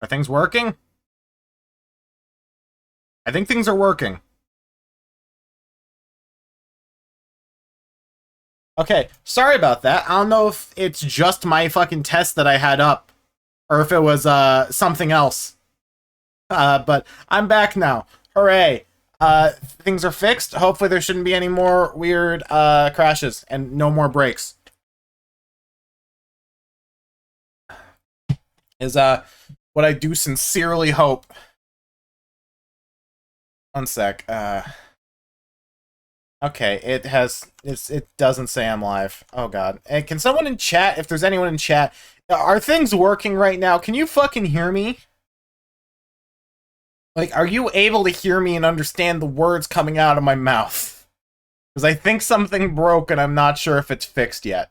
Are things working? I think things are working. Okay, sorry about that. I don't know if it's just my fucking test that I had up, or if it was, something else. But I'm back now. Hooray. Things are fixed. Hopefully there shouldn't be any more weird, crashes, and no more breaks. Is, what I do sincerely hope. One sec, okay, it doesn't say I'm live. Oh god. And can someone in chat, if there's anyone in chat, are things working right now? Can you fucking hear me? Like, are you able to hear me and understand the words coming out of my mouth? Because I think something broke and I'm not sure if it's fixed yet.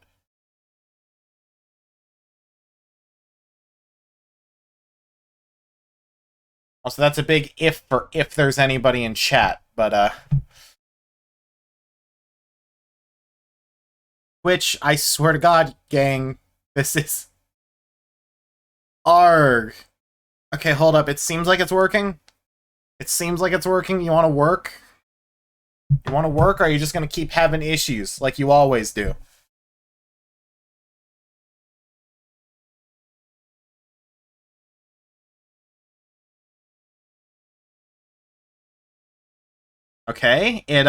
Also, that's a big if for if there's anybody in chat, but, which, I swear to god, gang, this is... Arg. Okay, hold up, it seems like it's working. It seems like it's working. You want to work? You want to work, or are you just going to keep having issues like you always do? Okay, it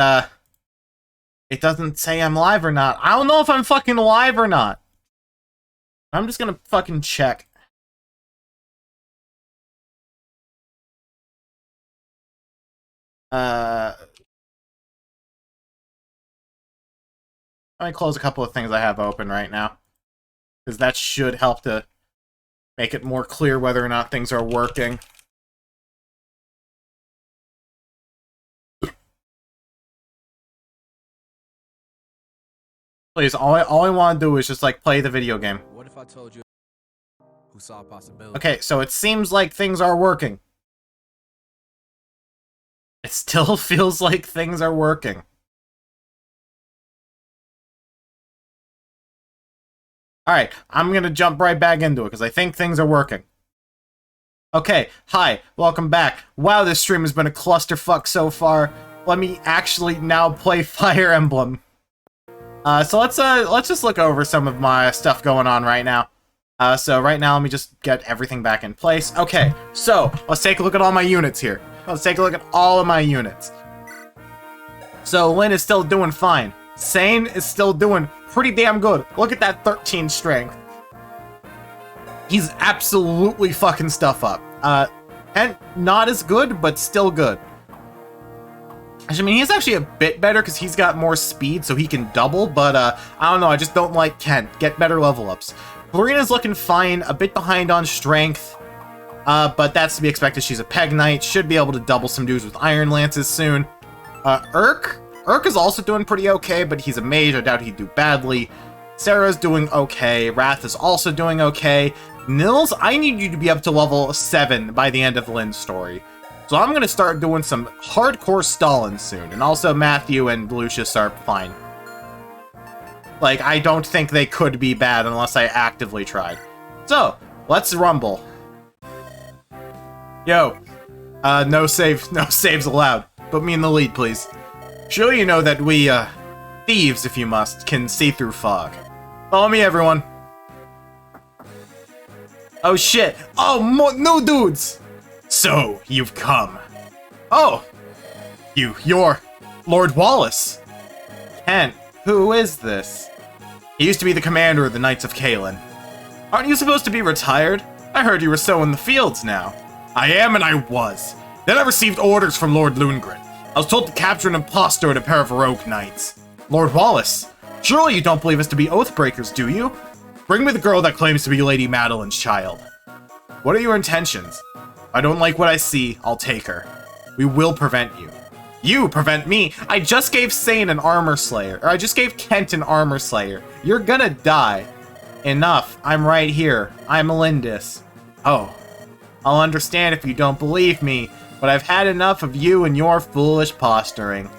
doesn't say I'm live or not. I don't know if I'm fucking live or not. I'm just gonna fucking check. Let me close a couple of things I have open right now, because that should help to make it more clear whether or not things are working. Please, all I want to do is just, like, play the video game. What if I told you who saw a possibility? Okay, so it seems like things are working. It still feels like things are working. Alright, I'm gonna jump right back into it, because I think things are working. Okay, hi, welcome back. Wow, this stream has been a clusterfuck so far. Let me actually now play Fire Emblem. So let's just look over some of my stuff going on right now. So right now, let me just get everything back in place. Okay, so let's take a look at all my units here. Let's take a look at all of my units. So Lyn is still doing fine. Sane is still doing pretty damn good. Look at that 13 strength. He's absolutely fucking stuff up. And not as good, but still good. I mean, he's actually a bit better because he's got more speed, so he can double, but, I don't know, I just don't like Kent. Get better level ups. Marina's looking fine, a bit behind on strength, but that's to be expected. She's a Peg Knight, should be able to double some dudes with Iron Lances soon. Urk is also doing pretty okay, but he's a mage, I doubt he'd do badly. Sarah's doing okay, Wrath is also doing okay. Nils, I need you to be up to level 7 by the end of Lyn's story. So I'm gonna start doing some hardcore Stalin soon, and also Matthew and Lucius are fine. Like, I don't think they could be bad unless I actively tried. So, let's rumble. Yo, no saves allowed. Put me in the lead, please. Sure you know that we, thieves, if you must, can see through fog. Follow me, everyone. Oh shit! Oh, no dudes! So, you've come. Oh! You're Lord Wallace. Kent, who is this? He used to be the commander of the Knights of Kalen. Aren't you supposed to be retired? I heard you were so in the fields now. I am and I was. Then I received orders from Lord Lundgren. I was told to capture an impostor and a pair of rogue knights. Lord Wallace, surely you don't believe us to be oathbreakers, do you? Bring me the girl that claims to be Lady Madeline's child. What are your intentions? If I don't like what I see, I'll take her. We will prevent you. You prevent me? I just gave Sane an armor slayer. Or I just gave Kent an armor slayer. You're gonna die. Enough. I'm right here. I'm Lindis. Oh. I'll understand if you don't believe me, but I've had enough of you and your foolish posturing.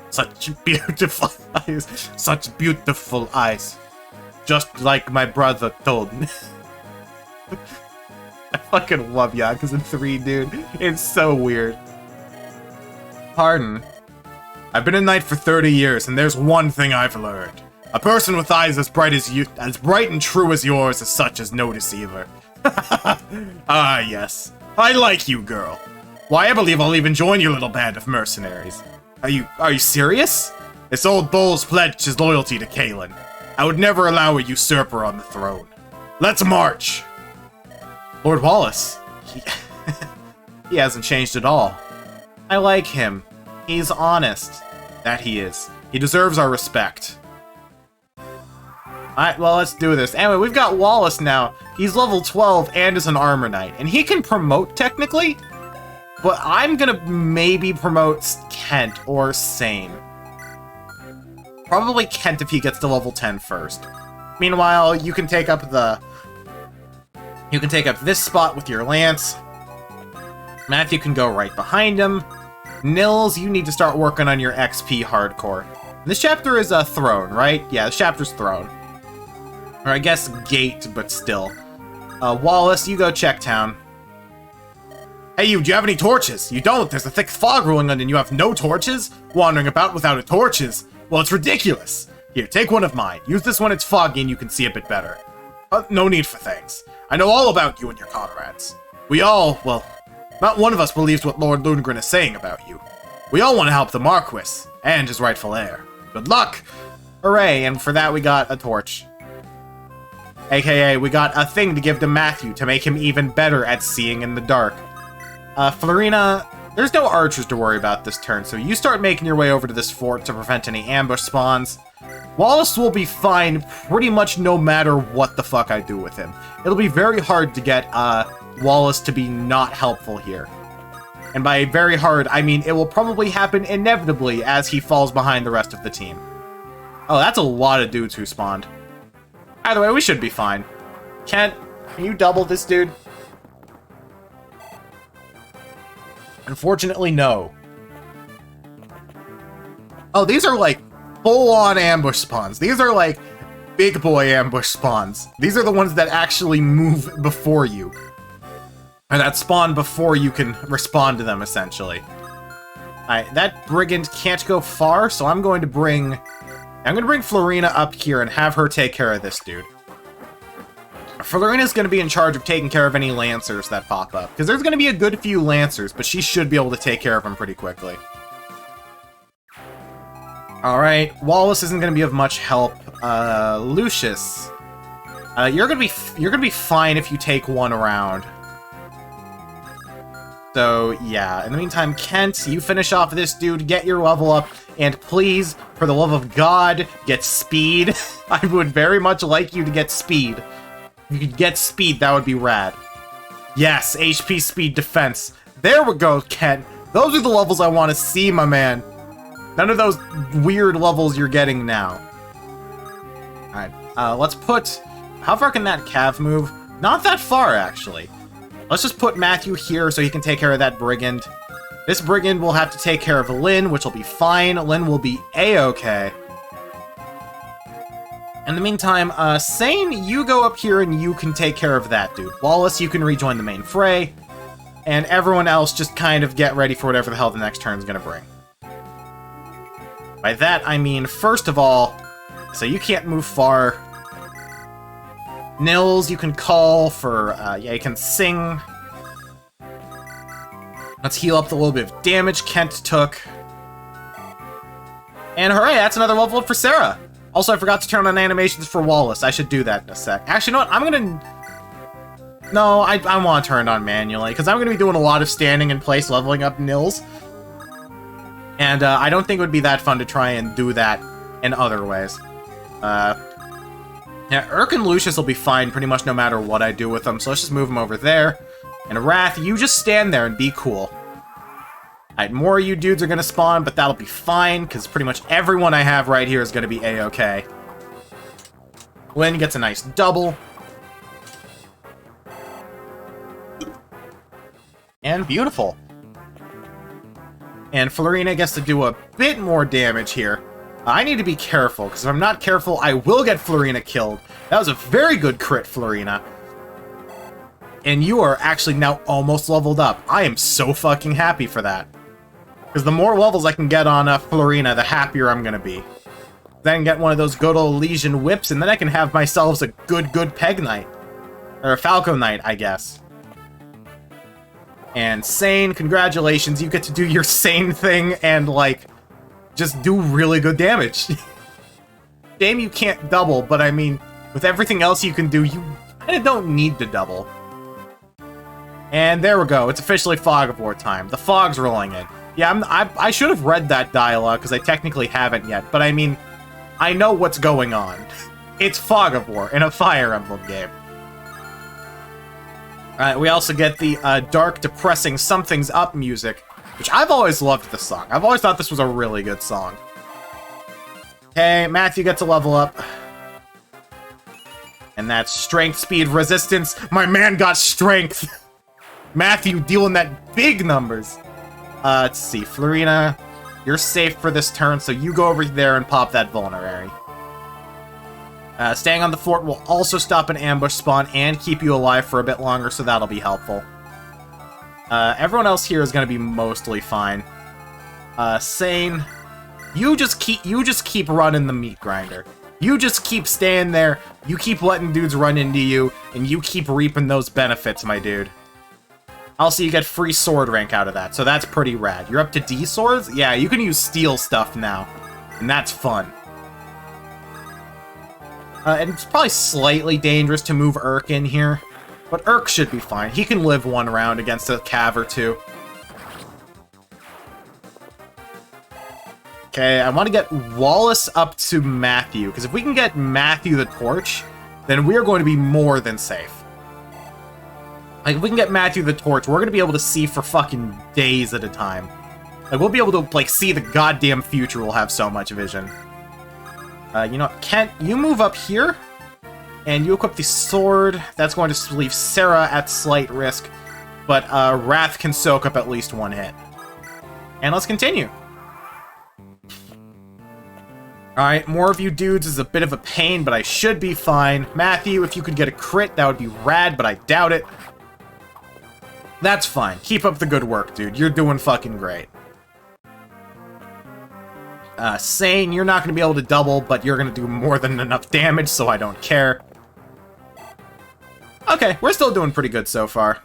Such beautiful eyes. Such beautiful eyes. Just like my brother told me. I fucking love Yakuza 3, dude. It's so weird. Pardon. I've been a knight for 30 years, and there's one thing I've learned. A person with eyes as bright and true as yours is such as no deceiver. Ah, yes. I like you, girl. Why, I believe I'll even join your little band of mercenaries. Are you serious? This old bull's pledged his loyalty to Kalen. I would never allow a usurper on the throne. Let's march! Lord Wallace. He hasn't changed at all. I like him. He's honest. That he is. He deserves our respect. Alright, well, let's do this. Anyway, we've got Wallace now. He's level 12 and is an armor knight. And he can promote, technically. But I'm gonna maybe promote Kent or Sane. Probably Kent if he gets to level 10 first. Meanwhile, you can take up this spot with your lance. Matthew can go right behind him. Nils, you need to start working on your XP hardcore. This chapter is a throne, right? Yeah, this chapter's throne. Or I guess gate, but still. Wallace, you go check town. Hey you, do you have any torches? You don't, there's a thick fog rolling on and you have no torches? Wandering about without a torches? Well, it's ridiculous. Here, take one of mine. Use this when it's foggy and you can see a bit better. No need for thanks. I know all about you and your comrades. We all, well, not one of us believes what Lord Lundgren is saying about you. We all want to help the Marquess and his rightful heir. Good luck! Hooray, and for that we got a torch. AKA, we got a thing to give to Matthew to make him even better at seeing in the dark. Florina, there's no archers to worry about this turn, so you start making your way over to this fort to prevent any ambush spawns. Wallace will be fine pretty much no matter what the fuck I do with him. It'll be very hard to get Wallace to be not helpful here. And by very hard, I mean it will probably happen inevitably as he falls behind the rest of the team. Oh, that's a lot of dudes who spawned. Either way, we should be fine. Kent, can you double this dude? Unfortunately, no. Oh, these are like full-on ambush spawns. These are like big boy ambush spawns. These are the ones that actually move before you. Or that spawn before you can respond to them, essentially. Alright, that brigand can't go far, so I'm going to bring Florina up here and have her take care of this dude. Florina's going to be in charge of taking care of any Lancers that pop up. Because there's going to be a good few Lancers, but she should be able to take care of them pretty quickly. Alright, Wallace isn't going to be of much help. Lucius. You're gonna be fine if you take one around. So, yeah. In the meantime, Kent, you finish off this dude, get your level up, and please, for the love of God, get speed. I would very much like you to get speed. If you could get speed, that would be rad. Yes, HP, speed, defense. There we go, Kent. Those are the levels I want to see, my man. None of those weird levels you're getting now. Alright, let's put... How far can that cav move? Not that far, actually. Let's just put Matthew here so he can take care of that brigand. This brigand will have to take care of Lynn, which will be fine. Lynn will be A-okay. In the meantime, Sane, you go up here and you can take care of that dude. Wallace, you can rejoin the main fray. And everyone else just kind of get ready for whatever the hell the next turn's gonna bring. By that, I mean, first of all, so you can't move far. Nils, you can call for, yeah, you can sing. Let's heal up the little bit of damage Kent took. And hooray, that's another level up for Sarah. Also, I forgot to turn on animations for Wallace. I should do that in a sec. Actually, you know what? I'm gonna... No, I want to turn it on manually, because I'm going to be doing a lot of standing in place leveling up Nils. And I don't think it would be that fun to try and do that in other ways. Yeah, Urk and Lucius will be fine pretty much no matter what I do with them, so let's just move them over there. And Wrath, you just stand there and be cool. Alright, more of you dudes are gonna spawn, but that'll be fine, because pretty much everyone I have right here is gonna be A-okay. Lynn gets a nice double. And beautiful. And Florina gets to do a bit more damage here. I need to be careful, because if I'm not careful, I will get Florina killed. That was a very good crit, Florina. And you are actually now almost leveled up. I am so fucking happy for that. Because the more levels I can get on Florina, the happier I'm gonna be. Then get one of those good old Legion whips, and then I can have myself a good Peg Knight. Or a Falco Knight, I guess. And Sane, congratulations, you get to do your Sane thing and, like, just do really good damage. Shame you can't double, but I mean, with everything else you can do, you kinda don't need to double. And there we go, it's officially Fog of War time. The fog's rolling in. Yeah, I should have read that dialogue, because I technically haven't yet, but I mean, I know what's going on. It's Fog of War in a Fire Emblem game. Alright, we also get the dark, depressing Something's Up music, which I've always loved this song. I've always thought this was a really good song. Okay, Matthew gets a level up. And that's strength, speed, resistance. My man got strength! Matthew dealing that big numbers. Let's see, Florina, you're safe for this turn, so you go over there and pop that vulnerary. Staying on the fort will also stop an ambush spawn and keep you alive for a bit longer, so that'll be helpful. Everyone else here is going to be mostly fine. Sane, you just keep running the meat grinder. You just keep staying there, you keep letting dudes run into you, and you keep reaping those benefits, my dude. Also, you get free sword rank out of that, so that's pretty rad. You're up to D swords? Yeah, you can use steel stuff now, and that's fun. And it's probably slightly dangerous to move Urk in here, but Urk should be fine. He can live one round against a cav or two. Okay, I want to get Wallace up to Matthew, because if we can get Matthew the Torch, then we're going to be more than safe. Like, if we can get Matthew the Torch, we're going to be able to see for fucking days at a time. Like, we'll be able to, like, see the goddamn future. We'll have so much vision. You know what, Kent, you move up here, and you equip the sword. That's going to leave Sarah at slight risk, but Wrath can soak up at least one hit. And let's continue. Alright, more of you dudes is a bit of a pain, but I should be fine. Matthew, if you could get a crit, that would be rad, but I doubt it. That's fine. Keep up the good work, dude. You're doing fucking great. Sane, you're not going to be able to double, but you're going to do more than enough damage, so I don't care. Okay, we're still doing pretty good so far.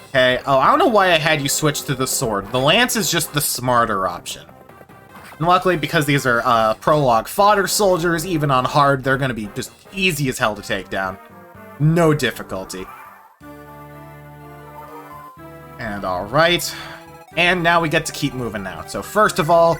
Okay, oh, I don't know why I had you switch to the sword. The lance is just the smarter option. And luckily, because these are prologue fodder soldiers, even on hard, they're going to be just easy as hell to take down. No difficulty. And alright. And now we get to keep moving now. So first of all,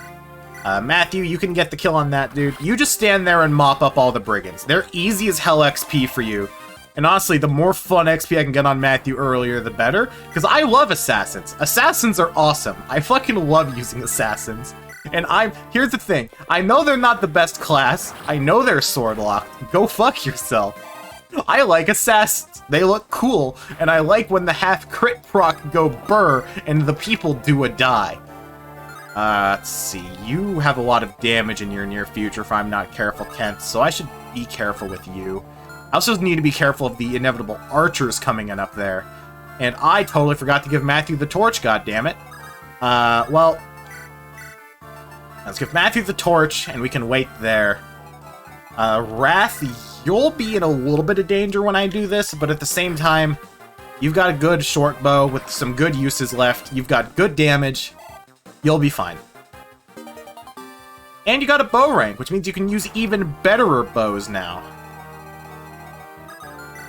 Matthew, you can get the kill on that dude. You just stand there and mop up all the brigands. They're easy as hell XP for you. And honestly, the more fun XP I can get on Matthew earlier, the better. Because I love assassins. Assassins are awesome. I fucking love using assassins. And here's the thing. I know they're not the best class. I know they're sword locked. Go fuck yourself. I like assassins. They look cool, and I like when the half crit proc go burr and the people do a die. Let's see. You have a lot of damage in your near future if I'm not careful, Kent, so I should be careful with you. I also need to be careful of the inevitable archers coming in up there. And I totally forgot to give Matthew the torch, goddammit. Well, let's give Matthew the torch, and we can wait there. Wrath, you'll be in a little bit of danger when I do this, but at the same time, you've got a good short bow with some good uses left. You've got good damage. You'll be fine. And you got a bow rank, which means you can use even betterer bows now.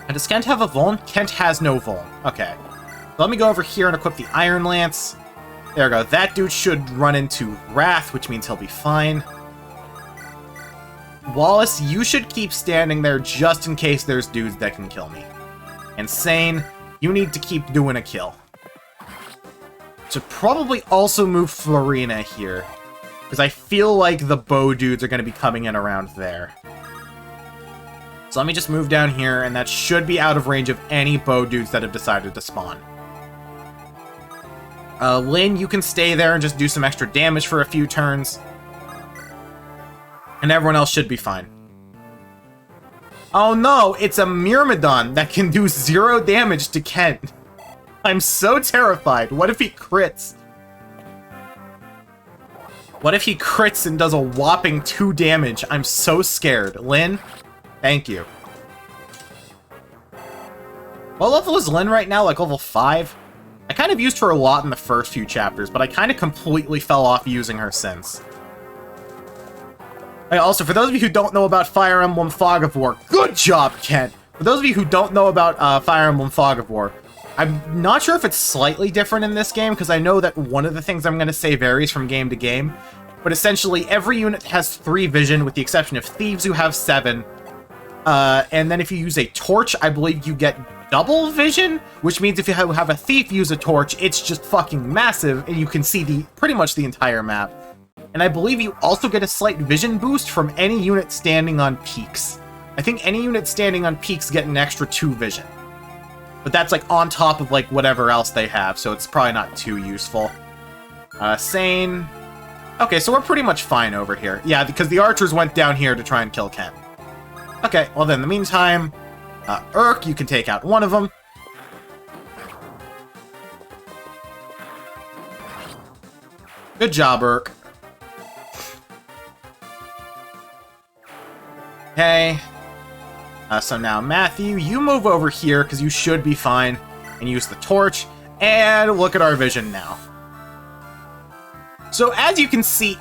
And does Kent have a Vuln? Kent has no Vuln. Okay. So let me go over here and equip the Iron Lance. There we go. That dude should run into Wrath, which means he'll be fine. Wallace, you should keep standing there just in case there's dudes that can kill me. And Sane, you need to keep doing a kill. Should probably also move Florina here, because I feel like the bow dudes are going to be coming in around there. So let me just move down here, and that should be out of range of any bow dudes that have decided to spawn. Lynn, you can stay there and just do some extra damage for a few turns. And everyone else should be fine. Oh no, it's a Myrmidon that can do 0 damage to Kent. I'm so terrified. What if he crits? What if he crits and does a whopping 2 damage? I'm so scared. Lynn, thank you. What level is Lynn right now? Like level 5? I kind of used her a lot in the first few chapters, but I kind of completely fell off using her since. Hey, also, for those of you who don't know about Fire Emblem Fog of War, good job, Kent! For those of you who don't know about Fire Emblem Fog of War, I'm not sure if it's slightly different in this game, because I know that one of the things I'm going to say varies from game to game, but essentially every unit has 3 vision, with the exception of Thieves who have 7, and then if you use a torch, I believe you get double vision, which means if you have a thief use a torch, it's just fucking massive, and you can see pretty much the entire map. And I believe you also get a slight vision boost from any unit standing on peaks. I think any unit standing on peaks get an extra 2 vision. But that's like on top of like whatever else they have, so it's probably not too useful. Sane. Okay, so we're pretty much fine over here. Yeah, because the archers went down here to try and kill Kent. Okay, well then in the meantime, Urk, you can take out one of them. Good job, Urk. Okay. So now, Matthew, you move over here, because you should be fine, and use the torch, and look at our vision now. So, as you can see,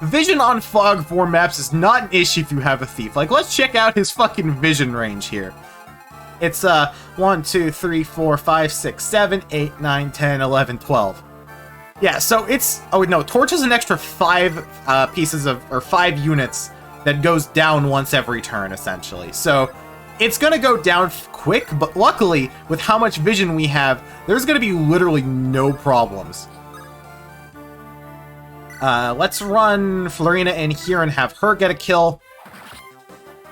vision on Fog 4 maps is not an issue if you have a thief. Like, let's check out his fucking vision range here. It's, 1, 2, 3, 4, 5, 6, 7, 8, 9, 10, 11, 12. Yeah, so it's... Oh, no, Torch is an extra 5 pieces of... or 5 units that goes down once every turn, essentially. So, it's gonna go down quick, but luckily, with how much vision we have, there's gonna be literally no problems. Let's run Florina in here and have her get a kill.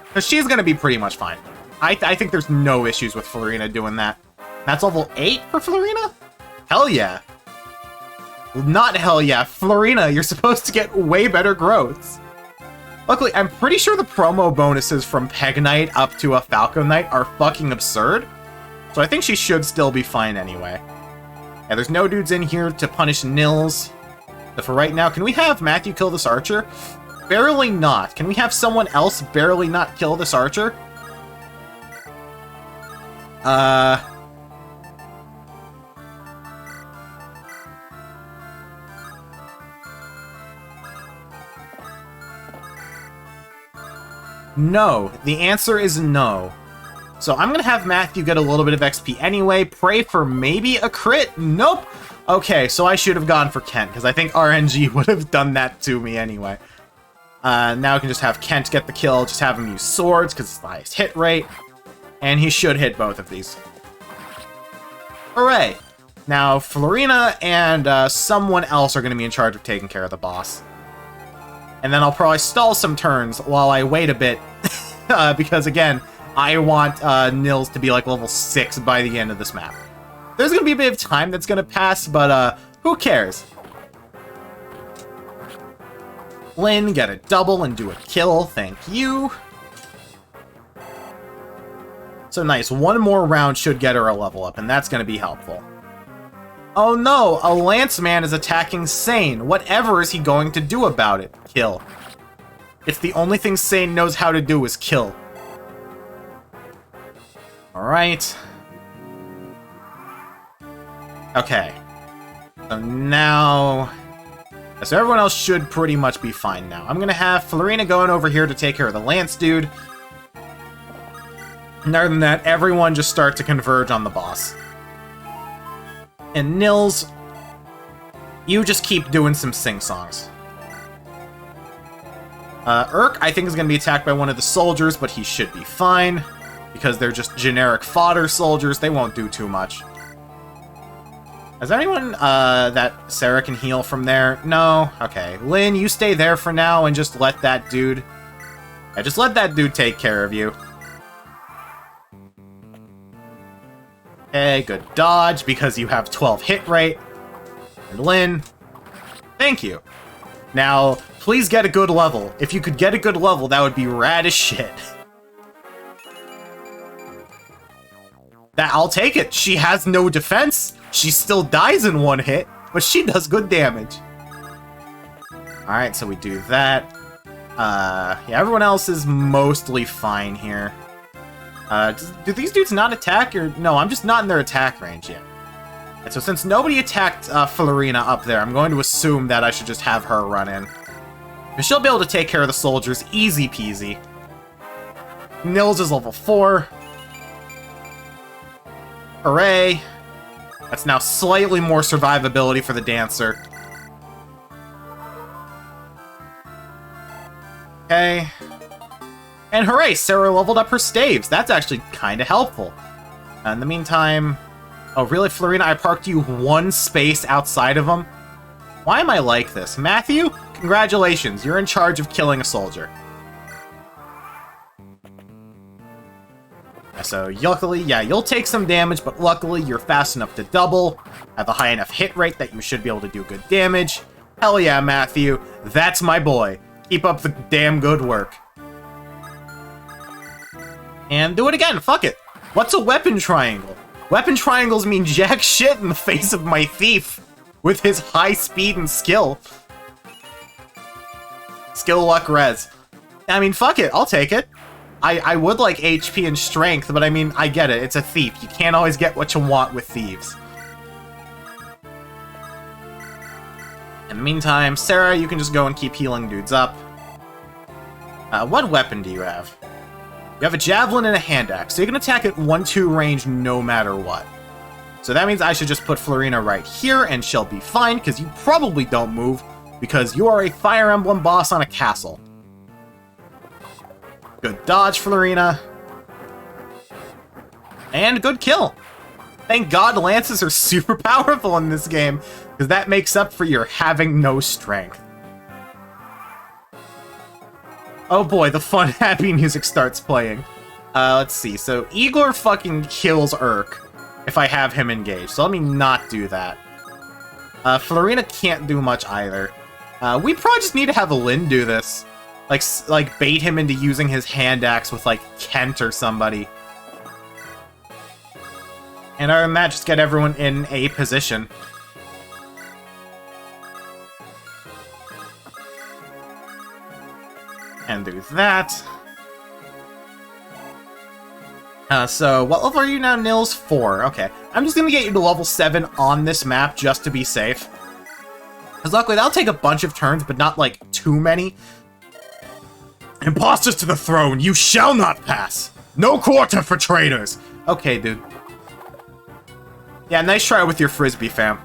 Because she's gonna be pretty much fine. I think there's no issues with Florina doing that. That's level 8 for Florina? Hell yeah. Not hell yeah. Florina, you're supposed to get way better growths. Luckily, I'm pretty sure the promo bonuses from Peg Knight up to a Falco Knight are fucking absurd. So I think she should still be fine anyway. Yeah, there's no dudes in here to punish Nils. But for right now, can we have Matthew kill this archer? Barely not. Can we have someone else barely not kill this archer? No. The answer is no. So I'm gonna have Matthew get a little bit of XP anyway. Pray for maybe a crit? Nope. Okay, so I should have gone for Kent, because I think RNG would have done that to me anyway. Now we can just have Kent get the kill, just have him use swords, because it's the highest hit rate. And he should hit both of these. Hooray! Now, Florina and someone else are going to be in charge of taking care of the boss. And then I'll probably stall some turns while I wait a bit, because again, I want Nils to be like level 6 by the end of this map. There's going to be a bit of time that's going to pass, but who cares? Lynn, get a double and do a kill, thank you. So nice, one more round should get her a level up, and that's going to be helpful. Oh no, a Lanceman is attacking Sane. Whatever is he going to do about it? Kill. It's the only thing Sane knows how to do is kill. Alright. Okay. So now... So everyone else should pretty much be fine now. I'm gonna have Florina going over here to take care of the Lance dude. And other than that, everyone just start to converge on the boss. And Nils, you just keep doing some sing-songs. Urk, I think, is going to be attacked by one of the soldiers, but he should be fine. Because they're just generic fodder soldiers, they won't do too much. Is there anyone that Sarah can heal from there? No? Okay. Lynn, you stay there for now and just let that dude... Yeah, just let that dude take care of you. Okay, good dodge, because you have 12 hit rate. And Lynn, thank you. Now, please get a good level. If you could get a good level, that would be rad as shit. I'll take it. She has no defense. She still dies in one hit, but she does good damage. Alright, so we do that. Yeah, everyone else is mostly fine here. Do these dudes not attack? Or no, I'm just not in their attack range yet. And so since nobody attacked Florina up there, I'm going to assume that I should just have her run in. But she'll be able to take care of the soldiers easy peasy. Nils is level 4. Hooray. That's now slightly more survivability for the dancer. Okay. And hooray, Sarah leveled up her staves. That's actually kind of helpful. In the meantime... Oh, really, Florina? I parked you one space outside of them? Why am I like this? Matthew, congratulations. You're in charge of killing a soldier. So, luckily, yeah, you'll take some damage, but luckily you're fast enough to double, have a high enough hit rate that you should be able to do good damage. Hell yeah, Matthew. That's my boy. Keep up the damn good work. And do it again, fuck it. What's a weapon triangle? Weapon triangles mean jack shit in the face of my thief with his high speed and skill. Skill, luck, res. I mean, fuck it, I'll take it. I would like HP and strength, but I mean, I get it. It's a thief. You can't always get what you want with thieves. In the meantime, Sarah, you can just go and keep healing dudes up. What weapon do you have? You have a javelin and a hand axe, so you can attack at 1-2 range no matter what. So that means I should just put Florina right here, and she'll be fine, because you probably don't move, because you are a Fire Emblem boss on a castle. Good dodge, Florina. And good kill. Thank God lances are super powerful in this game, because that makes up for your having no strength. Oh boy, the fun, happy music starts playing. Let's see. So, Igor fucking kills Urk if I have him engaged. So let me not do that. Florina can't do much either. We probably just need to have Lynn do this. Like bait him into using his hand axe with, like, Kent or somebody. And other than that, just get everyone in a position. And do that. So, what level are you now, Nils? 4. Okay. I'm just gonna get you to level 7 on this map just to be safe. Because luckily, that'll take a bunch of turns, but not, like, too many. Imposters to the throne! You shall not pass! No quarter for traitors! Okay, dude. Yeah, nice try with your frisbee, fam.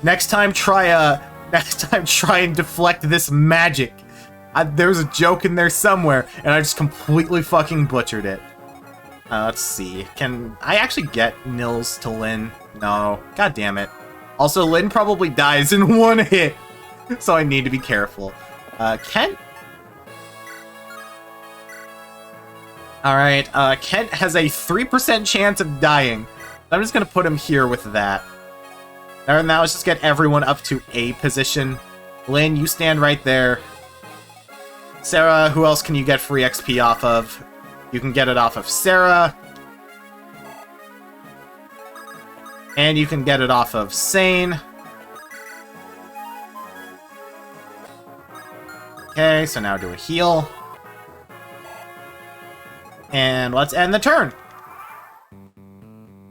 Next time, try and deflect this magic. There's a joke in there somewhere, and I just completely fucking butchered it. Let's see. Can I actually get Nils to Lynn? No. God damn it. Also, Lynn probably dies in one hit, so I need to be careful. Kent? Alright, Kent has a 3% chance of dying. I'm just gonna put him here with that. Now let's just get everyone up to a position. Lynn, you stand right there. Sarah, who else can you get free XP off of? You can get it off of Sarah. And you can get it off of Sane. Okay, so now do a heal. And let's end the turn.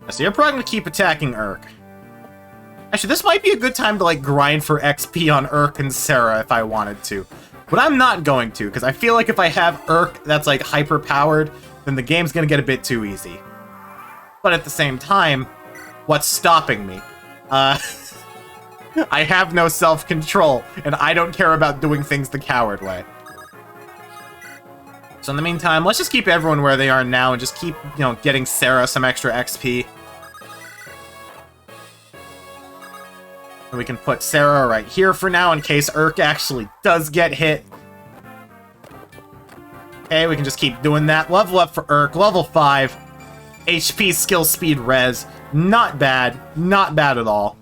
So you're probably going to keep attacking Urk. Actually, this might be a good time to, like, grind for XP on Urk and Sarah if I wanted to. But I'm not going to, because I feel like if I have Urk that's, like, hyper-powered, then the game's going to get a bit too easy. But at the same time, what's stopping me? I have no self-control, and I don't care about doing things the coward way. So in the meantime, let's just keep everyone where they are now and just keep, you know, getting Sarah some extra XP. And we can put Sarah right here for now in case Urk actually does get hit. Okay, we can just keep doing that. Level up for Urk. Level 5. HP, skill, speed, res. Not bad. Not bad at all.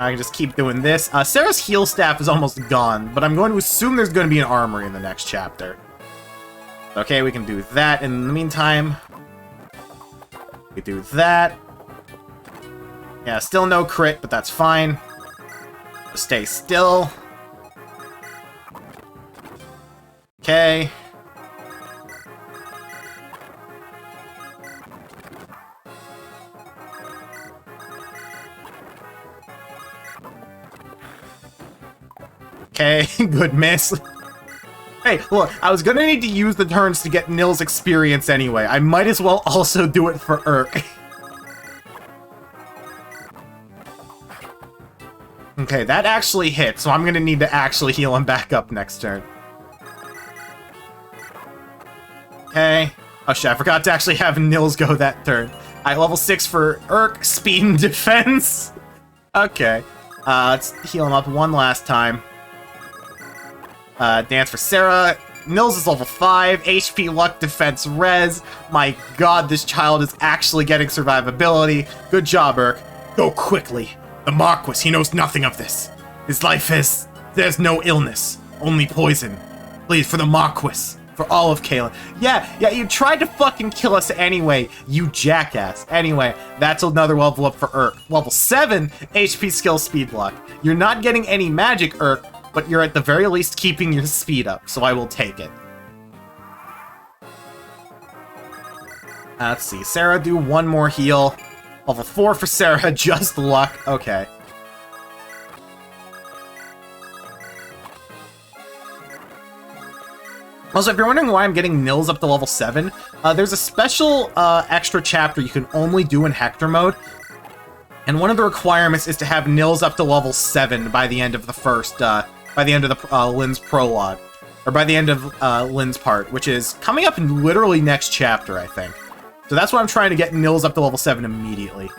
I can just keep doing this. Sarah's heal staff is almost gone, but I'm going to assume there's going to be an armory in the next chapter. Okay, we can do that in the meantime. We do that. Yeah, still no crit, but that's fine. Just stay still. Okay. Okay, good miss. Hey, look, I was gonna need to use the turns to get Nil's experience anyway. I might as well also do it for Urk. Okay, that actually hit, so I'm gonna need to actually heal him back up next turn. Okay. Oh shit, I forgot to actually have Nils go that turn. Alright, level 6 for Urk, speed and defense. Okay. Let's heal him up one last time. Dance for Sarah. Nils is level 5, HP, luck, defense, res. My god, this child is actually getting survivability. Good job, Urk. Go quickly. The Marquess, he knows nothing of this. His life is... there's no illness, only poison. Please, for the Marquess, for all of Kalen. Yeah, you tried to fucking kill us anyway, you jackass. Anyway, that's another level up for Urk. Level 7, HP, skill, speed, luck. You're not getting any magic, Urk, but you're at the very least keeping your speed up, so I will take it. Let's see, Sarah, do one more heal. Level 4 for Sarah, just luck. Okay. Also, if you're wondering why I'm getting Nils up to level 7, there's a special extra chapter you can only do in Hector mode. And one of the requirements is to have Nils up to level 7 by the end of the first, by the end of the Lynn's prologue. Or by the end of Lynn's part, which is coming up in literally next chapter, I think. So that's why I'm trying to get Nils up to level 7 immediately.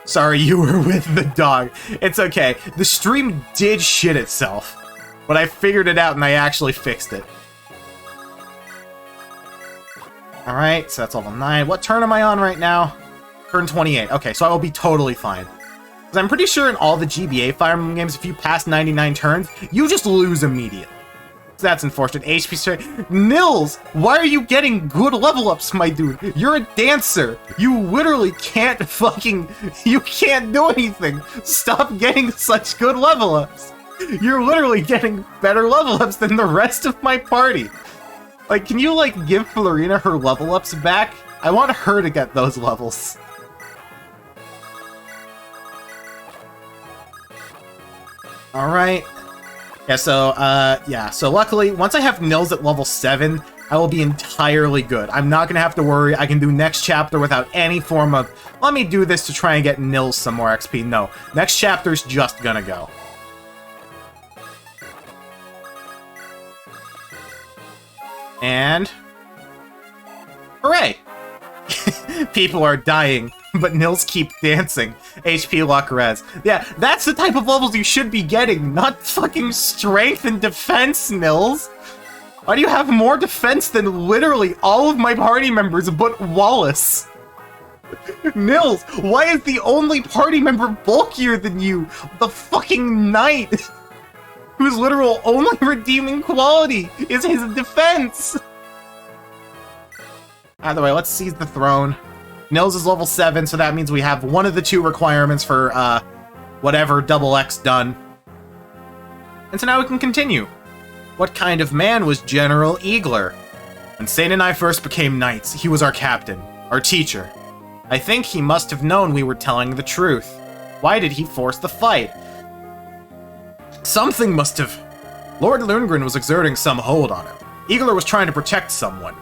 Sorry, you were with the dog. It's okay. The stream did shit itself. But I figured it out and I actually fixed it. Alright, so that's level 9. What turn am I on right now? Turn 28. Okay, so I will be totally fine. Because I'm pretty sure in all the GBA Fire Emblem games, if you pass 99 turns, you just lose immediately. So that's unfortunate. HP straight. Nils, why are you getting good level ups, my dude? You're a dancer. You literally can't fucking... you can't do anything. Stop getting such good level ups. You're literally getting better level ups than the rest of my party. Like, can you, like, give Florina her level ups back? I want her to get those levels. Alright. Yeah, so luckily, once I have Nils at level 7, I will be entirely good. I'm not gonna have to worry. I can do next chapter without any form of, let me do this to try and get Nils some more XP. No, next chapter's just gonna go. And... hooray! People are dying, but Nils keep dancing. HP, luck, res. Yeah, that's the type of levels you should be getting, not fucking strength and defense, Nils. Why do you have more defense than literally all of my party members but Wallace? Nils, why is the only party member bulkier than you? The fucking knight, whose literal only redeeming quality is his defense. Either way, let's seize the throne. Nils is level 7, so that means we have one of the 2 requirements for, whatever, double X done. And so now we can continue. What kind of man was General Eagler? When Sane and I first became knights, he was our captain, our teacher. I think he must have known we were telling the truth. Why did he force the fight? Something must have... Lord Lundgren was exerting some hold on him. Eagler was trying to protect someone.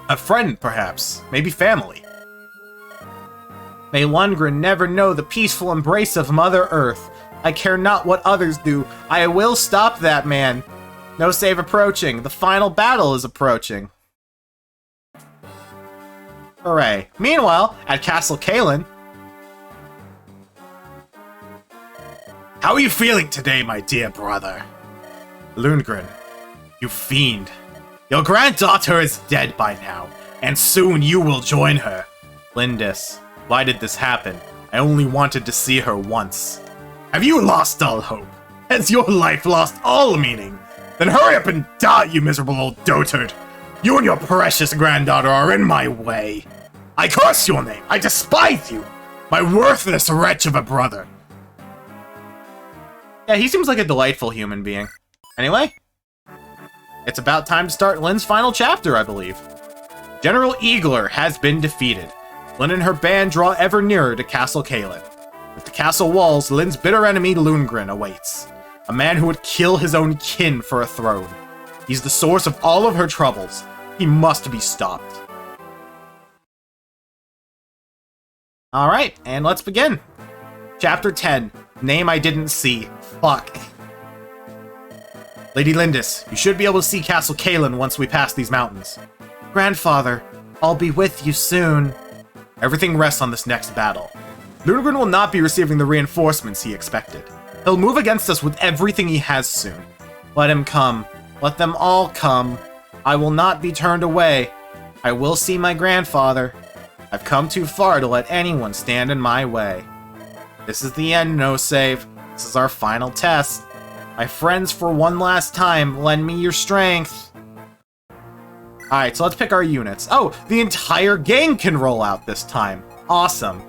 A friend, perhaps. Maybe family. May Lundgren never know the peaceful embrace of Mother Earth. I care not what others do. I will stop that man. No save approaching. The final battle is approaching. Hooray. Meanwhile, at Castle Kalen... How are you feeling today, my dear brother? Lundgren, you fiend. Your granddaughter is dead by now, and soon you will join her. Lindis, why did this happen? I only wanted to see her once. Have you lost all hope? Has your life lost all meaning? Then hurry up and die, you miserable old dotard! You and your precious granddaughter are in my way. I curse your name. I despise you. My worthless wretch of a brother. Yeah, he seems like a delightful human being. Anyway, it's about time to start Lynn's final chapter, I believe. General Eagler has been defeated. Lynn and her band draw ever nearer to Castle Caelin. With the castle walls, Lynn's bitter enemy Lundgren awaits. A man who would kill his own kin for a throne. He's the source of all of her troubles. He must be stopped. Alright, and let's begin. Chapter 10. Name I didn't see. Fuck. Lady Lindis, you should be able to see Castle Caelin once we pass these mountains. Grandfather, I'll be with you soon. Everything rests on this next battle. Lundgren will not be receiving the reinforcements he expected. He'll move against us with everything he has soon. Let him come. Let them all come. I will not be turned away. I will see my grandfather. I've come too far to let anyone stand in my way. This is the end, no save. This is our final test. My friends, for one last time, lend me your strength. Alright, so let's pick our units. Oh, the entire gang can roll out this time. Awesome.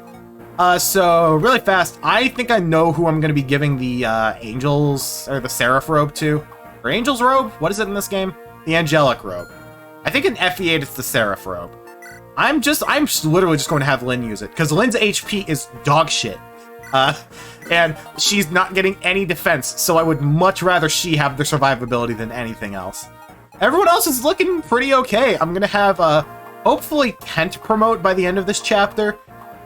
So, really fast, I think I know who I'm going to be giving the Angels, or the Seraph robe to. Or Angel's robe? What is it in this game? The Angelic robe. I think in FE8 it's the Seraph robe. I'm literally just going to have Lynn use it, because Lynn's HP is dog shit. And she's not getting any defense, so I would much rather she have the survivability than anything else. Everyone else is looking pretty okay. I'm gonna have, hopefully Kent promote by the end of this chapter.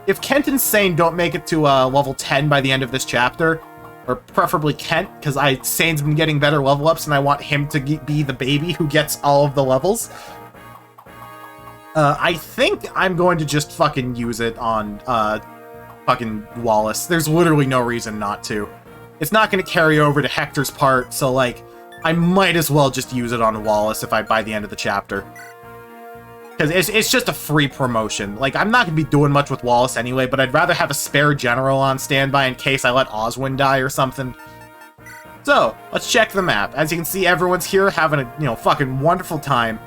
If Kent and Sane don't make it to, level 10 by the end of this chapter, or preferably Kent, because Sane's been getting better level ups and I want him to be the baby who gets all of the levels. I think I'm going to just fucking use it on, fucking Wallace. There's literally no reason not to. It's not going to carry over to Hector's part, so, like, I might as well just use it on Wallace by the end of the chapter. Because it's just a free promotion. Like, I'm not going to be doing much with Wallace anyway, but I'd rather have a spare general on standby in case I let Oswin die or something. So, let's check the map. As you can see, everyone's here having a, fucking wonderful time.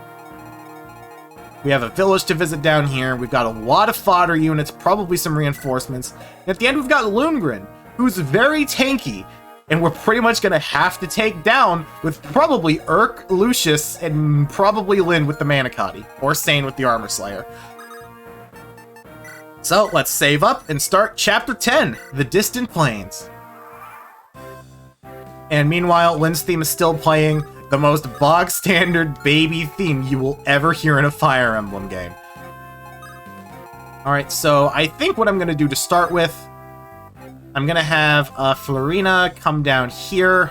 We have a village to visit down here. We've got a lot of fodder units, probably some reinforcements. And at the end, we've got Lundgren, who's very tanky. And we're pretty much going to have to take down with probably Urk, Lucius, and probably Lynn with the Manicotti. Or Sane with the Armor Slayer. So, let's save up and start Chapter 10, The Distant Plains. And meanwhile, Lynn's theme is still playing, the most bog-standard baby theme you will ever hear in a Fire Emblem game. Alright, so I think what I'm going to do to start with, I'm going to have Florina come down here.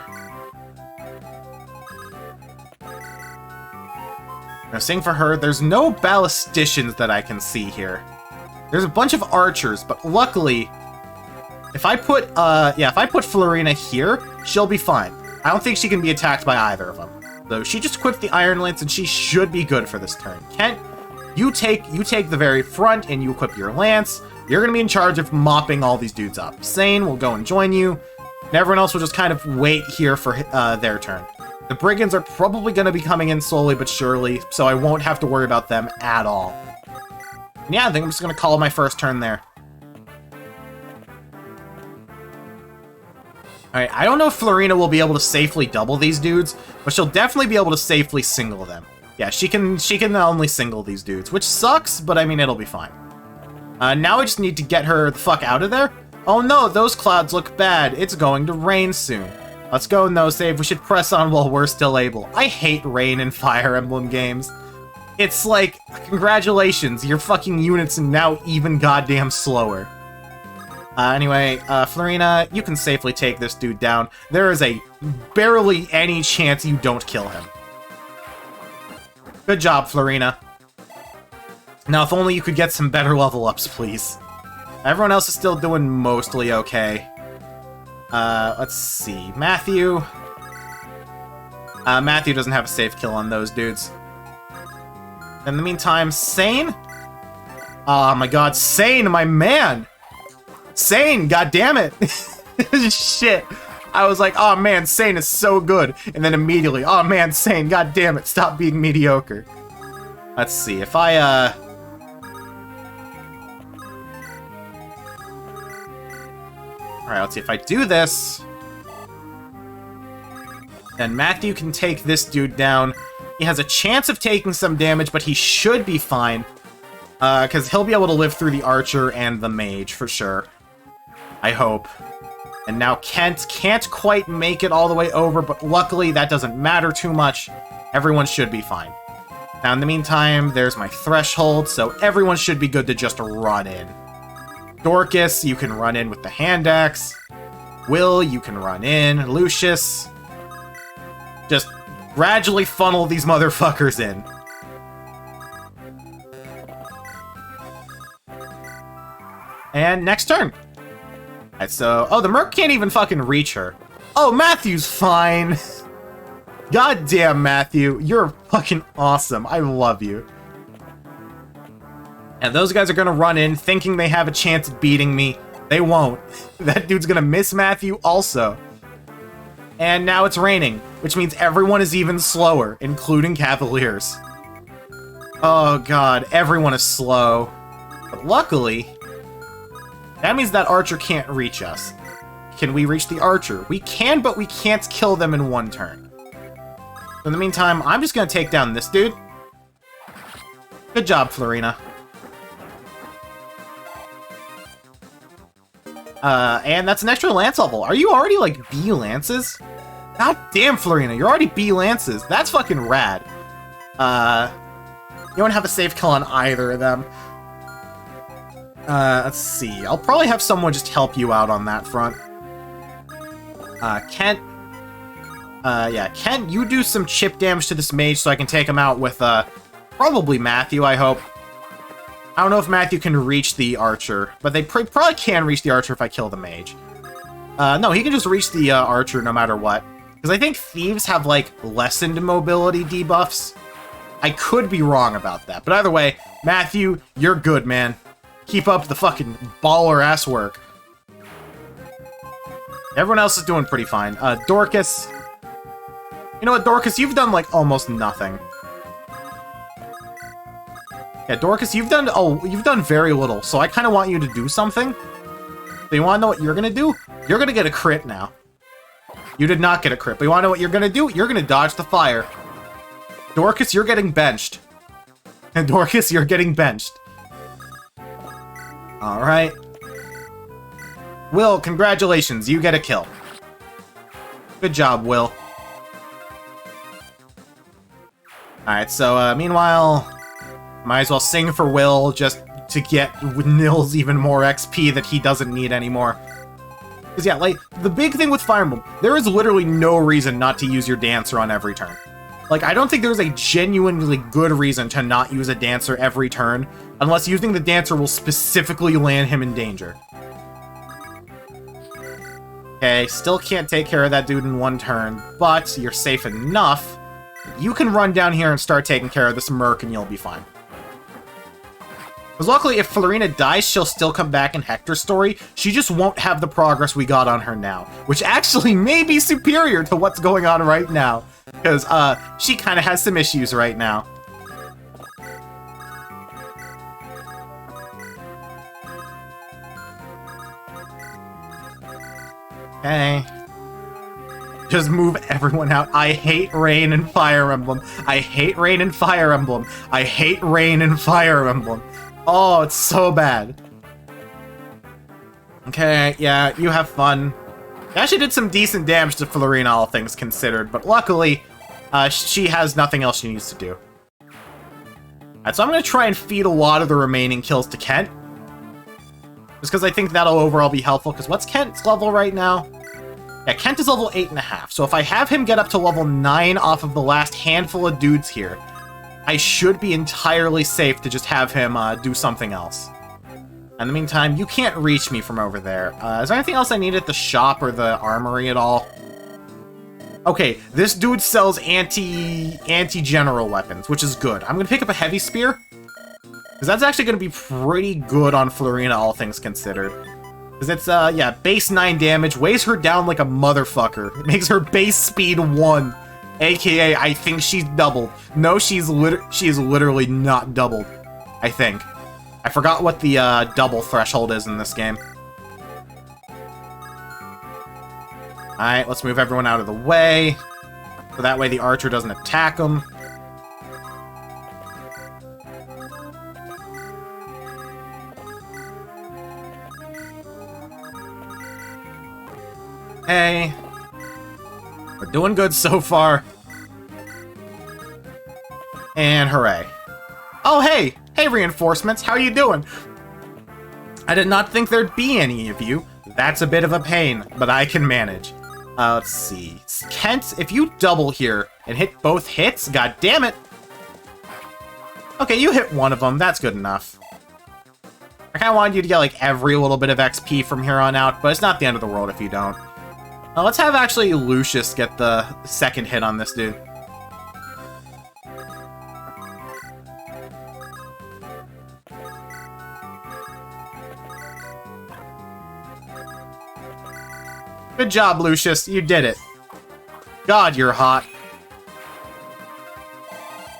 Now, sing for her. There's no ballisticians that I can see here. There's a bunch of archers, but luckily, if I put Florina here, she'll be fine. I don't think she can be attacked by either of them. So she just equipped the Iron Lance, and she should be good for this turn. Kent, you take the very front, and you equip your lance. You're going to be in charge of mopping all these dudes up. Sane will go and join you, and everyone else will just kind of wait here for their turn. The Brigands are probably going to be coming in slowly but surely, so I won't have to worry about them at all. And yeah, I think I'm just going to call my first turn there. Alright, I don't know if Florina will be able to safely double these dudes, but she'll definitely be able to safely single them. Yeah, she can only single these dudes, which sucks, but I mean, it'll be fine. Now I just need to get her the fuck out of there. Oh no, those clouds look bad. It's going to rain soon. Let's go, no save. We should press on while we're still able. I hate rain in Fire Emblem games. It's like, congratulations, your fucking units are now even goddamn slower. Anyway, Florina, you can safely take this dude down. There is a barely any chance you don't kill him. Good job, Florina. Now, if only you could get some better level ups, please. Everyone else is still doing mostly okay. Let's see. Matthew. Matthew doesn't have a safe kill on those dudes. In the meantime, Sane? Oh my god, Sane, my man! Sane, goddammit! Shit. I was like, oh man, Sane is so good. And then immediately, oh man, Sane, goddammit, stop being mediocre. Let's see, if I, Alright, let's see, if I do this, then Matthew can take this dude down. He has a chance of taking some damage, but he should be fine. Because he'll be able to live through the archer and the mage, for sure. I hope. And now Kent can't quite make it all the way over, but luckily that doesn't matter too much. Everyone should be fine. Now, in the meantime, there's my threshold, so everyone should be good to just run in. Dorcas, you can run in with the hand axe. Will, you can run in. Lucius. Just gradually funnel these motherfuckers in. And next turn. Alright, so... Oh, the Merc can't even fucking reach her. Oh, Matthew's fine. God damn, Matthew. You're fucking awesome. I love you. And those guys are gonna run in thinking they have a chance at beating me. They won't. That dude's gonna miss Matthew also. And now it's raining, which means everyone is even slower, including Cavaliers. Oh god, everyone is slow. But luckily, that means that archer can't reach us. Can we reach the archer? We can, but we can't kill them in one turn. In the meantime, I'm just gonna take down this dude. Good job, Florina. And that's an extra lance level. Are you already, like, B lances? God damn, Florina, you're already B lances. That's fucking rad. You don't have a safe kill on either of them. Let's see. I'll probably have someone just help you out on that front. Kent. Yeah, Kent, you do some chip damage to this mage so I can take him out with, probably Matthew, I hope. I don't know if Matthew can reach the archer, but they probably can reach the archer if I kill the mage. No, he can just reach the archer no matter what. Because I think thieves have, like, lessened mobility debuffs. I could be wrong about that. But either way, Matthew, you're good, man. Keep up the fucking baller-ass work. Everyone else is doing pretty fine. Dorcas. You know what, Dorcas? You've done, like, almost nothing. Yeah, Dorcas, you've done very little, so I kind of want you to do something. So you want to know what you're going to do? You're going to get a crit now. You did not get a crit, but you want to know what you're going to do? You're going to dodge the fire. Dorcas, you're getting benched. And Dorcas, you're getting benched. Alright. Will, congratulations, you get a kill. Good job, Will. Alright, so, meanwhile... Might as well sing for Will, just to get Nils even more XP that he doesn't need anymore. Because yeah, like, the big thing with Fire Emblem, there is literally no reason not to use your Dancer on every turn. Like, I don't think there's a genuinely good reason to not use a Dancer every turn, unless using the Dancer will specifically land him in danger. Okay, still can't take care of that dude in one turn, but you're safe enough. You can run down here and start taking care of this Merc and you'll be fine. Because luckily, if Florina dies, she'll still come back in Hector's story. She just won't have the progress we got on her now. Which actually may be superior to what's going on right now. Because, she kind of has some issues right now. Okay. Just move everyone out. I hate rain and Fire Emblem. I hate rain and Fire Emblem. I hate rain and Fire Emblem. Oh, it's so bad. Okay, yeah, you have fun. I actually did some decent damage to Florina, all things considered, but luckily, she has nothing else she needs to do. Alright, so I'm going to try and feed a lot of the remaining kills to Kent. Just because I think that'll overall be helpful, because what's Kent's level right now? Yeah, Kent is level 8.5, so if I have him get up to level 9 off of the last handful of dudes here, I should be entirely safe to just have him do something else. In the meantime, you can't reach me from over there. Is there anything else I need at the shop or the armory at all? Okay, this dude sells anti-general weapons, which is good. I'm gonna pick up a heavy spear, because that's actually gonna be pretty good on Florina, all things considered. Because it's, yeah, base 9 damage, weighs her down like a motherfucker. It makes her base speed 1. AKA, I think she's doubled. No, she is literally not doubled, I think. I forgot what the double threshold is in this game. Alright, let's move everyone out of the way. So that way the archer doesn't attack them. Hey. We're doing good so far. And hooray. Oh, hey! Hey, reinforcements, how are you doing? I did not think there'd be any of you. That's a bit of a pain, but I can manage. Let's see. Kent, if you double here and hit both hits, god damn it. Okay, you hit one of them, that's good enough. I kinda wanted you to get like every little bit of XP from here on out, but it's not the end of the world if you don't. Let's have actually Lucius get the second hit on this dude. Good job, Lucius. You did it. God, you're hot.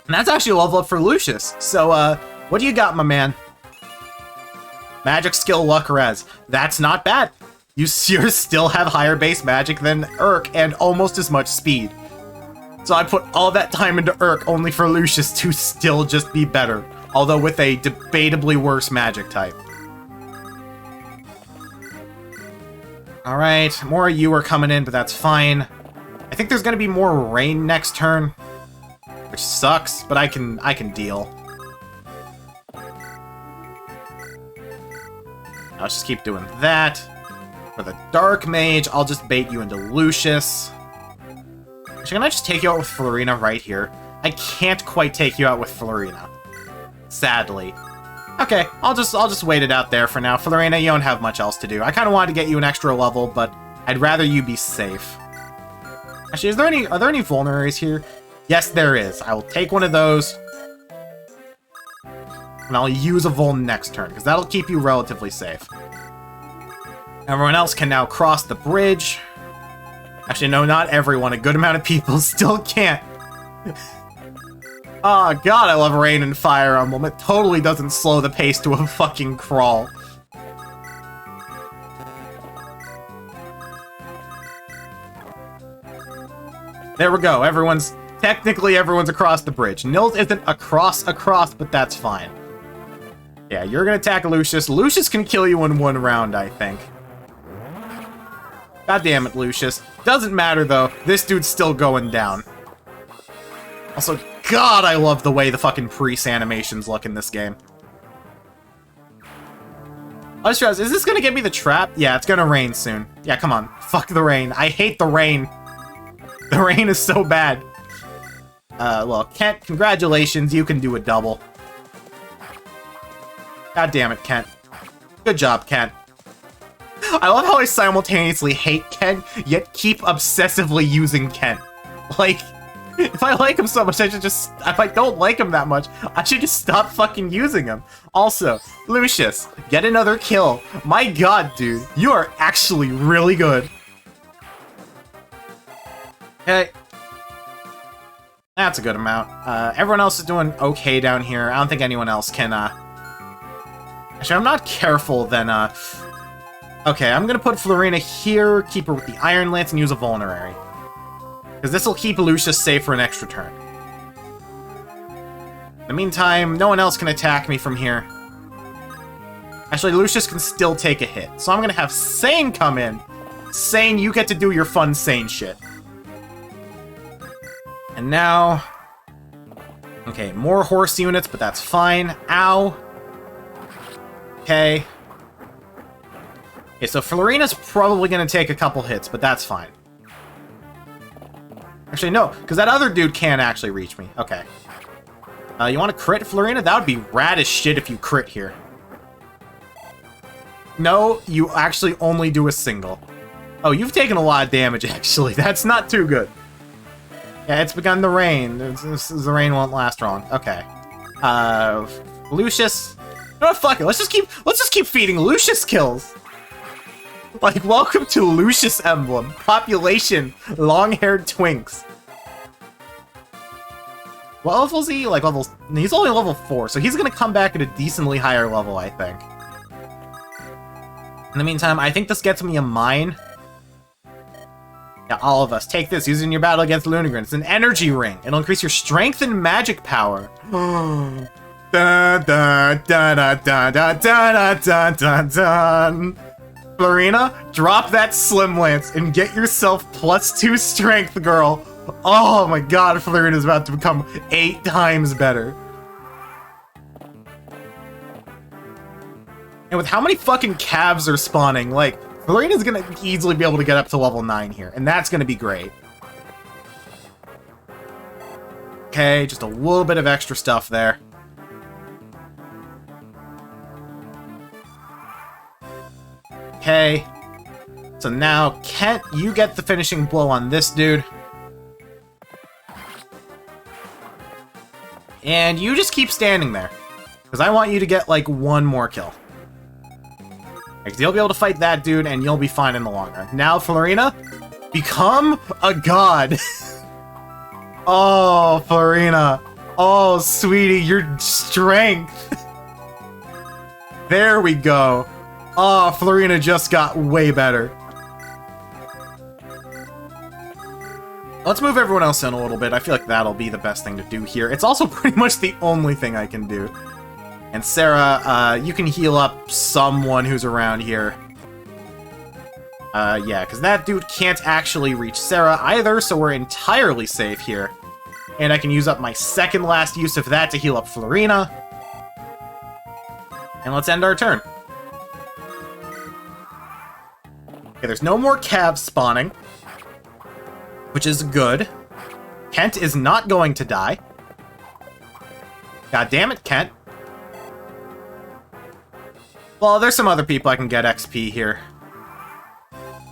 And that's actually a level up for Lucius. So, what do you got, my man? Magic skill luck res. That's not bad. You still have higher base magic than Urk and almost as much speed. So I put all that time into Urk only for Lucius to still just be better. Although with a debatably worse magic type. Alright, more of you are coming in, but that's fine. I think there's gonna be more rain next turn. Which sucks, but I can deal. Let's just keep doing that. For the Dark Mage, I'll just bait you into Lucius. Actually, can I just take you out with Florina right here? I can't quite take you out with Florina. Sadly. Okay, I'll just wait it out there for now. Florina, you don't have much else to do. I kind of wanted to get you an extra level, but I'd rather you be safe. Actually, are there any vulneraries here? Yes, there is. I will take one of those. And I'll use a Vul next turn, because that'll keep you relatively safe. Everyone else can now cross the bridge. Actually, no, not everyone. A good amount of people still can't. Oh god, I love Rain and Fire Emblem. It totally doesn't slow the pace to a fucking crawl. There we go. Technically everyone's across the bridge. Nils isn't across, but that's fine. Yeah, you're gonna attack Lucius. Lucius can kill you in one round, I think. God damn it, Lucius. Doesn't matter, though. This dude's still going down. Also, God, I love the way the fucking priest animations look in this game. I just realized, is this gonna get me the trap? Yeah, it's gonna rain soon. Yeah, come on. Fuck the rain. I hate the rain. The rain is so bad. Well, Kent, congratulations. You can do a double. God damn it, Kent. Good job, Kent. I love how I simultaneously hate Kent, yet keep obsessively using Kent. Like, if I like him so much, if I don't like him that much, I should just stop fucking using him. Also, Lucius, get another kill. My god, dude, you are actually really good. Okay. That's a good amount. Everyone else is doing okay down here. I don't think anyone else can, Actually, I'm not careful, then, Okay, I'm gonna put Florina here, keep her with the Iron Lance, and use a Vulnerary. Because this will keep Lucius safe for an extra turn. In the meantime, no one else can attack me from here. Actually, Lucius can still take a hit. So I'm gonna have Sane come in. Sane, you get to do your fun Sane shit. And now... Okay, more horse units, but that's fine. Ow. Okay. Okay, so Florina's probably gonna take a couple hits, but that's fine. Actually, no, because that other dude can't actually reach me. Okay. You want to crit, Florina? That would be rad as shit if you crit here. No, you actually only do a single. Oh, you've taken a lot of damage, actually. That's not too good. Yeah, it's begun to rain. The rain won't last long. Okay. Lucius. No, fuck it. Let's just keep feeding Lucius kills. Like, welcome to Lucius Emblem. Population, long-haired twinks. What level is he? Like he's only level 4, so he's gonna come back at a decently higher level, I think. In the meantime, I think this gets me a mine. Yeah, all of us. Take this, use it in your battle against Lunagren. It's an energy ring. It'll increase your strength and magic power. Dun, dun, dun, dun, dun, dun, dun, dun, dun, dun. Florina, drop that Slim Lance and get yourself +2 strength, girl. Oh my god, Florina's about to become 8 times better. And with how many fucking calves are spawning, like, Florina's gonna easily be able to get up to level 9 here, and that's gonna be great. Okay, just a little bit of extra stuff there. Okay. So now, Kent, you get the finishing blow on this dude. And you just keep standing there. Because I want you to get, like, 1 more kill. Because you'll be able to fight that dude, and you'll be fine in the long run. Now, Florina, become a god. Oh, Florina. Oh, sweetie, your strength. There we go. Oh, Florina just got way better. Let's move everyone else in a little bit. I feel like that'll be the best thing to do here. It's also pretty much the only thing I can do. And Sarah, you can heal up someone who's around here. Yeah, because that dude can't actually reach Sarah either, so we're entirely safe here. And I can use up my second last use of that to heal up Florina. And let's end our turn. Okay, there's no more calves spawning, which is good. Kent is not going to die. God damn it, Kent. Well, there's some other people I can get XP here.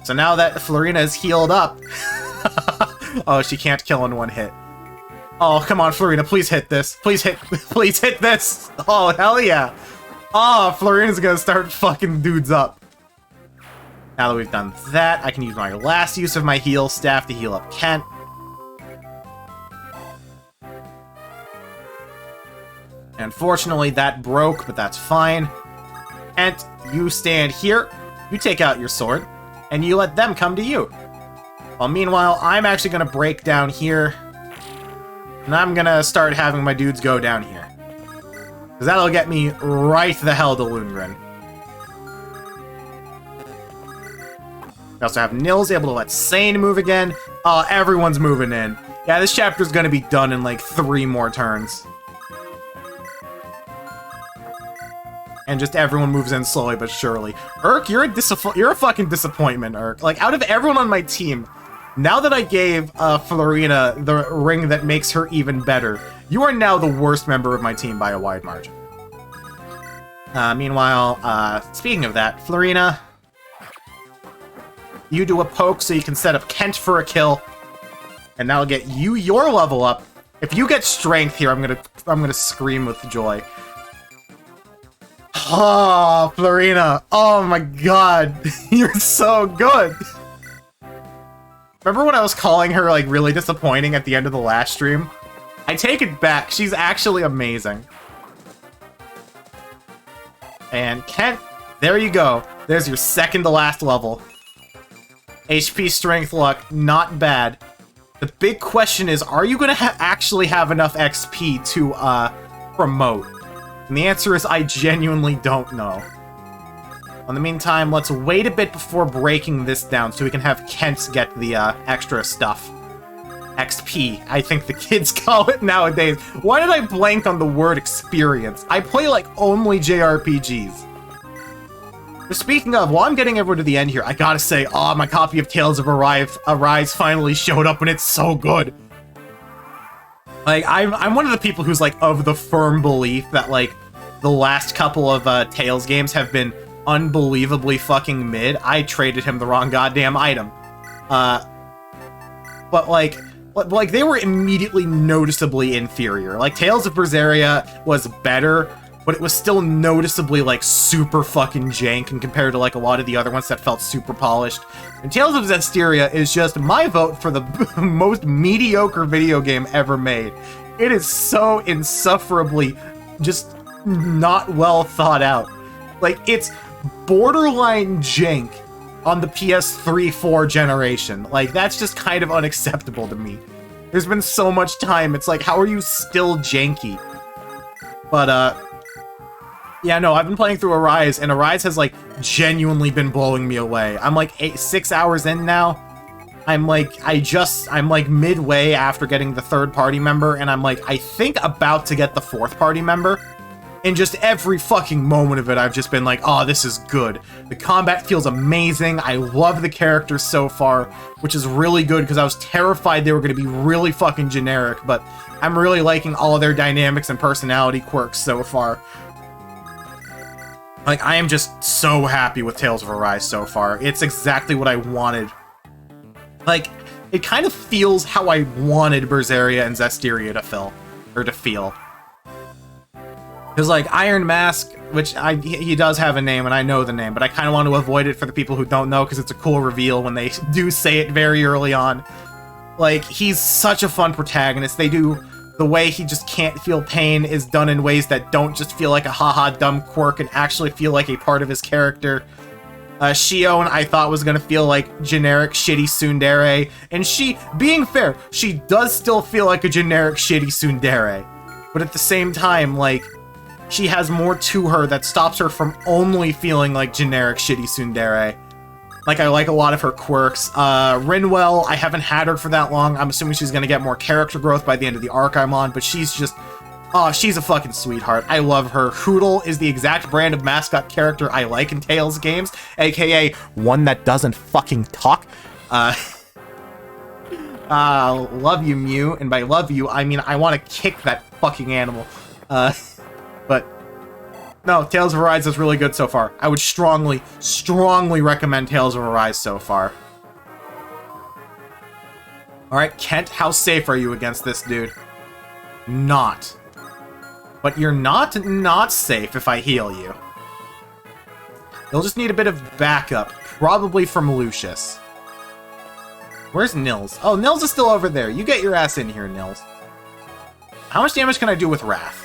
So now that Florina is healed up... Oh, she can't kill in 1 hit. Oh, come on, Florina, please hit this. Please hit this. Oh, hell yeah. Oh, Florina's gonna start fucking dudes up. Now that we've done that, I can use my last use of my heal staff to heal up Kent. Unfortunately, that broke, but that's fine. Kent, you stand here, you take out your sword, and you let them come to you. Well, meanwhile, I'm actually going to break down here, and I'm going to start having my dudes go down here. Because that'll get me right the hell to Lundgren. We also have Nils able to let Sane move again. Oh, everyone's moving in. Yeah, this chapter's going to be done in like 3 more turns. And just everyone moves in slowly but surely. Urk, you're a fucking disappointment, Urk. Like, out of everyone on my team, now that I gave Florina the ring that makes her even better, you are now the worst member of my team by a wide margin. Meanwhile, speaking of that, Florina, you do a poke so you can set up Kent for a kill, and that'll get you your level up. If you get strength here, I'm gonna scream with joy. Oh, Florina. Oh my god. You're so good. Remember when I was calling her, like, really disappointing at the end of the last stream? I take it back. She's actually amazing. And Kent, there you go. There's your second to last level. HP, strength, luck, not bad. The big question is, are you going to actually have enough XP to promote? And the answer is, I genuinely don't know. In the meantime, let's wait a bit before breaking this down so we can have Kent get the extra stuff. XP, I think the kids call it nowadays. Why did I blank on the word experience? I play, like, only JRPGs. But speaking of, while I'm getting everyone to the end here, I gotta say, oh, my copy of Tales of Arise finally showed up and it's so good. Like, I'm one of the people who's, like, of the firm belief that, like, the last couple of Tales games have been unbelievably fucking mid. I traded him the wrong goddamn item. But, like, they were immediately noticeably inferior. Like, Tales of Berseria was better, but it was still noticeably, like, super fucking jank and compared to, like, a lot of the other ones that felt super polished. And Tales of Zestiria is just my vote for the most mediocre video game ever made. It is so insufferably just not well thought out. Like, it's borderline jank on the PS3-4 generation. Like, that's just kind of unacceptable to me. There's been so much time, it's like, how are you still janky? But, yeah, no, I've been playing through Arise, and Arise has, like, genuinely been blowing me away. I'm, like, 6 hours in now. I'm, like, midway after getting the third-party member, and I'm, like, I think about to get the fourth-party member. And just every fucking moment of it, I've just been like, oh, this is good. The combat feels amazing. I love the characters so far, which is really good because I was terrified they were going to be really fucking generic, but I'm really liking all of their dynamics and personality quirks so far. Like, I am just so happy with Tales of Arise so far. It's exactly what I wanted. Like, it kind of feels how I wanted Berseria and Zestiria to feel. Because, like, Iron Mask, which he does have a name, and I know the name, but I kind of want to avoid it for the people who don't know, because it's a cool reveal when they do say it very early on. Like, he's such a fun protagonist. The way he just can't feel pain is done in ways that don't just feel like a haha dumb quirk and actually feel like a part of his character. Shion, I thought was gonna feel like generic shitty tsundere, and being fair, she does still feel like a generic shitty tsundere. But at the same time, like, she has more to her that stops her from only feeling like generic shitty tsundere. Like, I like a lot of her quirks. Rinwell, I haven't had her for that long. I'm assuming she's gonna get more character growth by the end of the arc I'm on, but she's just... oh, she's a fucking sweetheart. I love her. Hoodle is the exact brand of mascot character I like in Tales games, aka one that doesn't fucking talk. Love you, Mew, and by love you, I mean I want to kick that fucking animal. But no, Tales of Arise is really good so far. I would strongly, strongly recommend Tales of Arise so far. Alright, Kent, how safe are you against this dude? Not. But you're not safe if I heal you. You'll just need a bit of backup, probably from Lucius. Where's Nils? Oh, Nils is still over there. You get your ass in here, Nils. How much damage can I do with Wrath?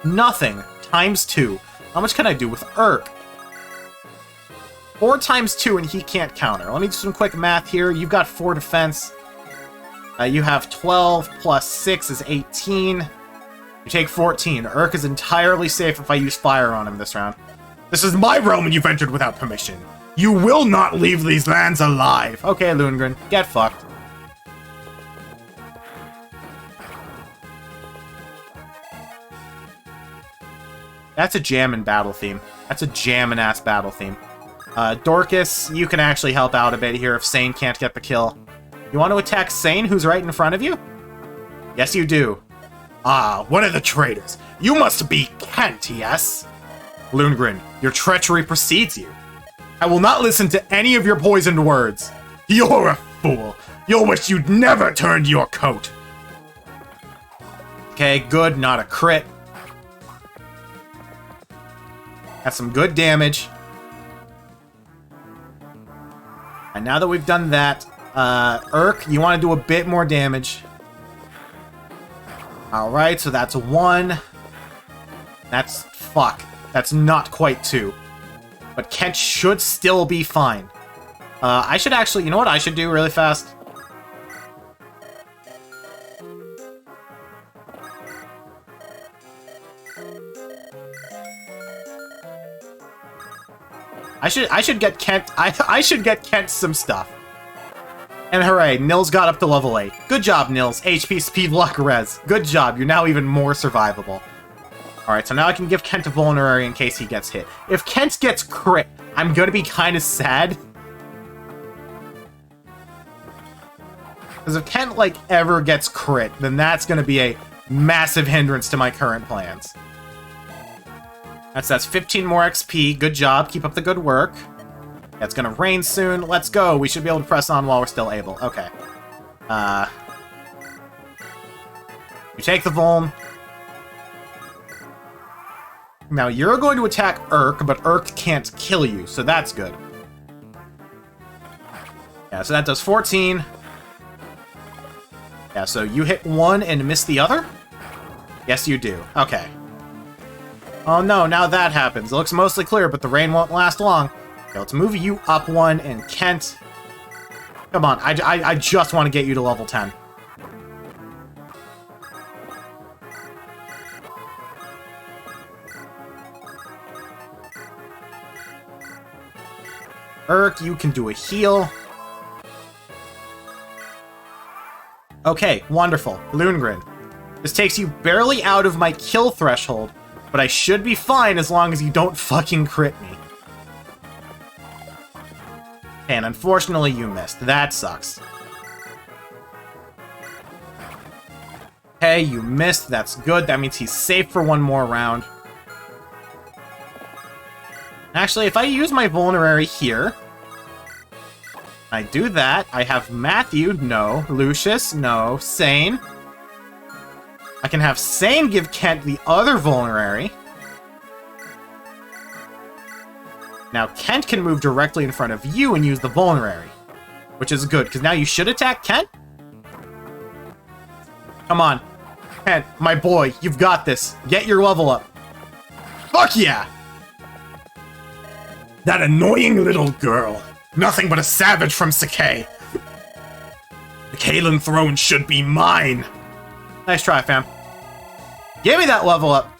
Nothing. Times 2. How much can I do with Urk? 4 times 2 and he can't counter. Let me do some quick math here. You've got 4 defense. You have 12 plus 6 is 18. You take 14. Urk is entirely safe if I use fire on him this round. This is my realm and you've entered without permission. You will not leave these lands alive. Okay, Lundgren, get fucked. That's a jammin' battle theme. That's a jammin'-ass battle theme. Dorcas, you can actually help out a bit here if Sane can't get the kill. You want to attack Sane, who's right in front of you? Yes, you do. Ah, one of the traitors. You must be Kent, yes? Lundgren, your treachery precedes you. I will not listen to any of your poisoned words. You're a fool. You'll wish you'd never turned your coat. Okay, good, not a crit. That's some good damage. And now that we've done that, Urk, you want to do a bit more damage. Alright, so that's 1. That's... fuck. That's not quite 2. But Kent should still be fine. I should actually... you know what I should do really fast? I should get Kent... I should get Kent some stuff. And hooray, Nils got up to level 8. Good job, Nils. HP, speed, luck, res. Good job, you're now even more survivable. Alright, so now I can give Kent a vulnerary in case he gets hit. If Kent gets crit, I'm gonna be kind of sad. Because if Kent, like, ever gets crit, then that's gonna be a massive hindrance to my current plans. That's 15 more XP. Good job. Keep up the good work. It's gonna rain soon. Let's go. We should be able to press on while we're still able. Okay. You take the Vuln. Now, you're going to attack Urk, but Urk can't kill you, so that's good. Yeah, so that does 14. Yeah, so you hit one and miss the other? Yes, you do. Okay. Oh no, now that happens. It looks mostly clear, but the rain won't last long. Okay, let's move you up one, and Kent... Come on, I just want to get you to level 10. Urk, you can do a heal. Okay, wonderful. Lundgren. This takes you barely out of my kill threshold, but I should be fine as long as you don't fucking crit me. And unfortunately, you missed. That sucks. Okay, you missed. That's good. That means he's safe for one more round. Actually, if I use my vulnerary here, I do that. I have Matthew, no. Lucius, no. Sane. I can have Sane give Kent the other vulnerary. Now Kent can move directly in front of you and use the vulnerary, which is good, because now you should attack Kent? Come on. Kent, my boy, you've got this. Get your level up. Fuck yeah! That annoying little girl. Nothing but a savage from Sakai. The Kalen throne should be mine. Nice try, fam. Give me that level up.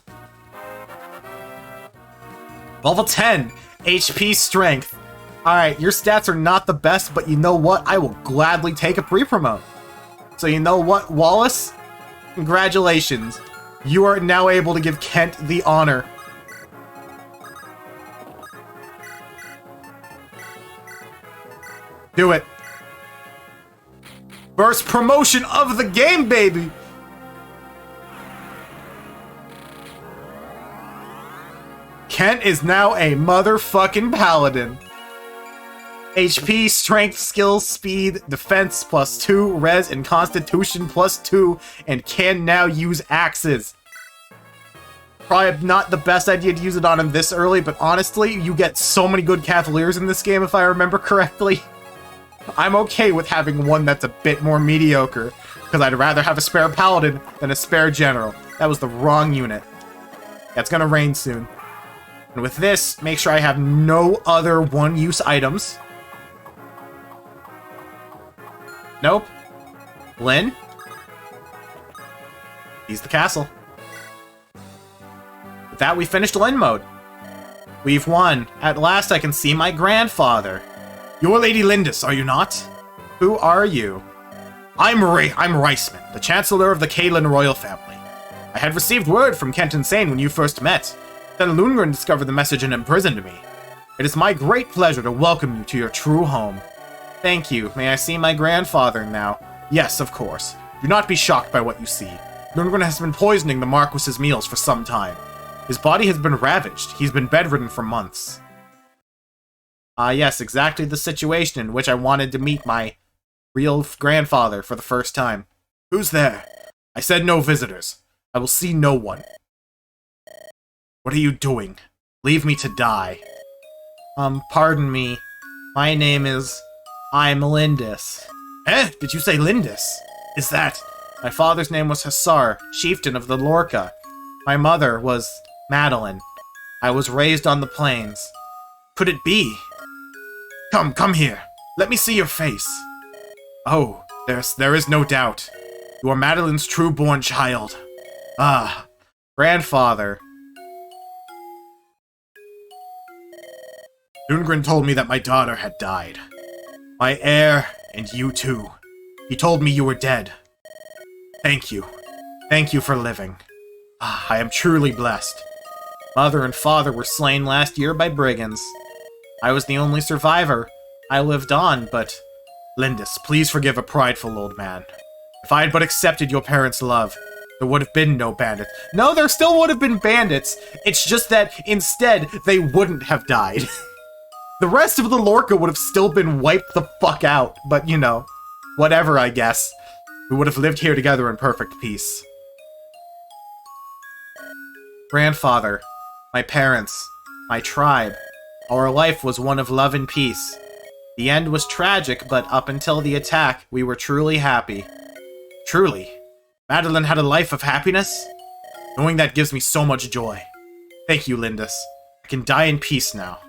Level 10. HP strength. Alright, your stats are not the best, but you know what? I will gladly take a pre-promote. So you know what, Wallace? Congratulations. You are now able to give Kent the honor. Do it. First promotion of the game, baby! Kent is now a motherfucking paladin. HP, strength, skill, speed, defense +2, res, and constitution +2, and can now use axes. Probably not the best idea to use it on him this early, but honestly, you get so many good cavaliers in this game if I remember correctly. I'm okay with having one that's a bit more mediocre, because I'd rather have a spare paladin than a spare general. That was the wrong unit. Yeah, it's gonna rain soon. And with this, make sure I have no other one-use items. Nope. Lynn? He's the castle. With that, we finished Lynn mode. We've won. At last I can see my grandfather. You're Lady Lindis, are you not? Who are you? I'm Reisman, the Chancellor of the Kalen royal family. I had received word from Kent and Sane when you first met. Then Lundgren discovered the message and imprisoned me. It is my great pleasure to welcome you to your true home. Thank you. May I see my grandfather now? Yes, of course. Do not be shocked by what you see. Lundgren has been poisoning the Marquess's meals for some time. His body has been ravaged. He's been bedridden for months. Yes, exactly the situation in which I wanted to meet my real grandfather for the first time. Who's there? I said no visitors. I will see no one. What are you doing? Leave me to die. Pardon me. My name is... I'm Lindis. Eh? Did you say Lindis? Is that... My father's name was Hussar, chieftain of the Lorca. My mother was Madeline. I was raised on the plains. Could it be? Come here. Let me see your face. Oh, there is no doubt. You are Madeline's true-born child. Ah, grandfather. Lundgren told me that my daughter had died. My heir, and you too. He told me you were dead. Thank you. Thank you for living. Ah, I am truly blessed. Mother and father were slain last year by brigands. I was the only survivor. I lived on, but... Lindis, please forgive a prideful old man. If I had but accepted your parents' love, there would have been no bandits. No, there still would have been bandits. It's just that, instead, they wouldn't have died. The rest of the Lorca would have still been wiped the fuck out. But, you know, whatever, I guess. We would have lived here together in perfect peace. Grandfather, my parents, my tribe. Our life was one of love and peace. The end was tragic, but up until the attack, we were truly happy. Truly? Madeline had a life of happiness? Knowing that gives me so much joy. Thank you, Lindis. I can die in peace now.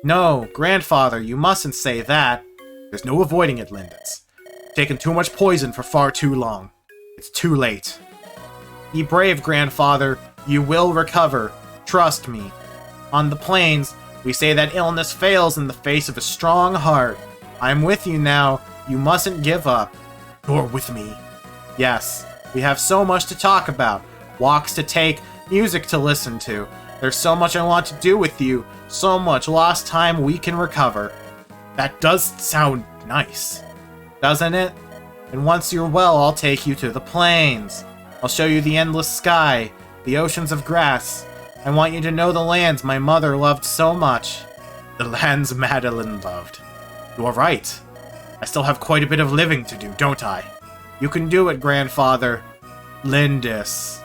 No, grandfather, you mustn't say that. There's no avoiding it, Lindis. You've taken too much poison for far too long. It's too late. Be brave, grandfather. You will recover. Trust me. On the plains, we say that illness fails in the face of a strong heart. I'm with you now. You mustn't give up. You're with me. Yes, we have so much to talk about. Walks to take, music to listen to. There's so much I want to do with you. So much lost time we can recover. That does sound nice, doesn't it? And once you're well, I'll take you to the plains. I'll show you the endless sky, the oceans of grass. I want you to know the lands my mother loved so much. The lands Madeline loved. You're right. I still have quite a bit of living to do, don't I? You can do it, grandfather. Lindis.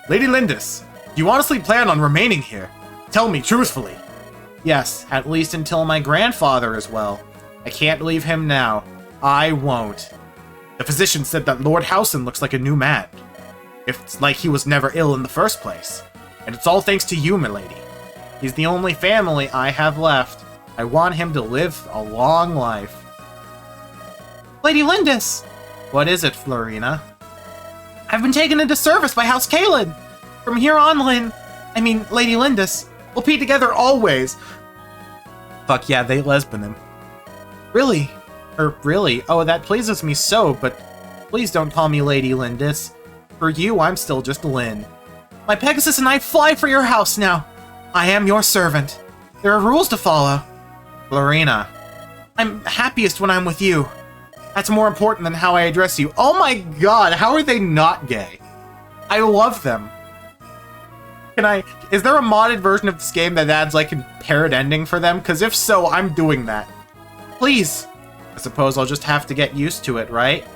Lady Lindis, do you honestly plan on remaining here? Tell me truthfully. Yes, at least until my grandfather is well. I can't leave him now. I won't. The physician said that Lord Howson looks like a new man. It's like he was never ill in the first place. And it's all thanks to you, milady. He's the only family I have left. I want him to live a long life. Lady Lindis! What is it, Florina? I've been taken into service by House Kalin. From here on, Lady Lindis, we'll be together always. Fuck yeah, they lesbian him. Really? Really? Oh, that pleases me so, but please don't call me Lady Lindis. For you, I'm still just Lynn. My Pegasus and I fly for your house now. I am your servant. There are rules to follow. Florina, I'm happiest when I'm with you. That's more important than how I address you. Oh my god, how are they not gay? I love them. Is there a modded version of this game that adds like a paired ending for them? Because if so, I'm doing that. Please. I suppose I'll just have to get used to it, right?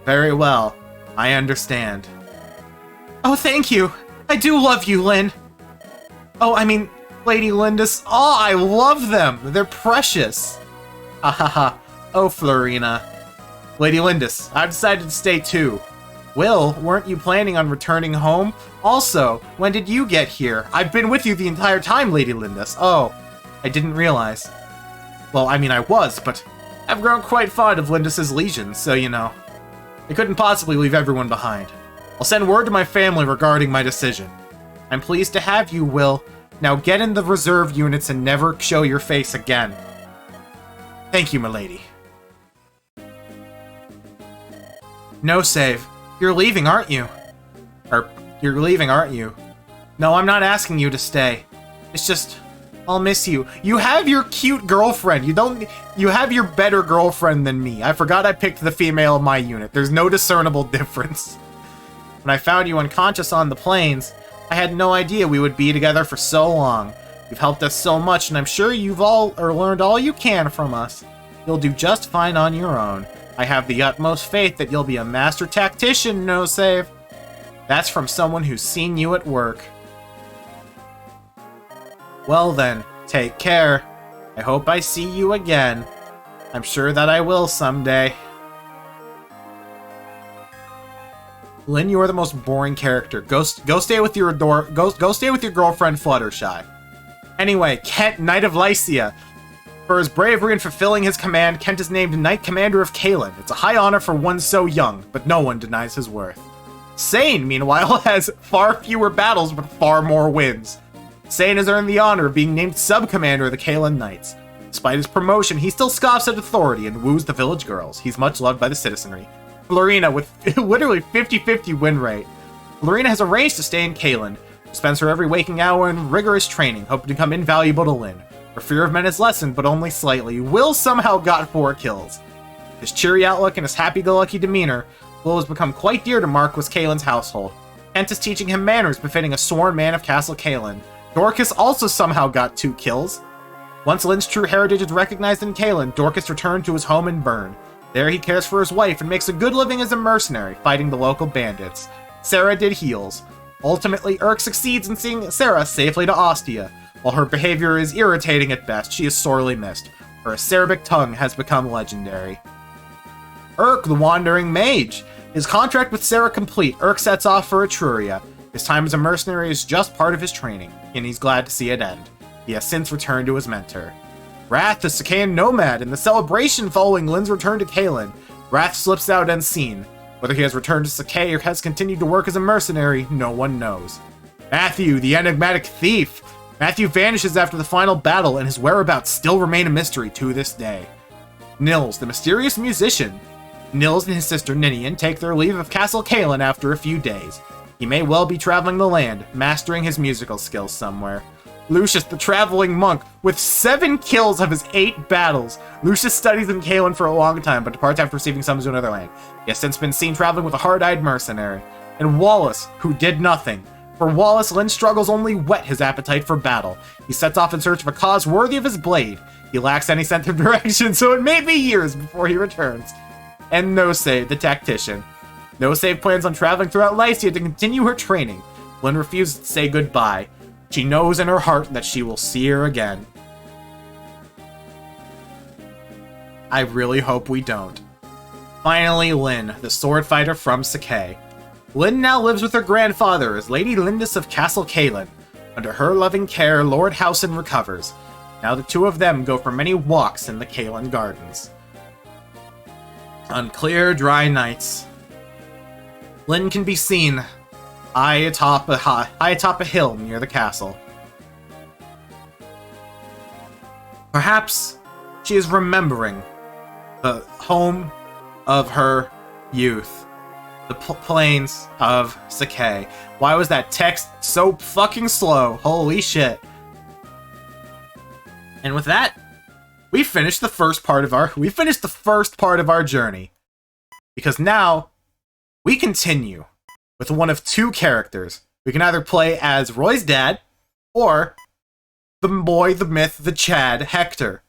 Very well. I understand. Oh, thank you. I do love you, Lynn. Oh, Lady Lindis. Oh, I love them. They're precious. Ahaha. Oh, Florina. Lady Lindis, I've decided to stay too. Will, weren't you planning on returning home? Also, when did you get here? I've been with you the entire time, Lady Lindis. Oh, I didn't realize. Well, I was, but I've grown quite fond of Lindis's legion, so you know. I couldn't possibly leave everyone behind. I'll send word to my family regarding my decision. I'm pleased to have you, Will. Now get in the reserve units and never show your face again. Thank you, milady. No save. You're leaving, aren't you? You're leaving, aren't you? No, I'm not asking you to stay. It's just, I'll miss you. You have your cute girlfriend. You have your better girlfriend than me. I forgot I picked the female of my unit. There's no discernible difference. When I found you unconscious on the plains, I had no idea we would be together for so long. You've helped us so much, and I'm sure you've learned all you can from us. You'll do just fine on your own. I have the utmost faith that you'll be a master tactician, no save. That's from someone who's seen you at work. Well then, take care. I hope I see you again. I'm sure that I will someday. Lynn, you are the most boring character. Go stay with your go stay with your girlfriend Fluttershy. Anyway, Kent, Knight of Lycia. For his bravery in fulfilling his command, Kent is named Knight Commander of Kalin. It's a high honor for one so young, but no one denies his worth. Sane, meanwhile, has far fewer battles but far more wins. Sane has earned the honor of being named Sub-Commander of the Kalin Knights. Despite his promotion, he still scoffs at authority and woos the village girls. He's much loved by the citizenry. Florina, with literally 50-50 win rate. Florina has arranged to stay in Kalin. Spends her every waking hour in rigorous training, hoping to become invaluable to Lynn. Her fear of men is lessened, but only slightly. Will somehow got 4 kills. His cheery outlook and his happy-go-lucky demeanor, Will has become quite dear to Marquess Kalin's household. Kent is teaching him manners befitting a sworn man of Castle Kalin. Dorcas also somehow got 2 kills. Once Lynn's true heritage is recognized in Kalin, Dorcas returned to his home in Bern. There he cares for his wife and makes a good living as a mercenary, fighting the local bandits. Sarah did heals. Ultimately, Urk succeeds in seeing Sarah safely to Ostia. While her behavior is irritating at best, she is sorely missed. Her acerbic tongue has become legendary. Urk, the Wandering Mage. His contract with Sarah complete, Urk sets off for Etruria. His time as a mercenary is just part of his training, and he's glad to see it end. He has since returned to his mentor. Wrath, the Sakaean nomad, in the celebration following Lynn's return to Caelin, Wrath slips out unseen. Whether he has returned to Sakae or has continued to work as a mercenary, no one knows. Matthew, the enigmatic thief. Matthew vanishes after the final battle, and his whereabouts still remain a mystery to this day. Nils, the mysterious musician. Nils and his sister Ninian take their leave of Castle Caelin after a few days. He may well be traveling the land, mastering his musical skills somewhere. Lucius, the traveling monk, with 7 kills of his 8 battles. Lucius studies in Caelin for a long time, but departs after receiving summons to another land. He has since been seen traveling with a hard-eyed mercenary. And Wallace, who did nothing. For Wallace, Lynn's struggles only whet his appetite for battle. He sets off in search of a cause worthy of his blade. He lacks any sense of direction, so it may be years before he returns. And No-Save, the tactician. No-Save plans on traveling throughout Lycia to continue her training. Lynn refuses to say goodbye. She knows in her heart that she will see her again. I really hope we don't. Finally, Lynn, the sword fighter from Sakae. Lynn now lives with her grandfather as Lady Lindis of Castle Caelin. Under her loving care, Lord Howson recovers. Now the two of them go for many walks in the Caelin gardens. On clear, dry nights, Lynn can be seen high atop a hill near the castle. Perhaps she is remembering the home of her youth, the plains of Sakae. Why was that text so fucking slow? Holy shit. And with that, we finished the first part of our journey. Because now we continue with one of 2 characters. We can either play as Roy's dad, or the boy, the myth, the Chad, Hector.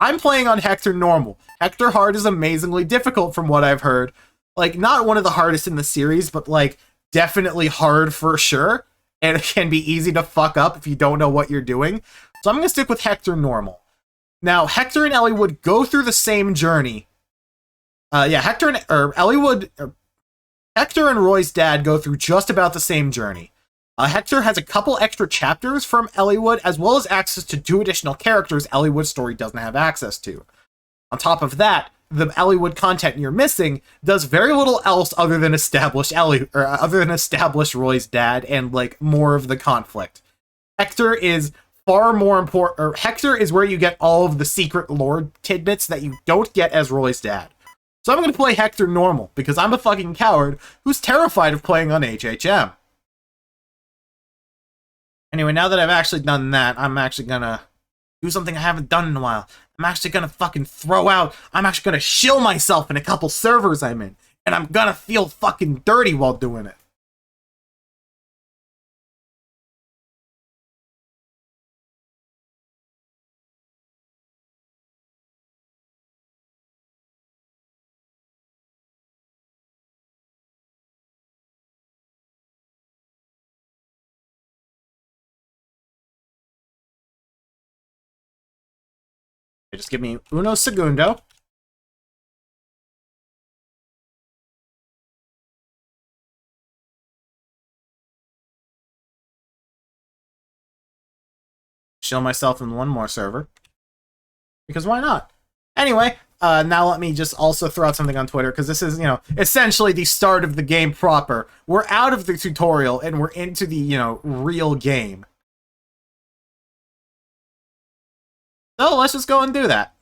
I'm playing on Hector normal. Hector hard is amazingly difficult from what I've heard. Like, not one of the hardest in the series, but like, definitely hard for sure. And it can be easy to fuck up if you don't know what you're doing. So I'm gonna stick with Hector normal. Now, Hector and Eliwood go through the same journey. Hector and Roy's dad go through just about the same journey. Hector has a couple extra chapters from Eliwood, as well as access to 2 additional characters Eliwood's story doesn't have access to. On top of that, the Eliwood content you're missing does very little else other than establish Roy's dad and like more of the conflict. Hector is far more important, or Hector is where you get all of the secret lore tidbits that you don't get as Roy's dad. So I'm going to play Hector normal, because I'm a fucking coward who's terrified of playing on HHM. Anyway, now that I've actually done that, I'm actually going to do something I haven't done in a while. I'm actually going to fucking I'm actually going to shill myself in a couple servers I'm in, and I'm going to feel fucking dirty while doing it. Just give me uno segundo. Shill myself in one more server. Because why not? Anyway, now let me just also throw out something on Twitter, because this is, essentially the start of the game proper. We're out of the tutorial, and we're into the, real game. So let's just go and do that.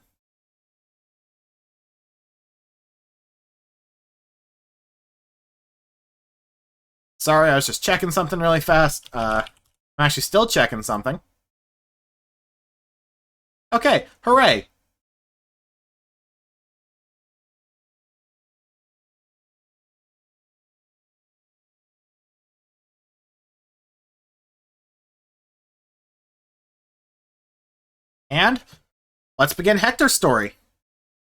Sorry, I was just checking something really fast. I'm actually still checking something. Okay, hooray. And let's begin Hector's story.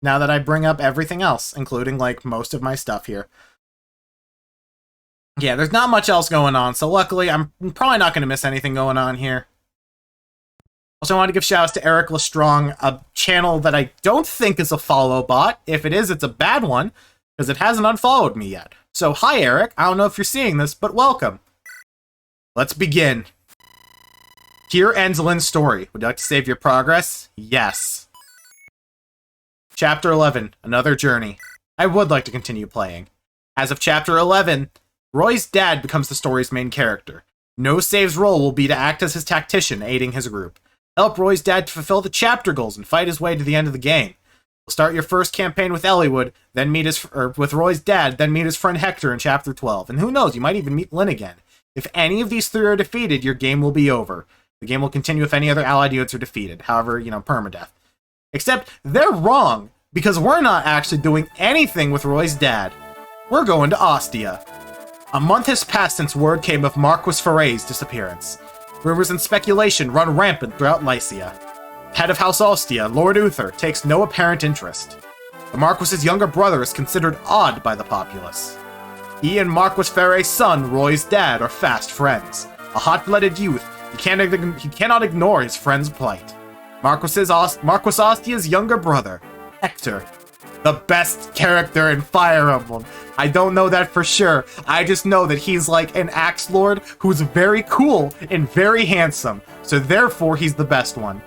Now that I bring up everything else, including, like, most of my stuff here. Yeah, there's not much else going on, so luckily I'm probably not going to miss anything going on here. Also, I want to give shout-outs to Eric Lestrong, a channel that I don't think is a follow bot. If it is, it's a bad one, because it hasn't unfollowed me yet. So, hi Eric, I don't know if you're seeing this, but welcome. Let's begin. Here ends Lynn's story. Would you like to save your progress? Yes. Chapter 11, Another Journey. I would like to continue playing. As of Chapter 11, Roy's dad becomes the story's main character. No Save's role will be to act as his tactician, aiding his group. Help Roy's dad to fulfill the chapter goals and fight his way to the end of the game. You'll start your first campaign with Elliewood, then with Roy's dad, then meet his friend Hector in Chapter 12. And who knows, you might even meet Lynn again. If any of these three are defeated, your game will be over. The game will continue if any other allied units are defeated. However, permadeath. Except, they're wrong, because we're not actually doing anything with Roy's dad. We're going to Ostia. A month has passed since word came of Marquess Ferre's disappearance. Rumors and speculation run rampant throughout Lycia. Head of House Ostia, Lord Uther, takes no apparent interest. The Marquess's younger brother is considered odd by the populace. He and Marquess Ferre's son, Roy's dad, are fast friends. A hot-blooded youth, he cannot ignore his friend's plight. Marquess Ostia's younger brother, Hector. The best character in Fire Emblem. I don't know that for sure. I just know that he's like an axe lord who's very cool and very handsome. So therefore, he's the best one.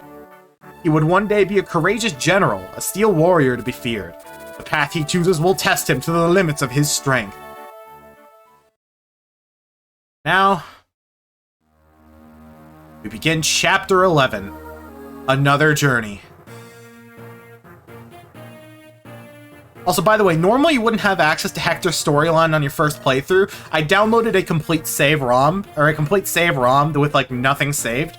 He would one day be a courageous general, a steel warrior to be feared. The path he chooses will test him to the limits of his strength. Now, we begin Chapter 11, Another Journey. Also, by the way, normally you wouldn't have access to Hector's storyline on your first playthrough. I downloaded a complete save ROM with, like, nothing saved.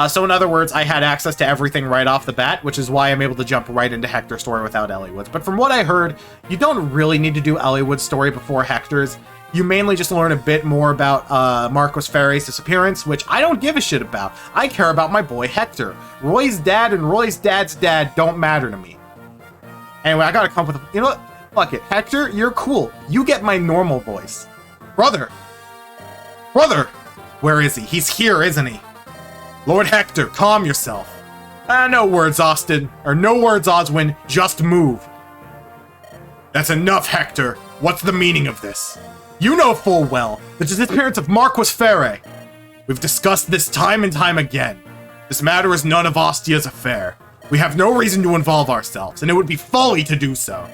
So in other words, I had access to everything right off the bat, which is why I'm able to jump right into Hector's story without Elliewood's. But from what I heard, you don't really need to do Elliewood's story before Hector's. You mainly just learn a bit more about Marquess Ferre's disappearance, which I don't give a shit about. I care about my boy Hector. Roy's dad and Roy's dad's dad don't matter to me. Anyway, I gotta come up with you know what? Fuck it. Hector, you're cool. You get my normal voice. Brother! Brother! Where is he? He's here, isn't he? Lord Hector, calm yourself. No words, Austin. Or no words, Oswin. Just move. That's enough, Hector. What's the meaning of this? You know full well the disappearance of Marquess Ferre. We've discussed this time and time again. This matter is none of Ostia's affair. We have no reason to involve ourselves, and it would be folly to do so.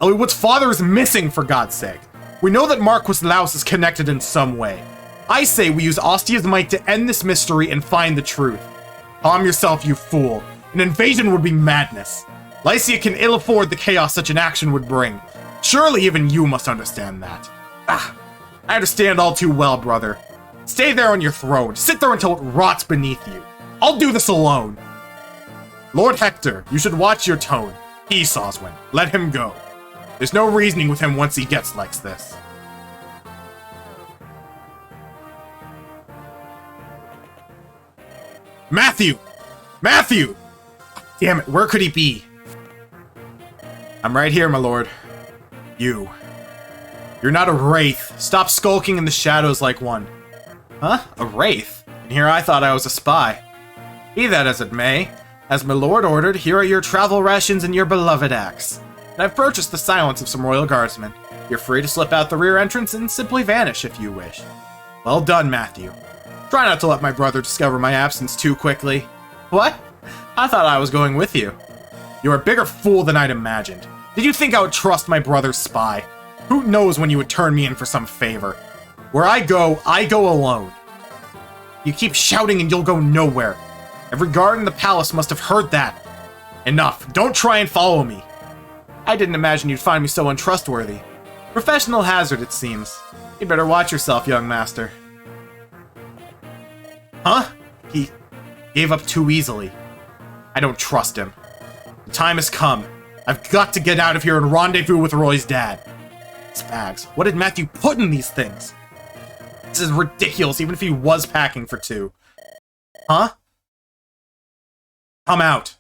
Elliewood's father is missing, for God's sake. We know that Marquess Laus is connected in some way. I say we use Ostia's might to end this mystery and find the truth. Calm yourself, you fool. An invasion would be madness. Lycia can ill afford the chaos such an action would bring. Surely even you must understand that. I understand all too well, brother. Stay there on your throne. Sit there until it rots beneath you. I'll do this alone. Lord Hector, you should watch your tone. Peace, Oswin. Let him go. There's no reasoning with him once he gets like this. Matthew! Matthew! Damn it, where could he be? I'm right here, my lord. You're not a wraith. Stop skulking in the shadows like one. Huh? A wraith? And here I thought I was a spy. Be that as it may, as my lord ordered, here are your travel rations and your beloved axe. And I've purchased the silence of some royal guardsmen. You're free to slip out the rear entrance and simply vanish if you wish. Well done, Matthew. Try not to let my brother discover my absence too quickly. What? I thought I was going with you. You're a bigger fool than I'd imagined. Did you think I would trust my brother's spy? Who knows when you would turn me in for some favor? Where I go alone. You keep shouting and you'll go nowhere. Every guard in the palace must have heard that. Enough. Don't try and follow me. I didn't imagine you'd find me so untrustworthy. Professional hazard, it seems. You'd better watch yourself, young master. Huh? He gave up too easily. I don't trust him. The time has come. I've got to get out of here and rendezvous with Roy's dad. These bags. What did Matthew put in these things? This is ridiculous, even if he was packing for two. Huh? Come out.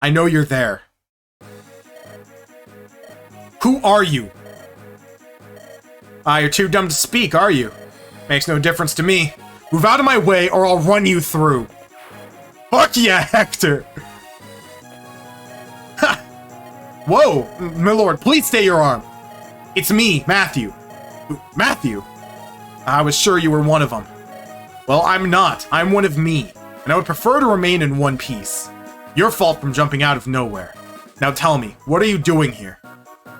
I know you're there. Who are you? You're too dumb to speak, are you? Makes no difference to me. Move out of my way or I'll run you through. Fuck yeah, Hector! Ha! Whoa, my lord, please stay your arm. It's me, Matthew. Matthew? I was sure you were one of them. Well, I'm not. I'm one of me, and I would prefer to remain in one piece. Your fault from jumping out of nowhere. Now tell me, what are you doing here?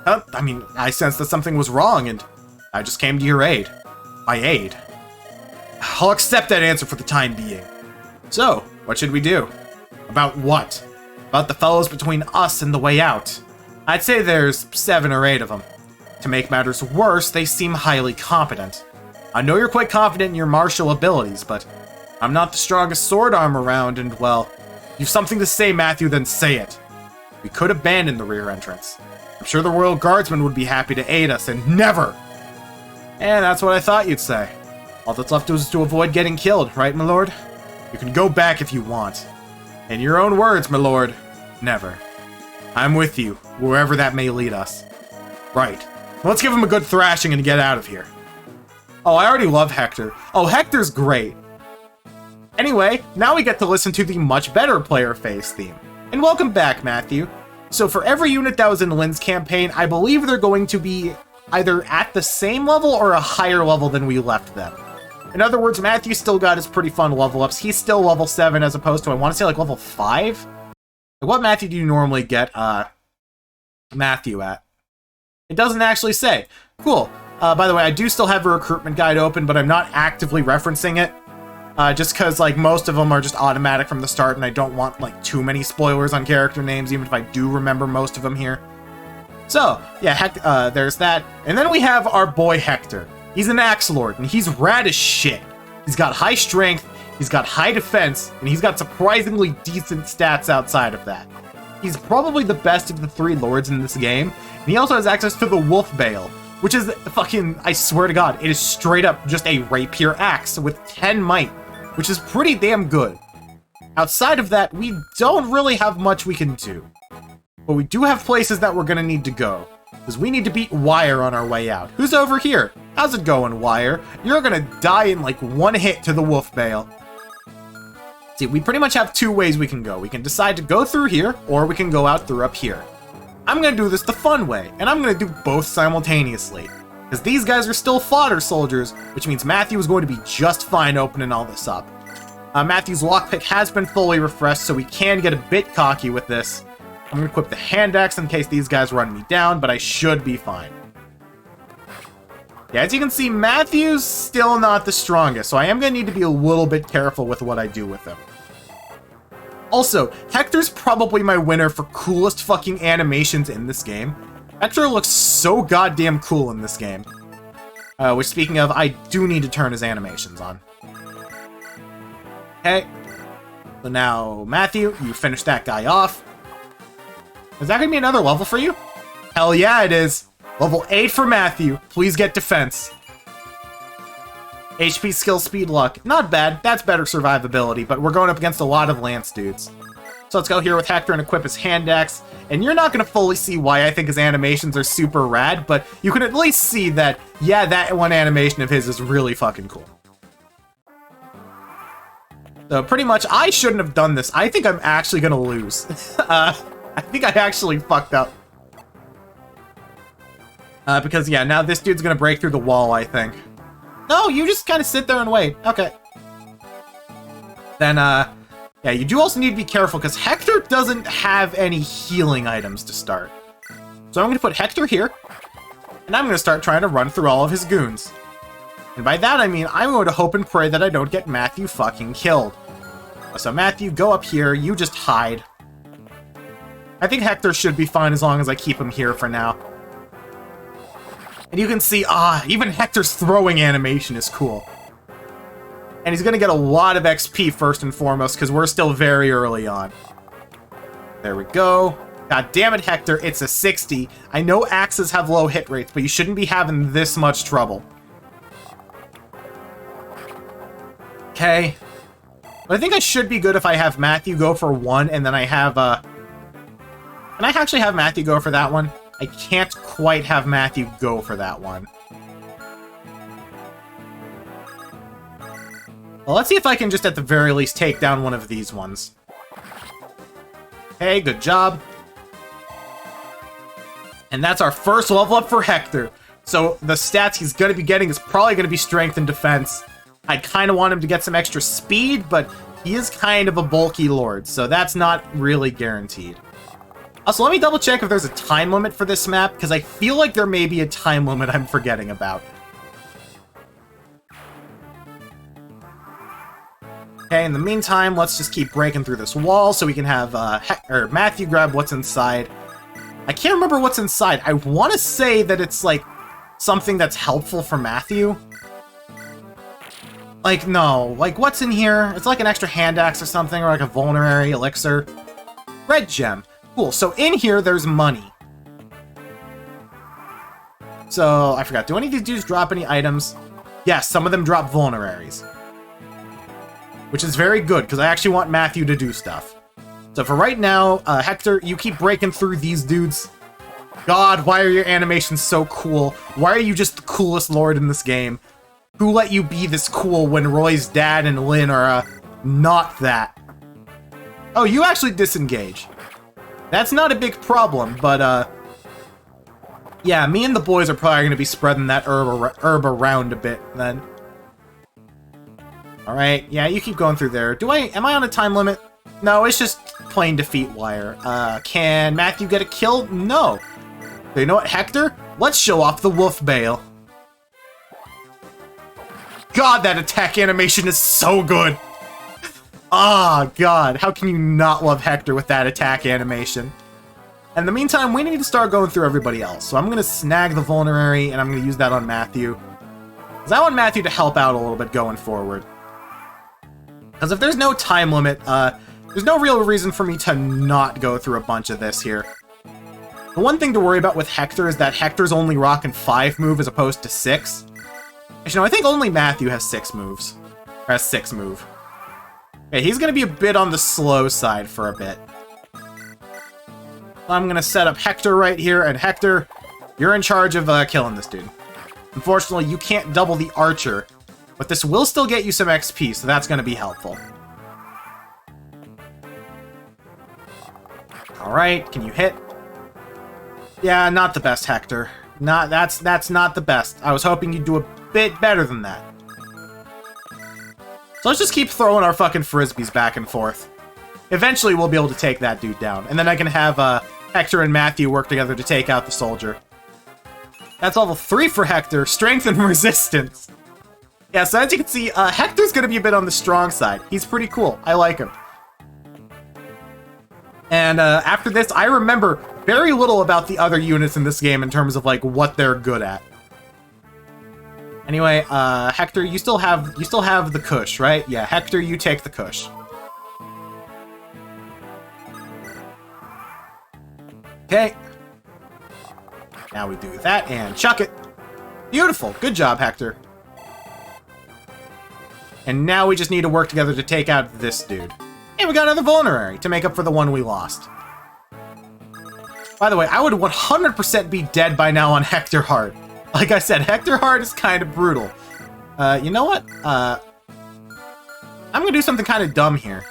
I mean, I sensed that something was wrong, and I just came to your aid. My aid. I'll accept that answer for the time being. So, what should we do? About what? About the fellows between us and the way out. I'd say there's 7 or 8 of them. To make matters worse, they seem highly competent. I know you're quite confident in your martial abilities, but I'm not the strongest sword arm around, and well, if you've something to say, Matthew, then say it. We could abandon the rear entrance. I'm sure the Royal Guardsmen would be happy to aid us, and never! And that's what I thought you'd say. All that's left is to avoid getting killed, right, my lord? You can go back if you want. In your own words, my lord, never. I'm with you, wherever that may lead us. Right. Let's give him a good thrashing and get out of here. Oh, I already love Hector. Oh, Hector's great. Anyway, now we get to listen to the much better player face theme. And welcome back, Matthew. So for every unit that was in Lynn's campaign, I believe they're going to be either at the same level or a higher level than we left them. In other words, Matthew still got his pretty fun level ups. He's still level 7 as opposed to, I want to say, like level 5? What Matthew do you normally get Matthew at? It doesn't actually say. Cool. By the way, I do still have a recruitment guide open, but I'm not actively referencing it. Just because, like, most of them are just automatic from the start, and I don't want, like, too many spoilers on character names, even if I do remember most of them here. So, yeah, there's that. And then we have our boy Hector. He's an Axe Lord, and he's rad as shit. He's got high strength, he's got high defense, and he's got surprisingly decent stats outside of that. He's probably the best of the 3 lords in this game, and he also has access to the Wolf Bale, which is fucking, I swear to God, it is straight up just a rapier axe with 10 might, which is pretty damn good. Outside of that, we don't really have much we can do. But we do have places that we're gonna need to go, because we need to beat Wire on our way out. Who's over here? How's it going, Wire? You're gonna die in like 1 hit to the Wolf Bale. See, we pretty much have 2 ways we can go. We can decide to go through here, or we can go out through up here. I'm gonna do this the fun way, and I'm gonna do both simultaneously. Because these guys are still fodder soldiers, which means Matthew is going to be just fine opening all this up. Matthew's lockpick has been fully refreshed, so we can get a bit cocky with this. I'm gonna equip the hand axe in case these guys run me down, but I should be fine. Yeah, as you can see, Matthew's still not the strongest, so I am gonna need to be a little bit careful with what I do with him. Also, Hector's probably my winner for coolest fucking animations in this game. Hector looks so goddamn cool in this game. Which, speaking of, I do need to turn his animations on. Okay. So now, Matthew, you finish that guy off. Is that gonna be another level for you? Hell yeah, it is. Level 8 for Matthew. Please get defense. HP, skill, speed, luck. Not bad. That's better survivability, but we're going up against a lot of lance dudes. So let's go here with Hector and equip his hand axe. And you're not going to fully see why I think his animations are super rad, but you can at least see that, yeah, that one animation of his is really fucking cool. So pretty much, I shouldn't have done this. I think I'm actually going to lose. I think I actually fucked up. Because, yeah, now this dude's going to break through the wall, I think. No, you just kind of sit there and wait. Okay. Then, yeah, you do also need to be careful, because Hector doesn't have any healing items to start. So I'm going to put Hector here, and I'm going to start trying to run through all of his goons. And by that I mean I'm going to hope and pray that I don't get Matthew fucking killed. So Matthew, go up here, you just hide. I think Hector should be fine as long as I keep him here for now. And you can see, even Hector's throwing animation is cool. And he's going to get a lot of XP first and foremost, because we're still very early on. There we go. God damn it, Hector, it's a 60. I know axes have low hit rates, but you shouldn't be having this much trouble. Okay. But I think I should be good if I have Matthew go for 1, and then I have, Can I actually have Matthew go for that one? I can't quite have Matthew go for that one. Well, let's see if I can just at the very least take down one of these ones. Hey, good job. And that's our first level up for Hector. So the stats he's going to be getting is probably going to be strength and defense. I kind of want him to get some extra speed, but he is kind of a bulky lord, so that's not really guaranteed. Also, let me double check if there's a time limit for this map, because I feel like there may be a time limit I'm forgetting about. Okay, in the meantime, let's just keep breaking through this wall so we can have Matthew grab what's inside. I can't remember what's inside. I want to say that it's, like, something that's helpful for Matthew. Like, no. Like, what's in here? It's like an extra hand axe or something, or like a vulnerary elixir. Red gem. Cool. So in here, there's money. So, I forgot. Do any of these dudes drop any items? Yes, some of them drop vulneraries. Which is very good, because I actually want Matthew to do stuff. So for right now, Hector, you keep breaking through these dudes. God, why are your animations so cool? Why are you just the coolest lord in this game? Who let you be this cool when Roy's dad and Lynn are, not that? Oh, you actually disengage. That's not a big problem, but, yeah, me and the boys are probably going to be spreading that herb around a bit, then. Alright, yeah, you keep going through there. Am I on a time limit? No, it's just plain defeat wire. Can Matthew get a kill? No. So you know what, Hector? Let's show off the wolf bale. God, that attack animation is so good! Ah, God, how can you not love Hector with that attack animation? In the meantime, we need to start going through everybody else. So I'm going to snag the vulnerary, and I'm going to use that on Matthew. Because I want Matthew to help out a little bit going forward. Because if there's no time limit, there's no real reason for me to not go through a bunch of this here. The one thing to worry about with Hector is that Hector's only rocking 5 move as opposed to 6. Actually, no, I think only Matthew has 6 moves. Or has 6 move. Okay, he's going to be a bit on the slow side for a bit. I'm going to set up Hector right here, and Hector, you're in charge of killing this dude. Unfortunately, you can't double the archer, but this will still get you some XP, so that's going to be helpful. Alright, can you hit? Yeah, not the best, Hector. That's not the best. I was hoping you'd do a bit better than that. So let's just keep throwing our fucking frisbees back and forth. Eventually, we'll be able to take that dude down, and then I can have Hector and Matthew work together to take out the soldier. That's level 3 for Hector, strength and resistance. Yeah, so as you can see, Hector's gonna be a bit on the strong side. He's pretty cool. I like him. And after this, I remember very little about the other units in this game in terms of, like, what they're good at. Anyway, Hector, you still have the Kush, right? Yeah, Hector, you take the Kush. Okay. Now we do that and chuck it. Beautiful. Good job, Hector. And now we just need to work together to take out this dude. And we got another vulnerary to make up for the one we lost. By the way, I would 100% be dead by now on Hector Hard. Like I said, Hector Hard is kind of brutal. You know what? I'm gonna do something kind of dumb here.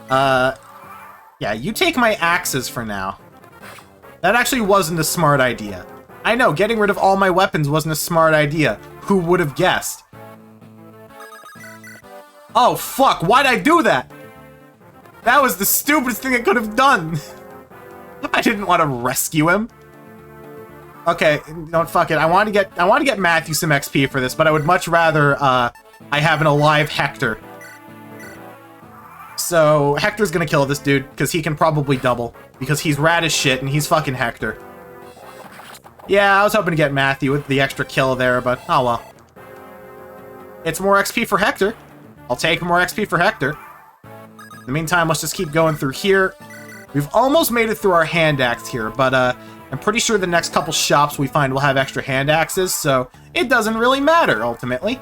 Yeah, you take my axes for now. That actually wasn't a smart idea. I know, getting rid of all my weapons wasn't a smart idea. Who would have guessed? Oh, fuck, why'd I do that? That was the stupidest thing I could have done. I didn't want to rescue him. Okay, don't fuck it. I want to get Matthew some XP for this, but I would much rather I have an alive Hector. So Hector's gonna kill this dude because he can probably double because he's rad as shit and he's fucking Hector. Yeah, I was hoping to get Matthew with the extra kill there, but oh well. It's more XP for Hector. I'll take more XP for Hector. In the meantime, let's just keep going through here. We've almost made it through our hand axe here, but I'm pretty sure the next couple shops we find will have extra hand axes, so it doesn't really matter, ultimately.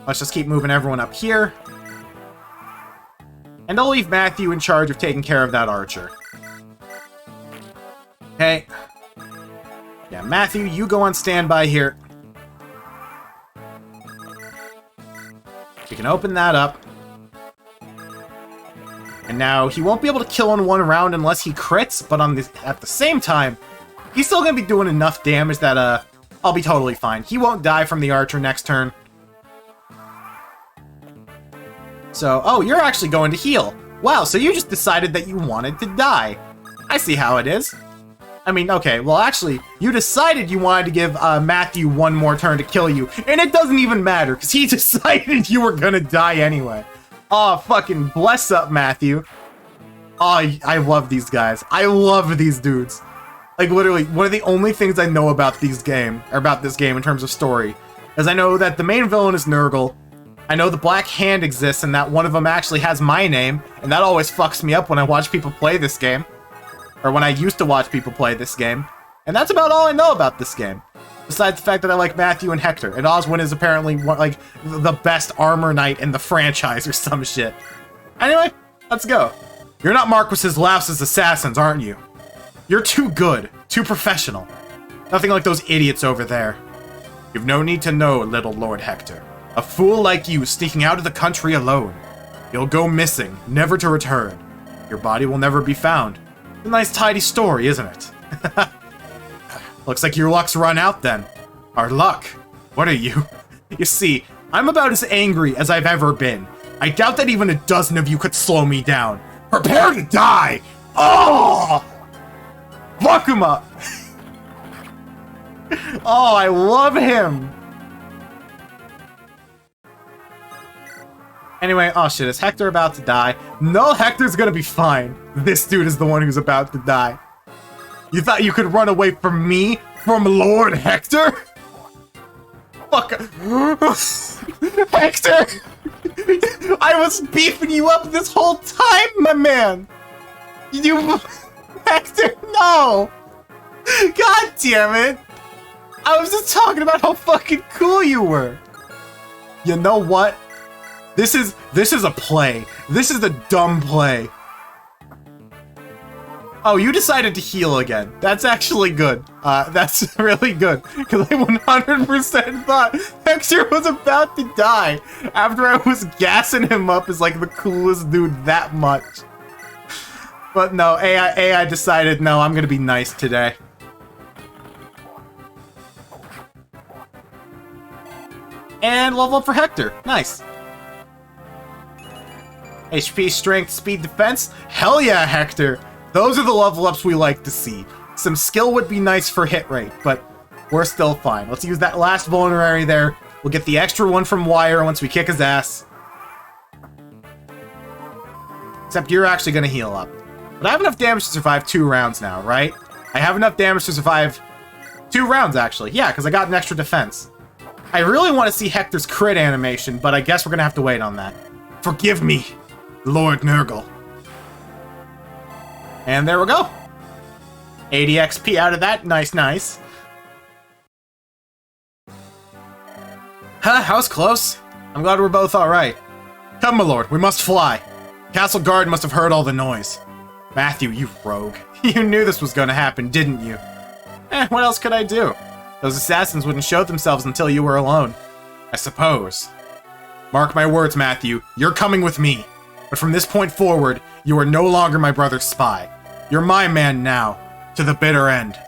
Let's just keep moving everyone up here. And I'll leave Matthew in charge of taking care of that archer. Okay. Yeah, Matthew, you go on standby here. We can open that up. And now, he won't be able to kill in one round unless he crits, but at the same time, he's still gonna be doing enough damage that, I'll be totally fine. He won't die from the archer next turn. So, oh, you're actually going to heal. Wow, so you just decided that you wanted to die. I see how it is. I mean, okay, well, actually, you decided you wanted to give Matthew one more turn to kill you, and it doesn't even matter, because he decided you were gonna die anyway. Aw, fucking bless up, Matthew. Aw, I love these guys. I love these dudes. Like, literally, one of the only things I know about this game in terms of story, is I know that the main villain is Nurgle. I know the Black Hand exists, and that one of them actually has my name, and that always fucks me up when I watch people play this game. Or when I used to watch people play this game. And that's about all I know about this game. Besides the fact that I like Matthew and Hector. And Oswin is apparently, like, the best armor knight in the franchise or some shit. Anyway, let's go. You're not Marquess's lousest assassins, aren't you? You're too good. Too professional. Nothing like those idiots over there. You've no need to know, little Lord Hector. A fool like you sneaking out of the country alone. You'll go missing, never to return. Your body will never be found. A nice tidy story, isn't it? Looks like your luck's run out then. Our luck? What are you? You see, I'm about as angry as I've ever been. I doubt that even a dozen of you could slow me down. Prepare to die! Oh! Fuck him up! Oh, I love him! Anyway, oh shit, is Hector about to die? No, Hector's gonna be fine. This dude is the one who's about to die. You thought you could run away from me? From Lord Hector? Fuck. Hector! I was beefing you up this whole time, my man! You... Hector, no! God damn it! I was just talking about how fucking cool you were! You know what? This is a play. This is a dumb play. Oh, you decided to heal again. That's actually good. That's really good. Because I 100% thought Hector was about to die after I was gassing him up as like the coolest dude that much. But no, AI decided, no, I'm gonna be nice today. And level up for Hector. Nice. HP, strength, speed, defense? Hell yeah, Hector! Those are the level ups we like to see. Some skill would be nice for hit rate, but we're still fine. Let's use that last vulnerary there. We'll get the extra one from Wire once we kick his ass. Except you're actually gonna heal up. But I have enough damage to survive 2 rounds now, right? I have enough damage to survive 2 rounds, actually. Yeah, because I got an extra defense. I really want to see Hector's crit animation, but I guess we're gonna have to wait on that. Forgive me, Lord Nurgle. And there we go. 80 XP out of that. Nice, nice. Huh, that was close. I'm glad we're both alright. Come, my lord, we must fly. Castle guard must have heard all the noise. Matthew, you rogue. You knew this was gonna happen, didn't you? What else could I do? Those assassins wouldn't show themselves until you were alone. I suppose. Mark my words, Matthew, you're coming with me. But from this point forward, you are no longer my brother's spy. You're my man now, to the bitter end.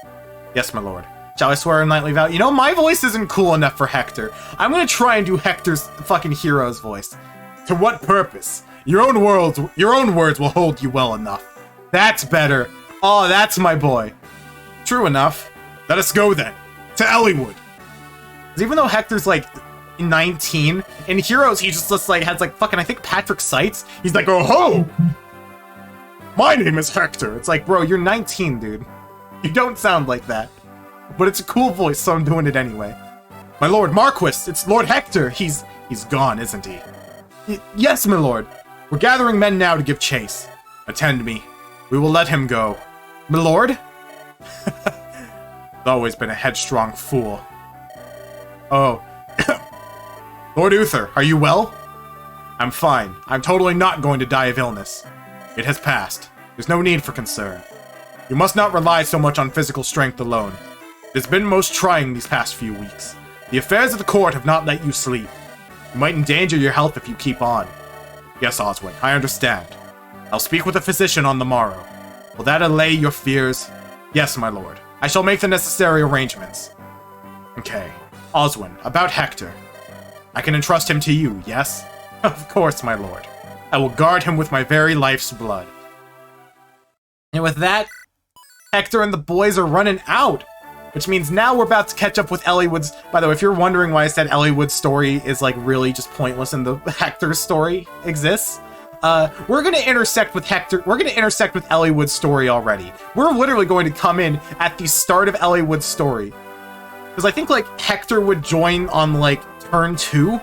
Yes, my lord. Shall I swear a knightly vow? You know, my voice isn't cool enough for Hector. I'm gonna try and do Hector's fucking hero's voice. To what purpose? Your own words will hold you well enough. That's better. Oh, that's my boy. True enough. Let us go then. To Elliewood. Even though Hector's like 19, in Heroes he just like has like fucking, I think, Patrick Seitz. He's like, oh ho! My name is Hector. It's like, bro, you're 19, dude. You don't sound like that. But it's a cool voice, so I'm doing it anyway. My lord, Marquess, it's Lord Hector. He's gone, isn't he? Yes, my lord. We're gathering men now to give chase. Attend me. We will let him go. My lord? He's always been a headstrong fool. Oh. Lord Uther, are you well? I'm fine. I'm totally not going to die of illness. It has passed. There's no need for concern. You must not rely so much on physical strength alone. It has been most trying these past few weeks. The affairs of the court have not let you sleep. You might endanger your health if you keep on. Yes, Oswin, I understand. I'll speak with a physician on the morrow. Will that allay your fears? Yes, my lord. I shall make the necessary arrangements. Okay. Oswin, about Hector. I can entrust him to you, yes? Of course, my lord. I will guard him with my very life's blood. And with that, Hector and the boys are running out. Which means now we're about to catch up with Eliwood's... By the way, if you're wondering why I said Eliwood's story is, like, really just pointless and the Hector's story exists, we're gonna intersect with Hector... We're gonna intersect with Eliwood's story already. We're literally going to come in at the start of Eliwood's story. Because I think, like, Hector would join on, like, turn 2?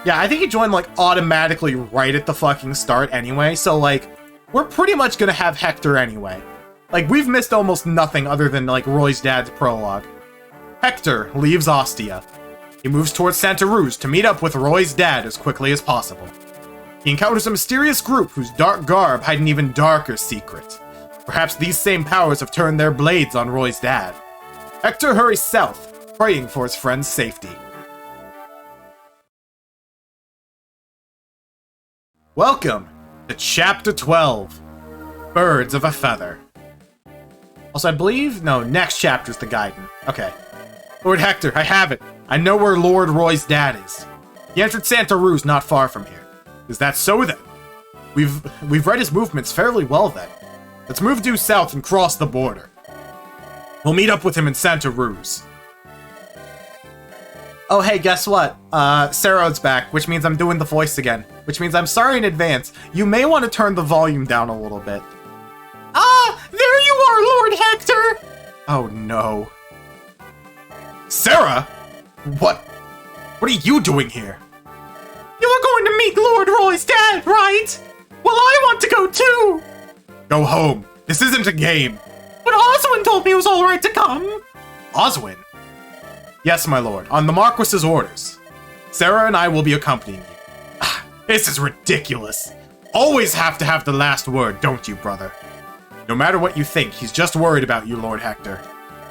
Yeah, I think he joined, like, automatically right at the fucking start anyway, so, like, we're pretty much gonna have Hector anyway. Like, we've missed almost nothing other than, like, Roy's dad's prologue. Hector leaves Ostia. He moves towards Santa Ruz to meet up with Roy's dad as quickly as possible. He encounters a mysterious group whose dark garb hide an even darker secret. Perhaps these same powers have turned their blades on Roy's dad. Hector hurries south, praying for his friend's safety. Welcome to Chapter 12, Birds of a Feather. Also, I believe... No, next chapter's the Gaiden. Okay. Lord Hector, I have it. I know where Lord Roy's dad is. He entered Santa Ruz not far from here. Is that so then? We've read his movements fairly well then. Let's move due south and cross the border. We'll meet up with him in Santa Ruz. Oh, hey, guess what? Sarah's back, which means I'm doing the voice again. Which means I'm sorry in advance. You may want to turn the volume down a little bit. Ah! There you are, Lord Hector! Oh, no. Sarah? What are you doing here? You were going to meet Lord Roy's dad, right? Well, I want to go too! Go home. This isn't a game. But Oswin told me it was alright to come. Oswin? Yes, my lord, on the Marquess's orders. Sarah and I will be accompanying you. This is ridiculous. Always have to have the last word, don't you, brother? No matter what you think, he's just worried about you, Lord Hector.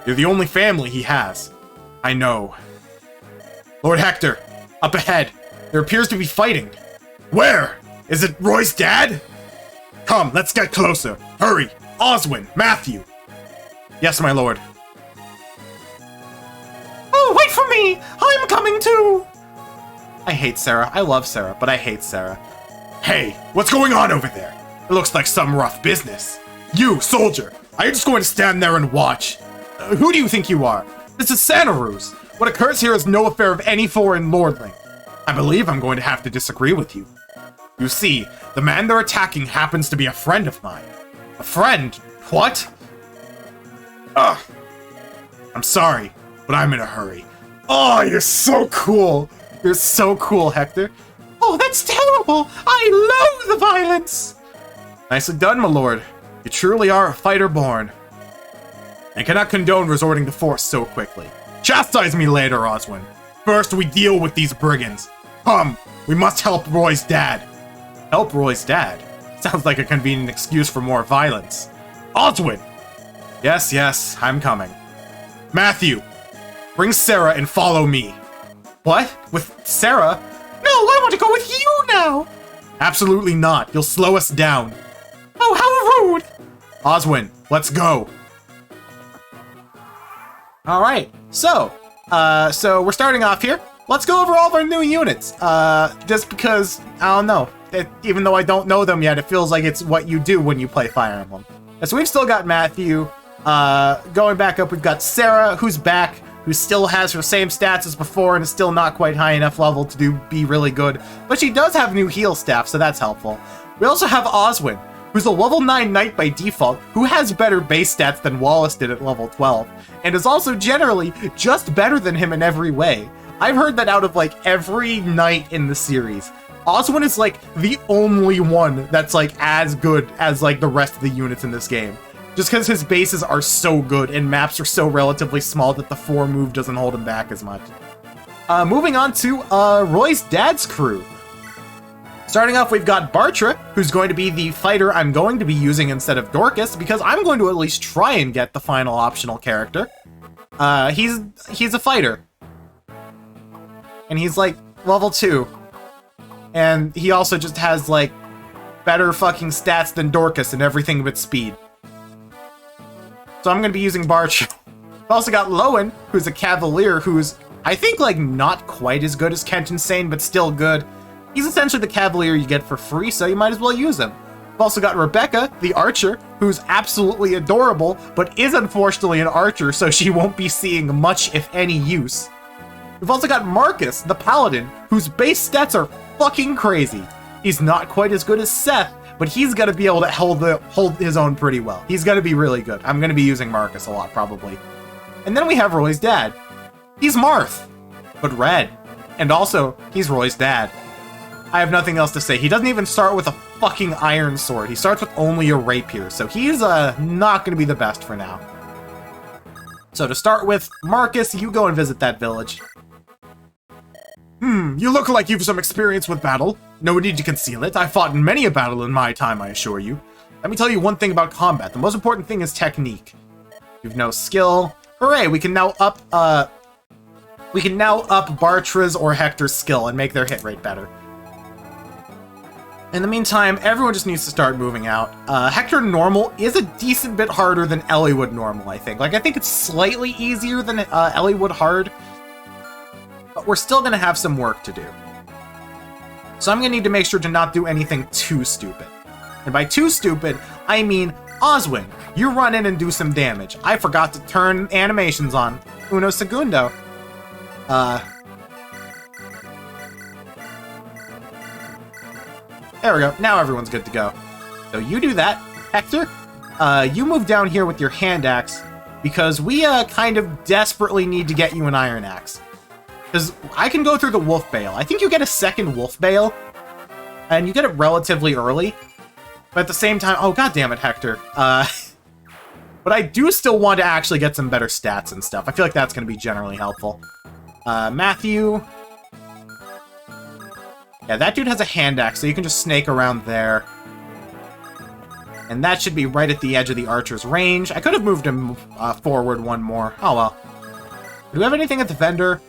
You're the only family he has. I know. Lord Hector, up ahead. There appears to be fighting. Where? Is it Roy's dad? Come, let's get closer. Hurry. Oswin, Matthew. Yes, my lord. Oh, wait for me! I'm coming too! I hate Sarah. I love Sarah, but I hate Sarah. Hey, what's going on over there? It looks like some rough business. You, soldier, are you just going to stand there and watch? Who do you think you are? This is Santa Ruz. What occurs here is no affair of any foreign lordling. I believe I'm going to have to disagree with you. You see, the man they're attacking happens to be a friend of mine. A friend? What? Ugh. I'm sorry, but I'm in a hurry. Oh, you're so cool. You're so cool, Hector. Oh, that's terrible. I loathe the violence. Nicely done, my lord. You truly are a fighter born. I cannot condone resorting to force so quickly. Chastise me later, Oswin. First, we deal with these brigands. Come, we must help Roy's dad. Help Roy's dad? Sounds like a convenient excuse for more violence. Oswin! Yes, I'm coming. Matthew, bring Sarah and follow me. What? With Sarah? No, I want to go with you now! Absolutely not. You'll slow us down. Oh, how rude! Oswin, let's go. Alright, so we're starting off here. Let's go over all of our new units. Just because, I don't know. Even though I don't know them yet, it feels like it's what you do when you play Fire Emblem. So we've still got Matthew. Going back up, we've got Sarah, who's back, who still has her same stats as before and is still not quite high enough level to be really good. But she does have new heal staff, so that's helpful. We also have Oswin, who's a level 9 knight by default, who has better base stats than Wallace did at level 12, and is also generally just better than him in every way. I've heard that out of, like, every knight in the series, Oswin is, like, the only one that's, like, as good as, like, the rest of the units in this game. Just because his bases are so good and maps are so relatively small that the 4 move doesn't hold him back as much. Moving on to Roy's dad's crew. Starting off, we've got Bartra, who's going to be the fighter I'm going to be using instead of Dorcas, because I'm going to at least try and get the final optional character. He's a fighter. And he's, like, level 2. And he also just has, like, better fucking stats than Dorcas and everything but speed. So I'm gonna be using Barch. We've also got Lowen, who's a Cavalier, who's, I think, like, not quite as good as Kent Insane, but still good. He's essentially the Cavalier you get for free, so you might as well use him. We've also got Rebecca, the Archer, who's absolutely adorable, but is unfortunately an Archer, so she won't be seeing much, if any, use. We've also got Marquess, the Paladin, whose base stats are fucking crazy. He's not quite as good as Seth, but he's gonna be able to hold his own pretty well. He's gonna be really good. I'm gonna be using Marquess a lot, probably. And then we have Roy's dad. He's Marth, but red. And also, he's Roy's dad. I have nothing else to say. He doesn't even start with a fucking iron sword. He starts with only a rapier, so he's not gonna be the best for now. So to start with, Marcus, you go and visit that village. You look like you've some experience with battle. No need to conceal it. I fought in many a battle in my time, I assure you. Let me tell you one thing about combat. The most important thing is technique. You've no skill. Hooray, we can now up Bartra's or Hector's skill and make their hit rate better. In the meantime, everyone just needs to start moving out. Hector Normal is a decent bit harder than Elliewood Normal, I think. Like, I think it's slightly easier than Elliewood Hard, but we're still gonna have some work to do. So I'm gonna need to make sure to not do anything too stupid. And by too stupid, I mean, Oswin, you run in and do some damage. I forgot to turn animations on. Uno segundo. There we go. Now everyone's good to go. So you do that. Hector, you move down here with your hand axe, because we kind of desperately need to get you an iron axe. Because I can go through the wolf bale. I think you get a second wolf bale, and you get it relatively early. But at the same time, oh god damn it, Hector. But I do still want to actually get some better stats and stuff. I feel like that's going to be generally helpful. Matthew. Yeah, that dude has a hand axe, so you can just snake around there. And that should be right at the edge of the archer's range. I could have moved him forward one more. Oh well. Do we have anything at the vendor?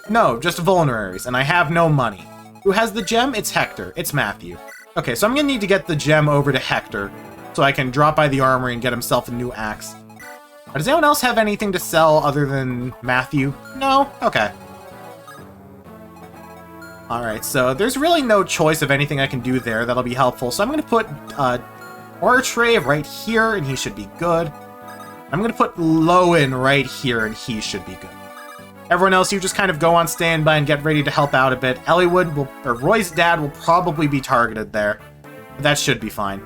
No, just vulneraries, and I have no money. Who has the gem? It's Hector. It's Matthew. Okay, so I'm gonna need to get the gem over to Hector, so I can drop by the armory and get himself a new axe. Does anyone else have anything to sell other than Matthew? No? Okay. Alright, so there's really no choice of anything I can do there that'll be helpful, so I'm gonna put Ortrave right here, and he should be good. I'm gonna put Lowen right here, and he should be good. Everyone else, you just kind of go on standby and get ready to help out a bit. Roy's dad will probably be targeted there, but that should be fine.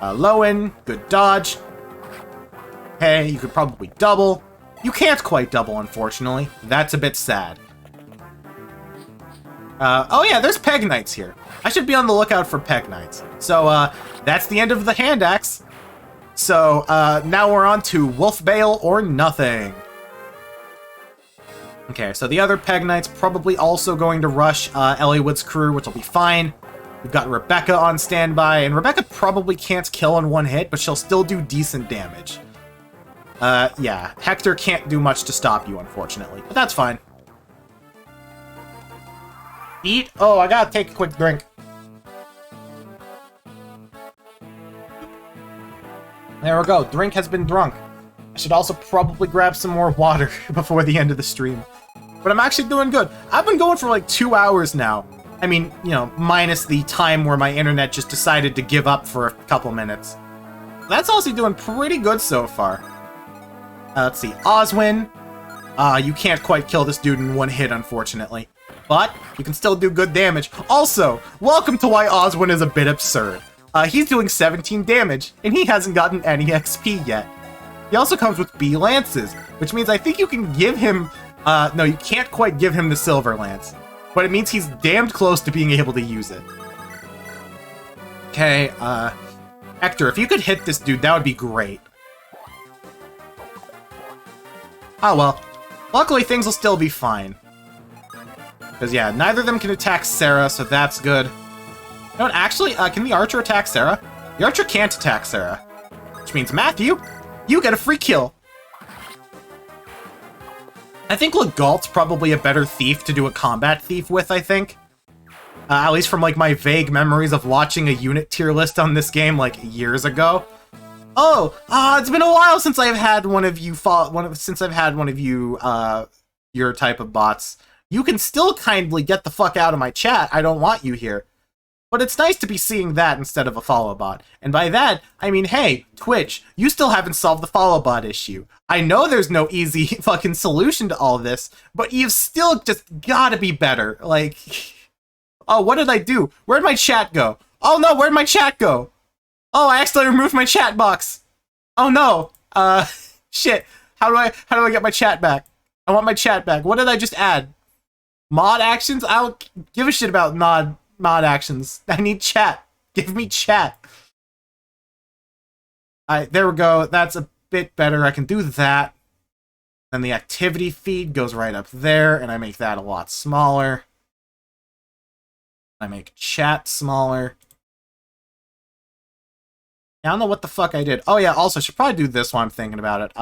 Lowen, good dodge. Hey, you could probably double. You can't quite double, unfortunately. That's a bit sad. Oh yeah, there's Peg Knights here. I should be on the lookout for Peg Knights. So, that's the end of the hand axe. So, now we're on to Wolf Bale or nothing. Okay, so the other Peg Knights probably also going to rush Elliewood's crew, which will be fine. We've got Rebecca on standby, and Rebecca probably can't kill in one hit, but she'll still do decent damage. Yeah, Hector can't do much to stop you, unfortunately, but that's fine. Eat? Oh, I gotta take a quick drink. There we go, drink has been drunk. I should also probably grab some more water before the end of the stream. But I'm actually doing good. I've been going for like 2 hours now. I mean, you know, minus the time where my internet just decided to give up for a couple minutes. That's also doing pretty good so far. Let's see, Oswin. You can't quite kill this dude in one hit, unfortunately. But you can still do good damage. Also, welcome to why Oswin is a bit absurd. He's doing 17 damage, and he hasn't gotten any XP yet. He also comes with B lances, which means I think you can give him... no, you can't quite give him the silver lance. But it means he's damned close to being able to use it. Okay, Hector, if you could hit this dude, that would be great. Oh well. Luckily, things will still be fine. Because, yeah, neither of them can attack Sarah, so that's good. You know what, actually, can the archer attack Sarah? The archer can't attack Sarah. Which means, Matthew, you get a free kill. I think Legault's probably a better thief to do a combat thief with, I think. At least from like my vague memories of watching a unit tier list on this game like years ago. Oh, it's been a while since I've had one of you your type of bots. You can still kindly get the fuck out of my chat. I don't want you here. But it's nice to be seeing that instead of a follow bot. And by that, I mean, hey, Twitch, you still haven't solved the follow bot issue. I know there's no easy fucking solution to all this, but you've still just gotta be better. Like, oh, what did I do? Where'd my chat go? Oh no, where'd my chat go? Oh, I accidentally removed my chat box. Oh no. Shit. How do I get my chat back? I want my chat back. What did I just add? Mod actions? I don't give a shit about mod actions. I need chat. Give me chat. Alright, there we go. That's a bit better. I can do that. Then the activity feed goes right up there, and I make that a lot smaller. I make chat smaller. I don't know what the fuck I did. Oh yeah, also, I should probably do this while I'm thinking about it.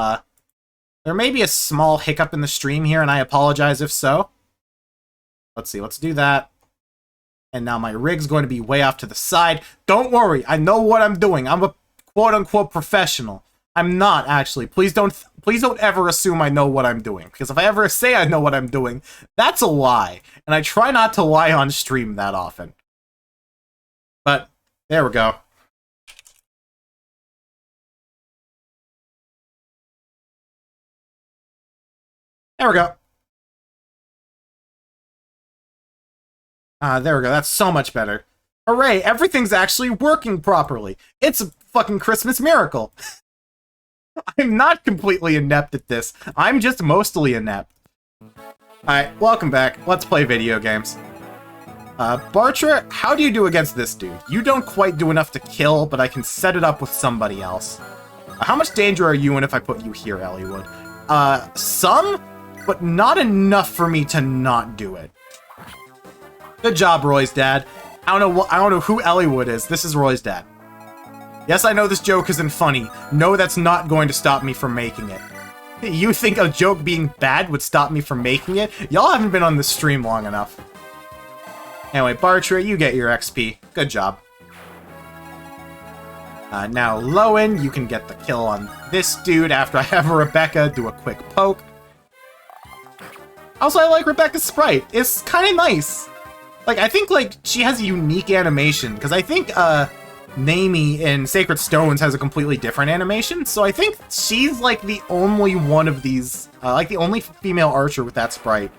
There may be a small hiccup in the stream here, and I apologize if so. Let's see, let's do that. And now my rig's going to be way off to the side. Don't worry, I know what I'm doing. I'm a quote-unquote professional. I'm not, actually. Please don't ever assume I know what I'm doing. Because if I ever say I know what I'm doing, that's a lie. And I try not to lie on stream that often. But, there we go. There we go. There we go. That's so much better. Hooray, everything's actually working properly. It's a fucking Christmas miracle. I'm not completely inept at this. I'm just mostly inept. Alright, welcome back. Let's play video games. Bartra, how do you do against this dude? You don't quite do enough to kill, but I can set it up with somebody else. How much danger are you in if I put you here, Elliewood? Some, but not enough for me to not do it. Good job, Roy's dad. I don't know who Elliewood is. This is Roy's dad. Yes, I know this joke isn't funny. No, that's not going to stop me from making it. You think a joke being bad would stop me from making it? Y'all haven't been on this stream long enough. Anyway, Bartra, you get your XP. Good job. Now, Lowen, you can get the kill on this dude after I have Rebecca do a quick poke. Also, I like Rebecca's sprite. It's kind of nice. Like, I think, like, she has a unique animation, because I think, Naomi in Sacred Stones has a completely different animation, so I think she's, like, the only one of these, like, the only female archer with that sprite.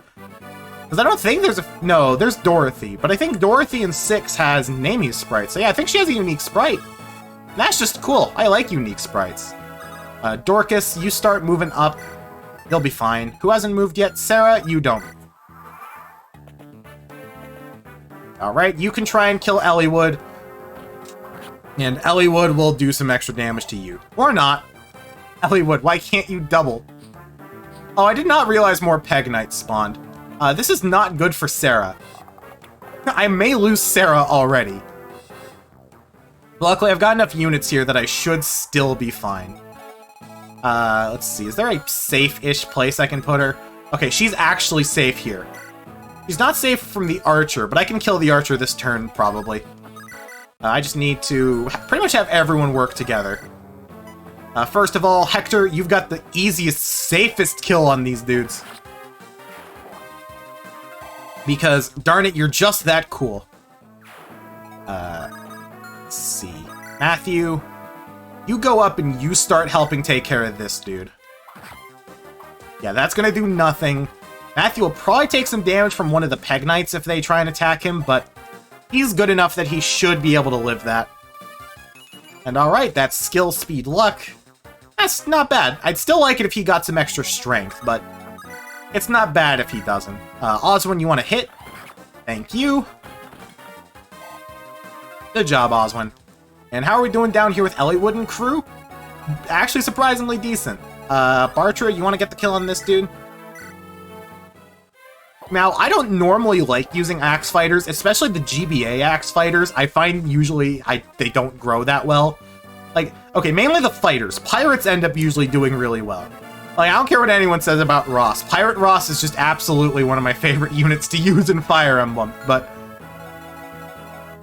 Because I don't think there's no, there's Dorothy, but I think Dorothy in 6 has Naomi's sprite, so yeah, I think she has a unique sprite. And that's just cool. I like unique sprites. Dorcas, you start moving up. You'll be fine. Who hasn't moved yet? Sarah, you don't. Alright, you can try and kill Elliewood. And Elliewood will do some extra damage to you. Or not. Elliewood, why can't you double? Oh, I did not realize more Peg Knights spawned. This is not good for Sarah. I may lose Sarah already. Luckily, I've got enough units here that I should still be fine. Let's see. Is there a safe-ish place I can put her? Okay, she's actually safe here. She's not safe from the archer, but I can kill the archer this turn, probably. I just need to pretty much have everyone work together. First of all, Hector, you've got the easiest, safest kill on these dudes. Because, darn it, you're just that cool. Let's see. Matthew, you go up and you start helping take care of this dude. Yeah, that's gonna do nothing. Matthew will probably take some damage from one of the Peg Knights if they try and attack him, but he's good enough that he should be able to live that. And alright, that's skill, speed, luck. That's not bad. I'd still like it if he got some extra strength, but it's not bad if he doesn't. Oswin, you want to hit? Thank you. Good job, Oswin. And how are we doing down here with Elliewood and crew? Actually, surprisingly decent. Bartra, you want to get the kill on this dude? Now, I don't normally like using axe fighters, especially the GBA axe fighters. I find usually they don't grow that well. Like, okay, mainly the fighters. Pirates end up usually doing really well. Like, I don't care what anyone says about Ross. Pirate Ross is just absolutely one of my favorite units to use in Fire Emblem, but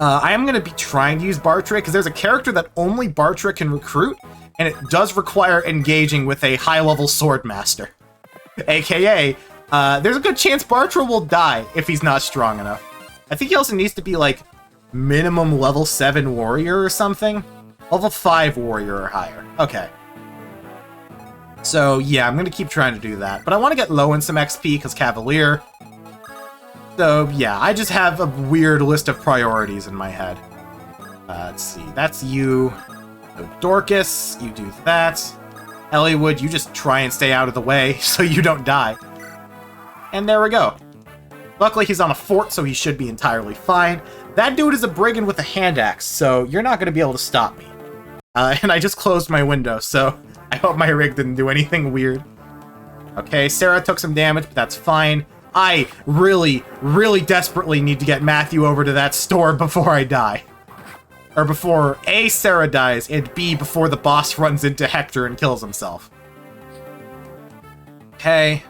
I am going to be trying to use Bartre because there's a character that only Bartre can recruit, and it does require engaging with a high-level sword master. AKA, there's a good chance Bartre will die if he's not strong enough. I think he also needs to be, like, minimum level 7 warrior or something. Level 5 warrior or higher. Okay. So, yeah, I'm going to keep trying to do that. But I want to get low in some XP because Cavalier. So, yeah, I just have a weird list of priorities in my head. Let's see. That's you. So Dorcas, you do that. Elliewood, you just try and stay out of the way so you don't die. And there we go. Luckily, he's on a fort, so he should be entirely fine. That dude is a brigand with a hand axe, so you're not going to be able to stop me. And I just closed my window, so I hope my rig didn't do anything weird. Okay, Sarah took some damage, but that's fine. I really, really desperately need to get Matthew over to that store before I die. Or before A, Sarah dies, and B, before the boss runs into Hector and kills himself. Okay.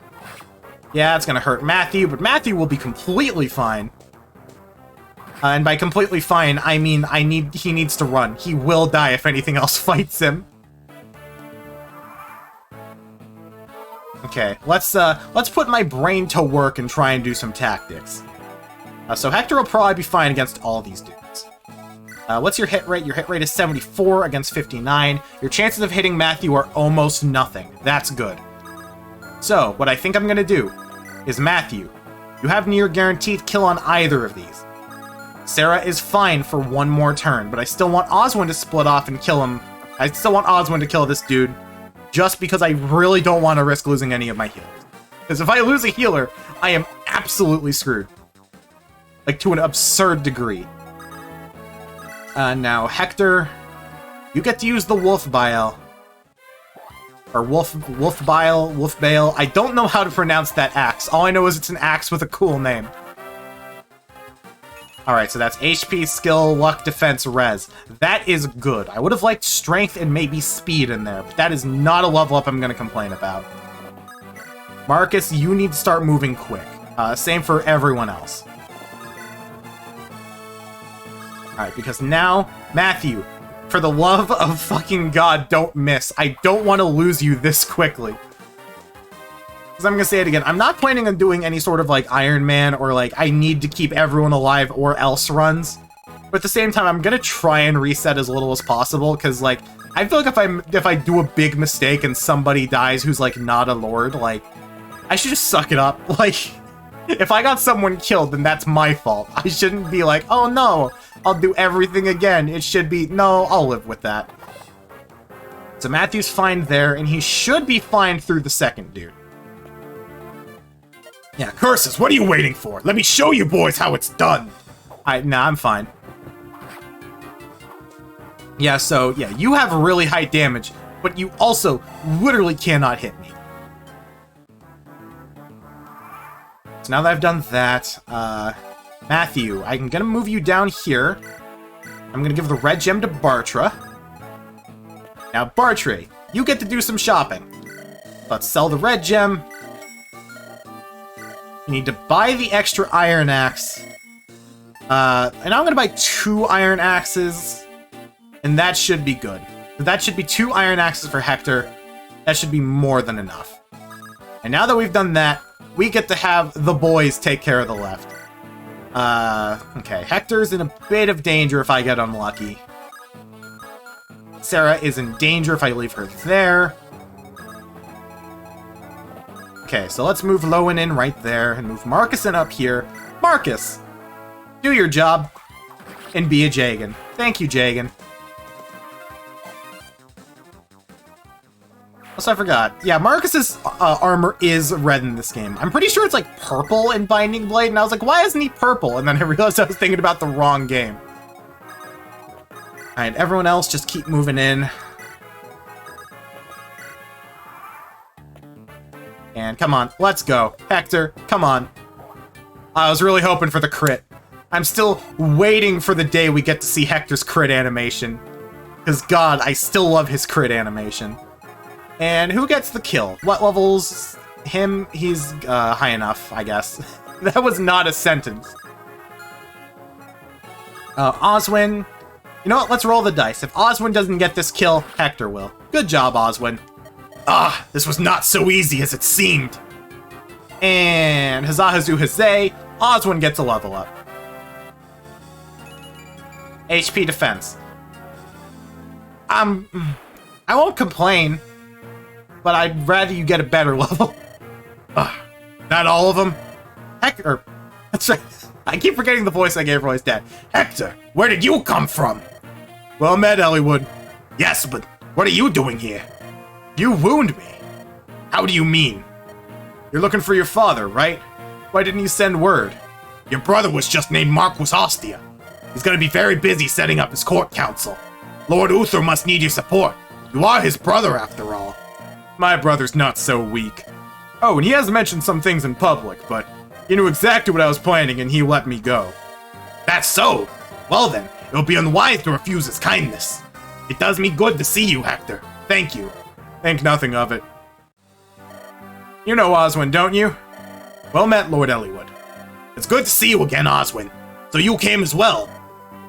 Yeah, it's gonna hurt Matthew, but Matthew will be completely fine. And by completely fine, I mean he needs to run. He will die if anything else fights him. Okay, let's put my brain to work and try and do some tactics. So Hector will probably be fine against all these dudes. What's your hit rate? Your hit rate is 74 against 59. Your chances of hitting Matthew are almost nothing. That's good. So, what I think I'm gonna do is Matthew, you have near guaranteed kill on either of these. Sarah is fine for one more turn, but I still want Oswin to split off and kill him. I still want Oswin to kill this dude, just because I really don't want to risk losing any of my healers. Because if I lose a healer, I am absolutely screwed. Like, to an absurd degree. Now, Hector, you get to use the Wolf Bile. Or Wolf Bile. I don't know how to pronounce that axe. All I know is it's an axe with a cool name. Alright, so that's HP, skill, luck, defense, res. That is good. I would have liked strength and maybe speed in there, but that is not a level up I'm going to complain about. Marcus, you need to start moving quick. Same for everyone else. Alright, because now, Matthew, for the love of fucking God, don't miss. I don't want to lose you this quickly. Because I'm going to say it again, I'm not planning on doing any sort of, like, Iron Man or, like, I need to keep everyone alive or else runs. But at the same time, I'm going to try and reset as little as possible, because, like, I feel like if I do a big mistake and somebody dies who's, like, not a lord, like, I should just suck it up. Like, if I got someone killed, then that's my fault. I shouldn't be like, oh no, I'll do everything again. It should be, no, I'll live with that. So Matthew's fine there, and he should be fine through the second dude. Yeah, curses, what are you waiting for? Let me show you boys how it's done! Nah, I'm fine. Yeah, so, yeah, you have really high damage, but you also literally cannot hit me. So now that I've done that, Matthew, I'm gonna move you down here. I'm gonna give the red gem to Bartra. Now, Bartre, you get to do some shopping. Let's sell the red gem. You need to buy the extra iron axe. And I'm gonna buy 2 iron axes, and that should be good. That should be 2 iron axes for Hector. That should be more than enough. And now that we've done that, we get to have the boys take care of the left. Okay, Hector's in a bit of danger if I get unlucky. Sarah is in danger if I leave her there. Okay, so let's move Lowen in right there and move Marcus in up here. Marcus, do your job and be a Jagan. Thank you, Jagan. Also, I forgot. Yeah, Marcus's armor is red in this game. I'm pretty sure it's like purple in Binding Blade, and I was like, why isn't he purple? And then I realized I was thinking about the wrong game. Alright, everyone else just keep moving in. And come on, let's go. Hector, come on. I was really hoping for the crit. I'm still waiting for the day we get to see Hector's crit animation. Because God, I still love his crit animation. And who gets the kill? What levels? Him? He's high enough, I guess. That was not a sentence. Oswin. You know what? Let's roll the dice. If Oswin doesn't get this kill, Hector will. Good job, Oswin. Ah, this was not so easy as it seemed. And Hazahazu Hazay, Oswin gets a level up. HP defense. I won't complain, but I'd rather you get a better level. Not all of them. Hector, that's right. I keep forgetting the voice I gave for his dad. Hector, where did you come from? Well met, Elliewood. Yes, but what are you doing here? You wound me. How do you mean? You're looking for your father, right? Why didn't you send word? Your brother was just named Marquess Ostia. He's gonna be very busy setting up his court council. Lord Uther must need your support. You are his brother, after all. My brother's not so weak. Oh, and he has mentioned some things in public, but he knew exactly what I was planning and he let me go. That's so? Well then, it would be unwise to refuse his kindness. It does me good to see you, Hector. Thank you. Think nothing of it. You know Oswin, don't you? Well met, Lord Elliewood. It's good to see you again, Oswin. So you came as well?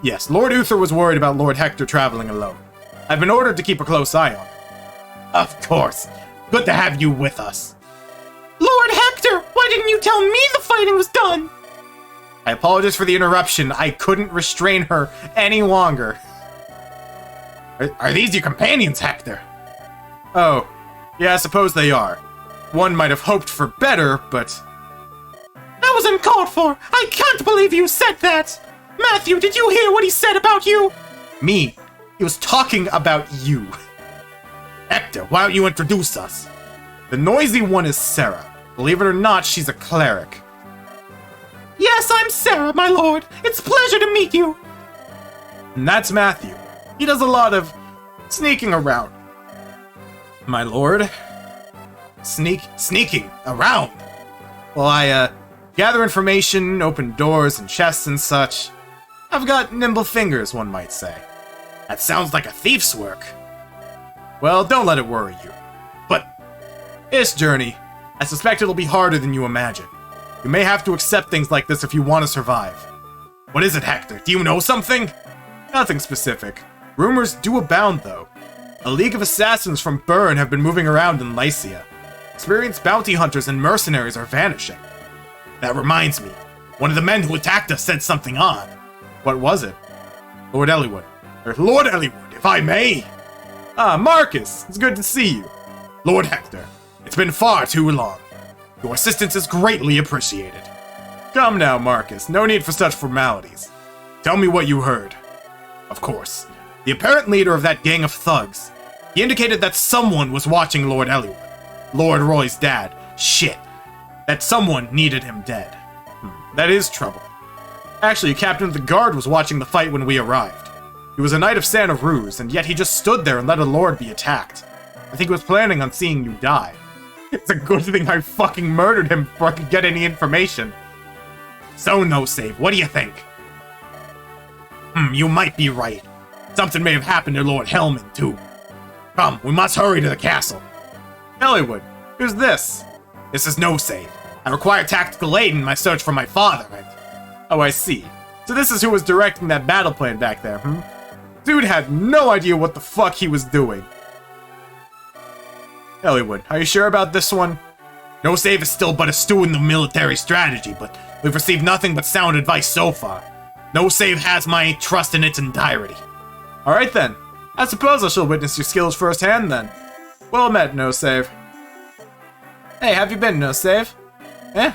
Yes, Lord Uther was worried about Lord Hector traveling alone. I've been ordered to keep a close eye on him. Of course. Good to have you with us. Lord Hector, why didn't you tell me the fighting was done? I apologize for the interruption. I couldn't restrain her any longer. Are these your companions, Hector? Oh, yeah, I suppose they are. One might have hoped for better, but... That was uncalled for! I can't believe you said that! Matthew, did you hear what he said about you? Me? He was talking about you. Hector, why don't you introduce us? The noisy one is Sarah. Believe it or not, she's a cleric. Yes, I'm Sarah, my lord. It's a pleasure to meet you. And that's Matthew. He does a lot of sneaking around. My lord? Sneaking around? Well, I, gather information, open doors and chests and such. I've got nimble fingers, one might say. That sounds like a thief's work. Well, don't let it worry you. But this journey, I suspect it'll be harder than you imagine. You may have to accept things like this if you want to survive. What is it, Hector? Do you know something? Nothing specific. Rumors do abound, though. A league of assassins from Bern have been moving around in Lycia. Experienced bounty hunters and mercenaries are vanishing. That reminds me. One of the men who attacked us said something odd. What was it? Lord Elliewood. Lord Elliewood, if I may. Ah, Marquess. It's good to see you. Lord Hector, it's been far too long. Your assistance is greatly appreciated. Come now, Marquess. No need for such formalities. Tell me what you heard. Of course. The apparent leader of that gang of thugs. He indicated that someone was watching Lord Elliewood. Lord Roy's dad. Shit. That someone needed him dead. That is trouble. Actually, Captain of the Guard was watching the fight when we arrived. He was a knight of Santa Ruz, and yet he just stood there and let a lord be attacked. I think he was planning on seeing you die. It's a good thing I fucking murdered him before I could get any information. So, no save, what do you think? You might be right. Something may have happened to Lord Hellman, too. Come, we must hurry to the castle. Elliewood, who's this? This is no save. I require tactical aid in my search for my father, and... Oh, I see. So this is who was directing that battle plan back there, Dude had no idea what the fuck he was doing. Elliewood, are you sure about this one? No save is still but a student of military strategy, but we've received nothing but sound advice so far. No save has my trust in its entirety. Alright then. I suppose I shall witness your skills firsthand then. Well met, No Save. Hey, have you been, No Save?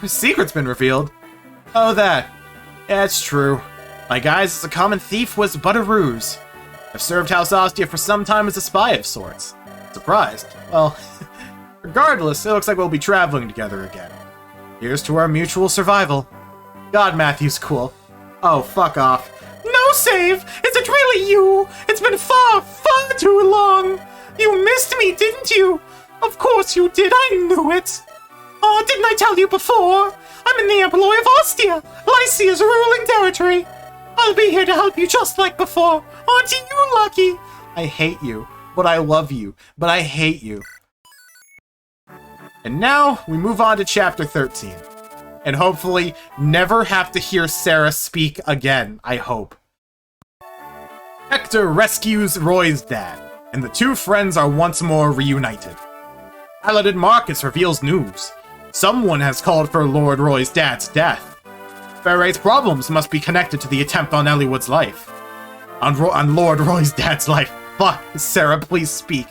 His secret's been revealed. Oh, that. Yeah, it's true. My guise as a common thief was but a ruse. I've served House Ostia for some time as a spy of sorts. Surprised? Well, regardless, it looks like we'll be traveling together again. Here's to our mutual survival. God, Matthew's cool. Oh, fuck off. No save! Is it really you? It's been far, far too long! You missed me, didn't you? Of course you did, I knew it! Oh, didn't I tell you before? I'm in the employ of Ostia, Lycia's ruling territory. I'll be here to help you just like before. Aren't you lucky? I hate you, but I love you, but I hate you. And now, we move on to Chapter 13. And hopefully, never have to hear Sarah speak again, I hope. Hector rescues Roy's dad, and the two friends are once more reunited. Paladin Marquess reveals news. Someone has called for Lord Roy's dad's death. Ferre's problems must be connected to the attempt on Elliewood's life. On Lord Roy's dad's life. Fuck, Sarah, please speak.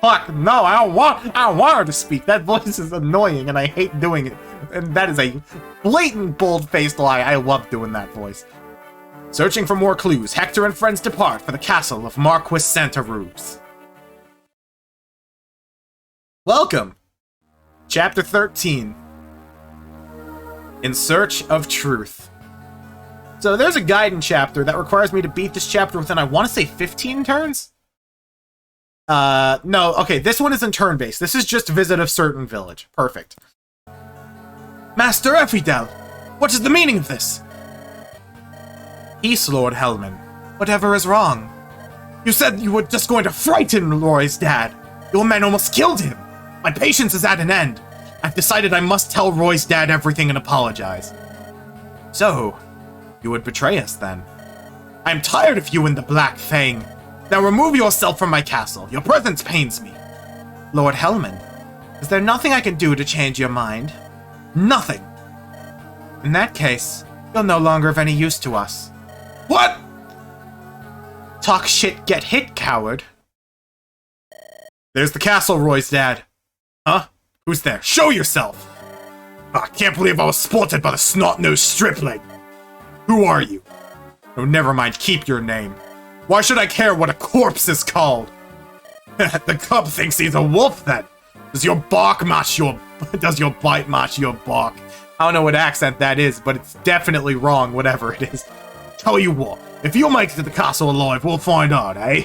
Fuck, no, I don't want her to speak. That voice is annoying and I hate doing it. And that is a blatant, bold-faced lie. I love doing that voice. Searching for more clues, Hector and friends depart for the castle of Marquess Santa Rubes. Welcome! Chapter 13. In Search of Truth. So there's a guidance chapter that requires me to beat this chapter within, I want to say, 15 turns? No, okay, this one isn't turn-based. This is just visit a certain village. Perfect. Master Effidel, what is the meaning of this? Peace, Lord Hellman. Whatever is wrong? You said you were just going to frighten Roy's dad. Your men almost killed him. My patience is at an end. I've decided I must tell Roy's dad everything and apologize. So, you would betray us then? I'm tired of you and the Black Fang. Now remove yourself from my castle. Your presence pains me. Lord Hellman, is there nothing I can do to change your mind? Nothing. In that case, you're no longer of any use to us. What? Talk shit, get hit, coward. There's the castle, Roy's dad. Huh? Who's there? Show yourself! I can't believe I was spotted by the snot-nosed stripling. Who are you? Oh, never mind, keep your name. Why should I care what a corpse is called? The cub thinks he's a wolf, then. Does your bite match your bark? I don't know what accent that is, but it's definitely wrong, whatever it is. Tell you what, if you make it to the castle alive, we'll find out, eh?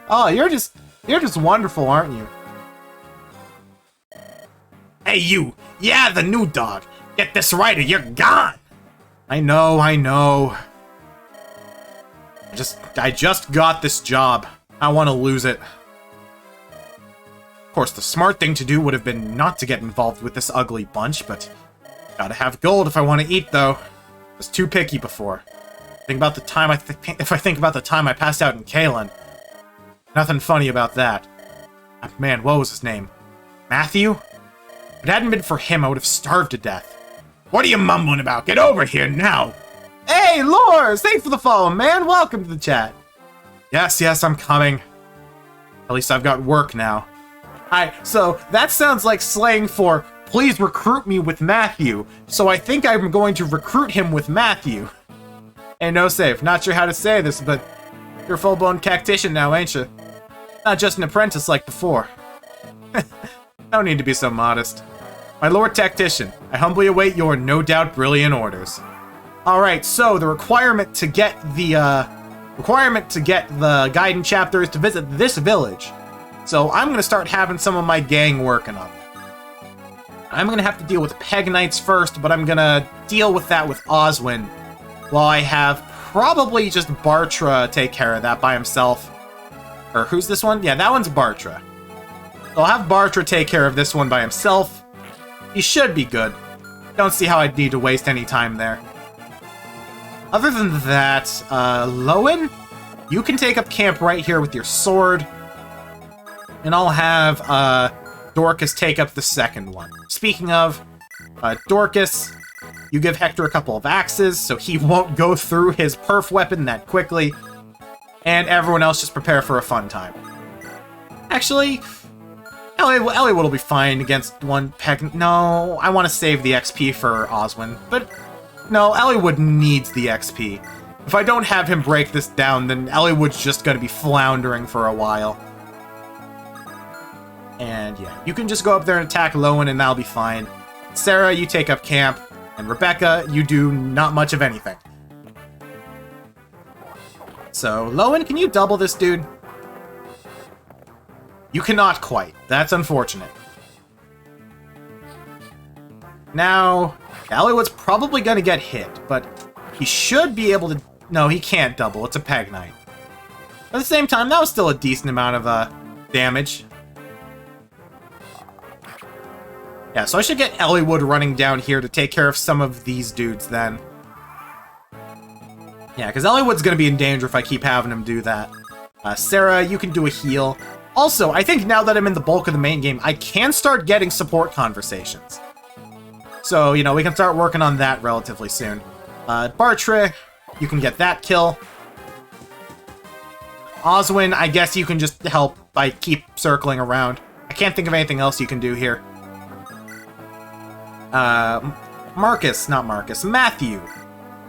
Oh, you're just wonderful, aren't you? Hey, you! Yeah, the new dog! Get this right or you're gone! I know. I just got this job. I want to lose it. Of course, the smart thing to do would have been not to get involved with this ugly bunch, but gotta have gold if I want to eat, though. I was too picky before. Think about the time if I think about the time I passed out in Kalen. Nothing funny about that. Man, what was his name? Matthew? If it hadn't been for him, I would have starved to death. What are you mumbling about? Get over here now! Hey, Lors! Thanks for the follow, man! Welcome to the chat. Yes, I'm coming. At least I've got work now. So that sounds like slang for, please recruit me with Matthew. So I think I'm going to recruit him with Matthew. Hey, no safe. Not sure how to say this, but you're a full-blown tactician now, ain't you? Not just an apprentice like before. No need to be so modest. My Lord Tactician, I humbly await your no doubt brilliant orders. Alright, so the requirement to get the guidance chapter is to visit this village. So I'm gonna start having some of my gang working on it. I'm gonna have to deal with Peg Knights first, but I'm gonna deal with that with Oswin, while I have probably just Bartra take care of that by himself. Or who's this one? Yeah, that one's Bartra. So I'll have Bartra take care of this one by himself. He should be good. Don't see how I'd need to waste any time there. Other than that, Lowen, you can take up camp right here with your sword. And I'll have Dorcas take up the second one. Speaking of, Dorcas, you give Hector a couple of axes so he won't go through his perf weapon that quickly. And everyone else just prepare for a fun time. Actually, Elliewood will be fine against one Peg. No, I want to save the XP for Oswin. But no, Elliewood needs the XP. If I don't have him break this down, then Elliewood's just going to be floundering for a while. And yeah, you can just go up there and attack Lowen and that'll be fine. Sarah, you take up camp. And Rebecca, you do not much of anything. So, Lowen, can you double this dude? You cannot quite. That's unfortunate. Now, Elliewood's probably going to get hit, but he should be able to... No, he can't double. It's a Peg Knight. At the same time, that was still a decent amount of damage. Yeah, so I should get Elliewood running down here to take care of some of these dudes then. Yeah, because Elliowood's going to be in danger if I keep having him do that. Sarah, you can do a heal. Also, I think now that I'm in the bulk of the main game, I can start getting support conversations. So, you know, we can start working on that relatively soon. Bartre, you can get that kill. Oswin, I guess you can just help by keep circling around. I can't think of anything else you can do here. Marcus, not Marcus, Matthew.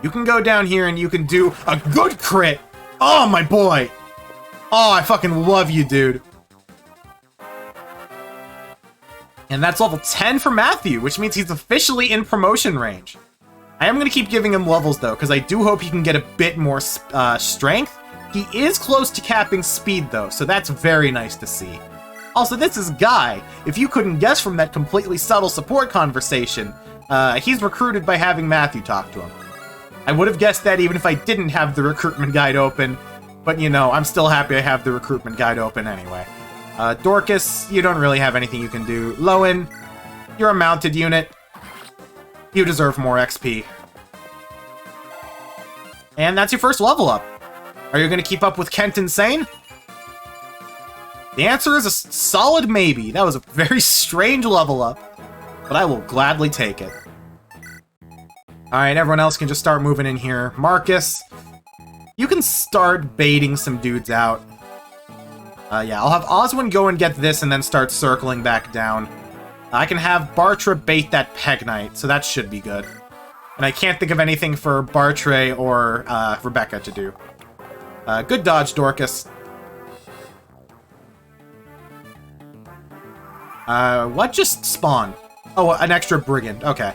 You can go down here and you can do a good crit! Oh, my boy! Oh, I fucking love you, dude. And that's level 10 for Matthew, which means he's officially in promotion range. I am going to keep giving him levels, though, because I do hope he can get a bit more strength. He is close to capping speed, though, so that's very nice to see. Also, this is Guy. If you couldn't guess from that completely subtle support conversation, he's recruited by having Matthew talk to him. I would have guessed that even if I didn't have the recruitment guide open, but, you know, I'm still happy I have the recruitment guide open anyway. Dorcas, you don't really have anything you can do. Lowen, you're a mounted unit. You deserve more XP. And that's your first level up. Are you going to keep up with Kent Insane? The answer is a solid maybe. That was a very strange level up, but I will gladly take it. Alright, everyone else can just start moving in here. Marcus, you can start baiting some dudes out. Yeah, I'll have Oswin go and get this and then start circling back down. I can have Bartre bait that Peg Knight, so that should be good. And I can't think of anything for Bartre or Rebecca to do. Good dodge, Dorcas. What just spawned? Oh, an extra brigand. Okay.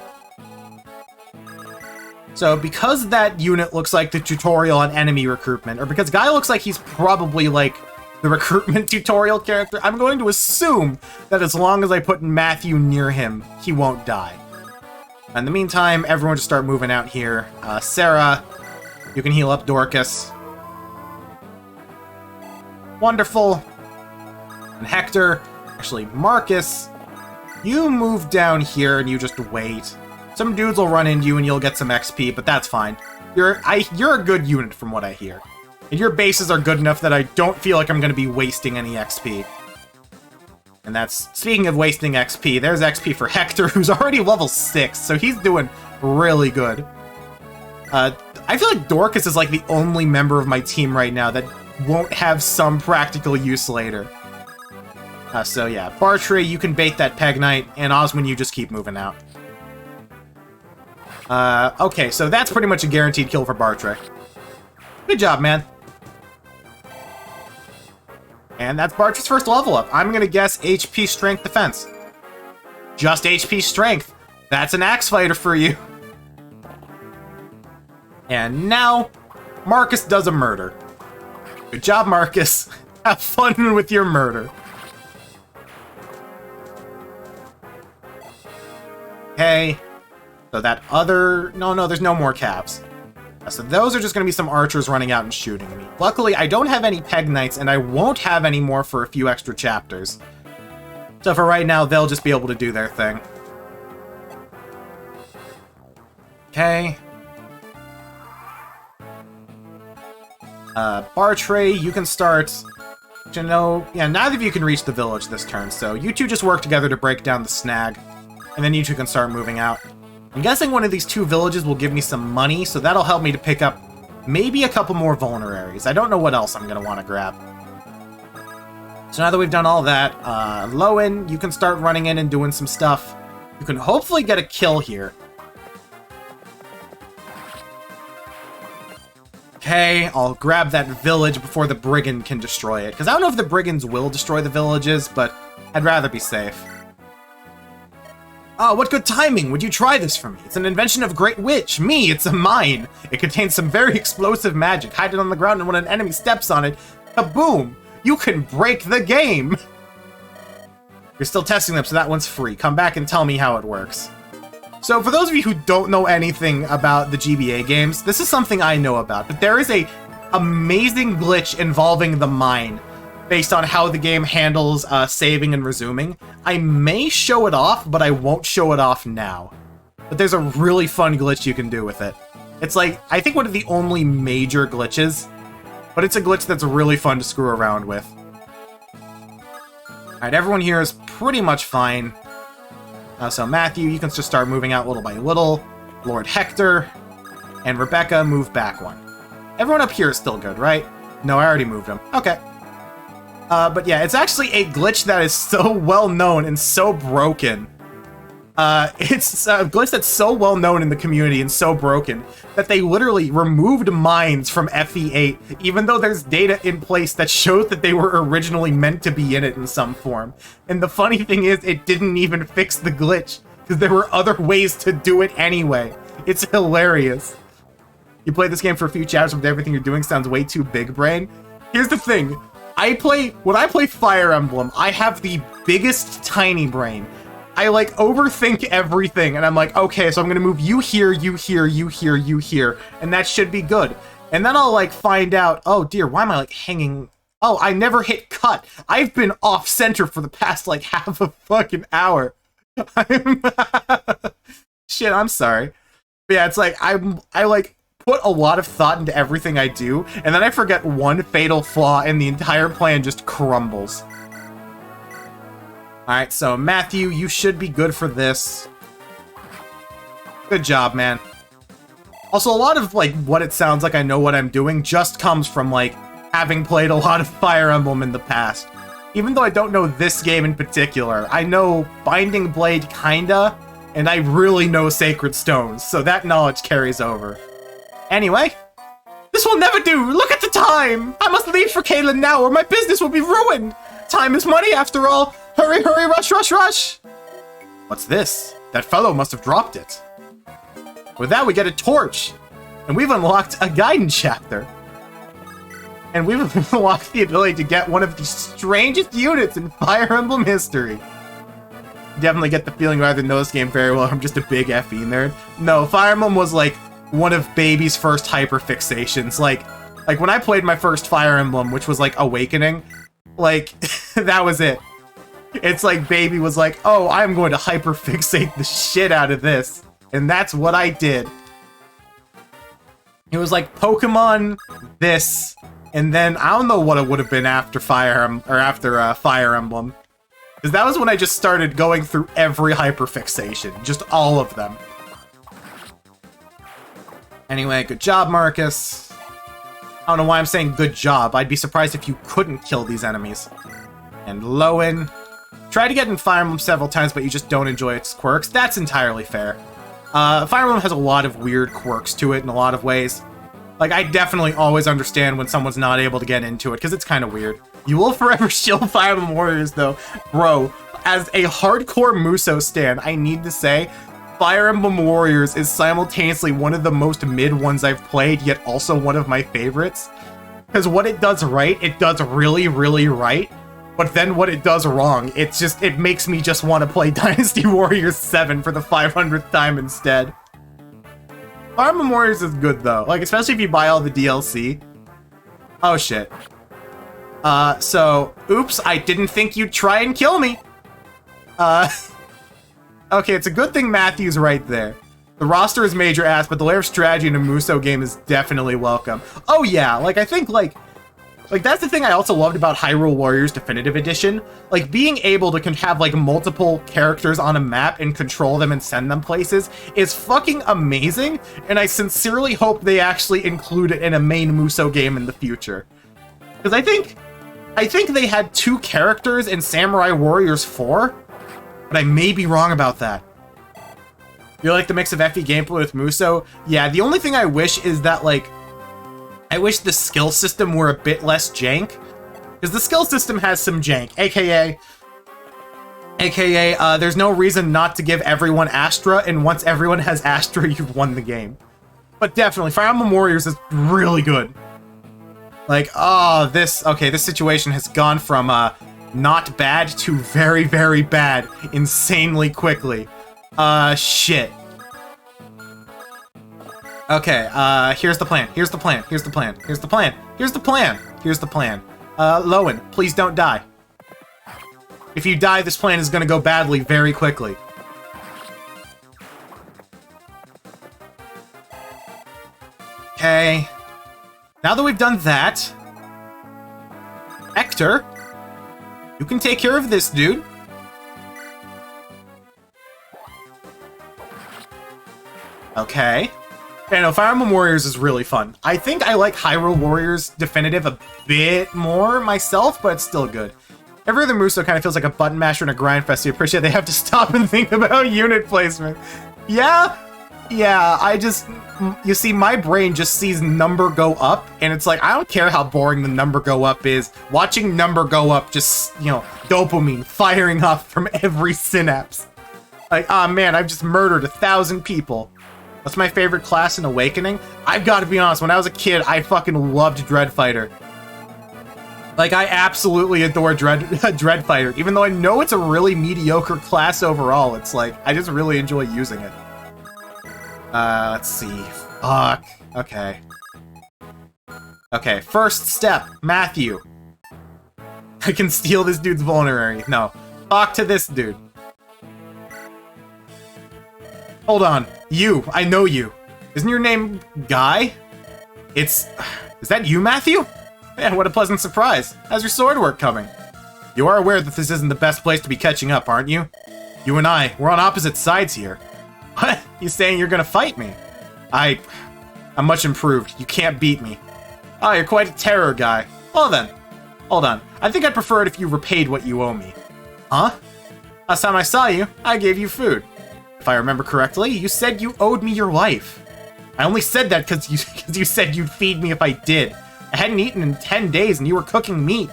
So, because that unit looks like the tutorial on enemy recruitment, or because Guy looks like he's probably, like, the recruitment tutorial character, I'm going to assume that as long as I put Matthew near him, he won't die. In the meantime, everyone just start moving out here. Sarah, you can heal up Dorcas. Wonderful. And Hector, actually Marcus, you move down here and you just wait. Some dudes will run into you and you'll get some XP, but that's fine. You're a good unit from what I hear. And your bases are good enough that I don't feel like I'm going to be wasting any XP. And that's, speaking of wasting XP, there's XP for Hector, who's already level 6, so he's doing really good. I feel like Dorcas is like the only member of my team right now that won't have some practical use later. So yeah, Bartre, you can bait that Peg Knight, and Osmond, you just keep moving out. Okay, so that's pretty much a guaranteed kill for Bartre. Good job, man. And that's Bartre's first level up. I'm gonna guess HP Strength Defense. Just HP Strength. That's an axe fighter for you. And now, Marcus does a murder. Good job, Marcus. Have fun with your murder. Okay. So that other... No, there's no more caps. So those are just going to be some archers running out and shooting me. Luckily, I don't have any Peg Knights, and I won't have any more for a few extra chapters. So for right now, they'll just be able to do their thing. Okay. Bartre, you can start... You know, yeah, neither of you can reach the village this turn, so you two just work together to break down the snag, and then you two can start moving out. I'm guessing one of these two villages will give me some money, so that'll help me to pick up maybe a couple more vulneraries. I don't know what else I'm going to want to grab. So now that we've done all that, Lowen, you can start running in and doing some stuff. You can hopefully get a kill here. Okay, I'll grab that village before the brigand can destroy it, because I don't know if the brigands will destroy the villages, but I'd rather be safe. Oh, what good timing! Would you try this for me? It's an invention of Great Witch. Me, it's a mine. It contains some very explosive magic. Hide it on the ground, and when an enemy steps on it, kaboom! You can break the game! You're still testing them, so that one's free. Come back and tell me how it works. So, for those of you who don't know anything about the GBA games, this is something I know about, but there is a amazing glitch involving the mine, based on how the game handles saving and resuming. I may show it off, but I won't show it off now. But there's a really fun glitch you can do with it. It's like, I think one of the only major glitches, but it's a glitch that's really fun to screw around with. Alright, everyone here is pretty much fine. So Matthew, you can just start moving out little by little. Lord Hector and Rebecca move back one. Everyone up here is still good, right? No, I already moved them. Okay. But yeah, it's actually a glitch that is so well known and so broken. It's a glitch that's so well known in the community and so broken that they literally removed mines from FE8, even though there's data in place that shows that they were originally meant to be in it in some form. And the funny thing is, it didn't even fix the glitch, because there were other ways to do it anyway. It's hilarious. You play this game for a few chapters, but everything you're doing sounds way too big brain. Here's the thing. When I play Fire Emblem, I have the biggest tiny brain. I, like, overthink everything, and I'm like, okay, so I'm gonna move you here, you here, you here, you here, and that should be good. And then I'll, like, find out, oh dear, why am I, like, hanging... Oh, I never hit cut. I've been off-center for the past, like, half a fucking hour. Shit, I'm sorry. But yeah, it's like, I, like, put a lot of thought into everything I do, and then I forget one fatal flaw, and the entire plan just crumbles. Alright, so Matthew, you should be good for this. Good job, man. Also, a lot of, like, what it sounds like I know what I'm doing just comes from, like, having played a lot of Fire Emblem in the past. Even though I don't know this game in particular, I know Binding Blade kinda, and I really know Sacred Stones, so that knowledge carries over. Anyway, this will never do! Look at the time! I must leave for Caelan now, or my business will be ruined! Time is money, after all! Hurry, hurry, rush, rush, rush! What's this? That fellow must have dropped it. With that, we get a torch, and we've unlocked a guidance chapter. And we've unlocked the ability to get one of the strangest units in Fire Emblem history. Definitely get the feeling I either know this game very well or I'm just a big FE nerd. No, Fire Emblem was like one of Baby's first hyperfixations. Like when I played my first Fire Emblem, which was like Awakening, like that was it. It's like Baby was like, oh, I'm going to hyperfixate the shit out of this. And that's what I did. It was like Pokemon this, and then I don't know what it would have been after Fire Emblem. Because that was when I just started going through every hyperfixation. Just all of them. Anyway, good job, Marquess. I don't know why I'm saying good job. I'd be surprised if you couldn't kill these enemies. And Lowen. Tried to get in Fire Emblem several times, but you just don't enjoy its quirks. That's entirely fair. Fire Emblem has a lot of weird quirks to it in a lot of ways. Like, I definitely always understand when someone's not able to get into it, because it's kind of weird. You will forever shield Fire Emblem Warriors, though. Bro, as a hardcore Muso stan, I need to say, Fire Emblem Warriors is simultaneously one of the most mid ones I've played, yet also one of my favorites. Because what it does right, it does really, really right. But then what it does wrong, it makes me just want to play Dynasty Warriors 7 for the 500th time instead. Fire Emblem Warriors is good though, like especially if you buy all the DLC. Oh shit. So, oops, I didn't think you'd try and kill me. Okay, it's a good thing Matthew's right there. The roster is major ass, but the layer of strategy in a Muso game is definitely welcome. Oh yeah, like I think like that's the thing I also loved about Hyrule Warriors Definitive Edition. Like, being able to have, like, multiple characters on a map and control them and send them places is fucking amazing, and I sincerely hope they actually include it in a main Muso game in the future. Because I think they had 2 characters in Samurai Warriors 4, but I may be wrong about that. You like the mix of FE gameplay with Muso? Yeah, the only thing I wish is that, like, I wish the skill system were a bit less jank, because the skill system has some jank, aka, there's no reason not to give everyone Astra, and once everyone has Astra, you've won the game. But definitely, Fire Emblem Warriors is really good. Like, oh, this situation has gone from, not bad to very, very bad insanely quickly. Shit. Okay, here's the plan. Lowen, please don't die. If you die, this plan is gonna go badly very quickly. Okay. Now that we've done that, Hector, you can take care of this dude. Okay. Yeah, no, Fire Emblem Warriors is really fun. I think I like Hyrule Warriors Definitive a bit more myself, but it's still good. Every other Muso kind of feels like a button masher and a grind fest. You appreciate they have to stop and think about unit placement. Yeah, I just... You see, my brain just sees number go up, and it's like, I don't care how boring the number go up is. Watching number go up just, you know, dopamine firing off from every synapse. Like, ah, man, I've just murdered 1,000 people. What's my favorite class in Awakening? I've got to be honest, when I was a kid, I fucking loved Dreadfighter. Like, I absolutely adore Dreadfighter. Even though I know it's a really mediocre class overall, it's like, I just really enjoy using it. Let's see. Fuck. Okay. Okay, first step, Matthew. I can steal this dude's vulnerary. No. Talk to this dude. Hold on. You. I know you. Isn't your name Guy? Is that you, Matthew? Man, what a pleasant surprise. How's your sword work coming? You are aware that this isn't the best place to be catching up, aren't you? You and I, we're on opposite sides here. What? You saying you're gonna fight me? I'm much improved. You can't beat me. Oh, you're quite a terror guy. Well then. Hold on. I think I'd prefer it if you repaid what you owe me. Huh? Last time I saw you, I gave you food. If I remember correctly, you said you owed me your life. I only said that because you said you'd feed me if I did. I hadn't eaten in 10 days and you were cooking meat.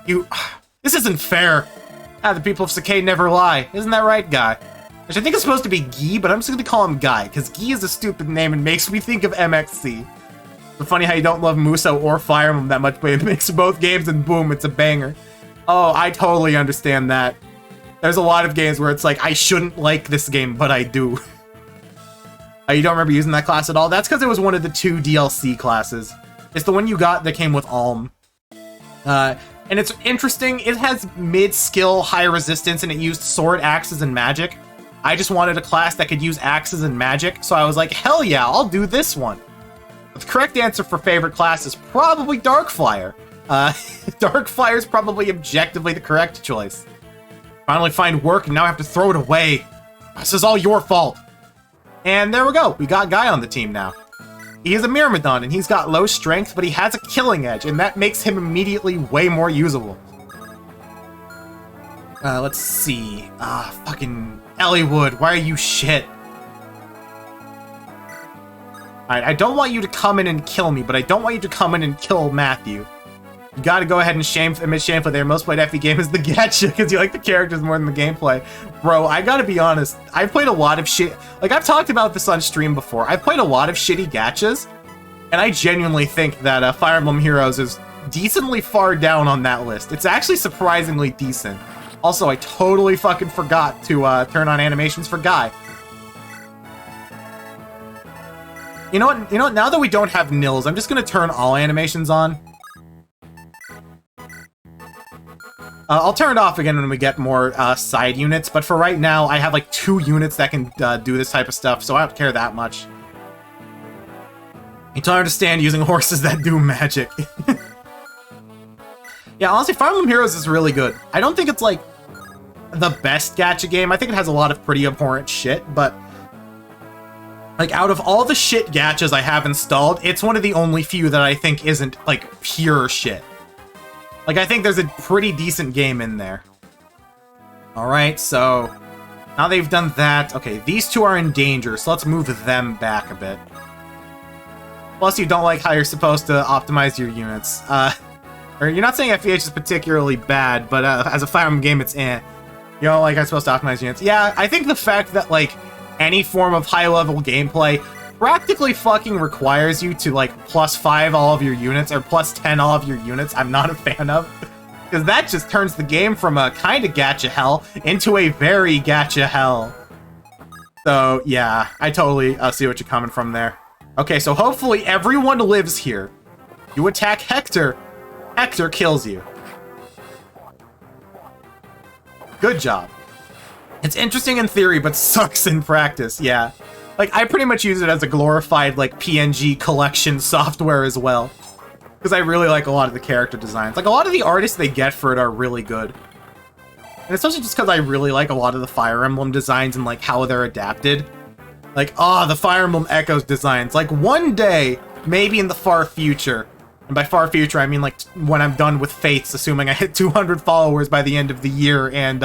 This isn't fair. The people of Sakai never lie. Isn't that right, Guy? Which I think is supposed to be Guy, but I'm just gonna call him Guy, because Guy is a stupid name and makes me think of MXC. It's funny how you don't love Muso or Fire Emblem that much, but it makes both games and boom, it's a banger. Oh, I totally understand that. There's a lot of games where it's like, I shouldn't like this game, but I do. You don't remember using that class at all? That's because it was one of the 2 DLC classes. It's the one you got that came with Alm. And it's interesting, it has mid-skill, high resistance, and it used sword, axes, and magic. I just wanted a class that could use axes and magic, so I was like, hell yeah, I'll do this one. But the correct answer for favorite class is probably Darkfire. Darkfire is probably objectively the correct choice. Finally find work, and now I have to throw it away. This is all your fault. And there we go, we got Guy on the team now. He is a Myrmidon, and he's got low strength, but he has a killing edge, and that makes him immediately way more usable. Let's see. Fucking Elliewood, why are you shit? Alright, I don't want you to come in and kill me, but I don't want you to come in and kill Matthew. You gotta go ahead and admit shamefully there. Most played FE game is the gacha, because you like the characters more than the gameplay. Bro, I gotta be honest, I've played a lot of shit. Like, I've talked about this on stream before. I've played a lot of shitty gachas, and I genuinely think that Fire Emblem Heroes is decently far down on that list. It's actually surprisingly decent. Also, I totally fucking forgot to turn on animations for Guy. You know what? Now that we don't have nils, I'm just gonna turn all animations on. I'll turn it off again when we get more side units, but for right now, I have like 2 units that can do this type of stuff, so I don't care that much. You don't understand using horses that do magic. Yeah, honestly, Fire Emblem Heroes is really good. I don't think it's like the best gacha game. I think it has a lot of pretty abhorrent shit, but like out of all the shit gachas I have installed, it's one of the only few that I think isn't like pure shit. Like, I think there's a pretty decent game in there. Alright, so now they've done that. Okay, these 2 are in danger, so let's move them back a bit. Plus, you don't like how you're supposed to optimize your units. Or you're not saying FEH is particularly bad, but as a Fire Emblem game, it's eh. You don't like how you're supposed to optimize units. Yeah, I think the fact that, like, any form of high-level gameplay practically fucking requires you to, like, +5 all of your units, or +10 all of your units, I'm not a fan of. Because that just turns the game from a kind of gacha hell into a very gacha hell. So, yeah, I totally see what you're coming from there. Okay, so hopefully everyone lives here. You attack Hector, Hector kills you. Good job. It's interesting in theory, but sucks in practice, yeah. Like, I pretty much use it as a glorified, like, PNG collection software as well. Because I really like a lot of the character designs. Like, a lot of the artists they get for it are really good. And especially just because I really like a lot of the Fire Emblem designs and, like, how they're adapted. Like, the Fire Emblem Echoes designs. Like, one day, maybe in the far future, and by far future, I mean, like, when I'm done with Fates, assuming I hit 200 followers by the end of the year, and,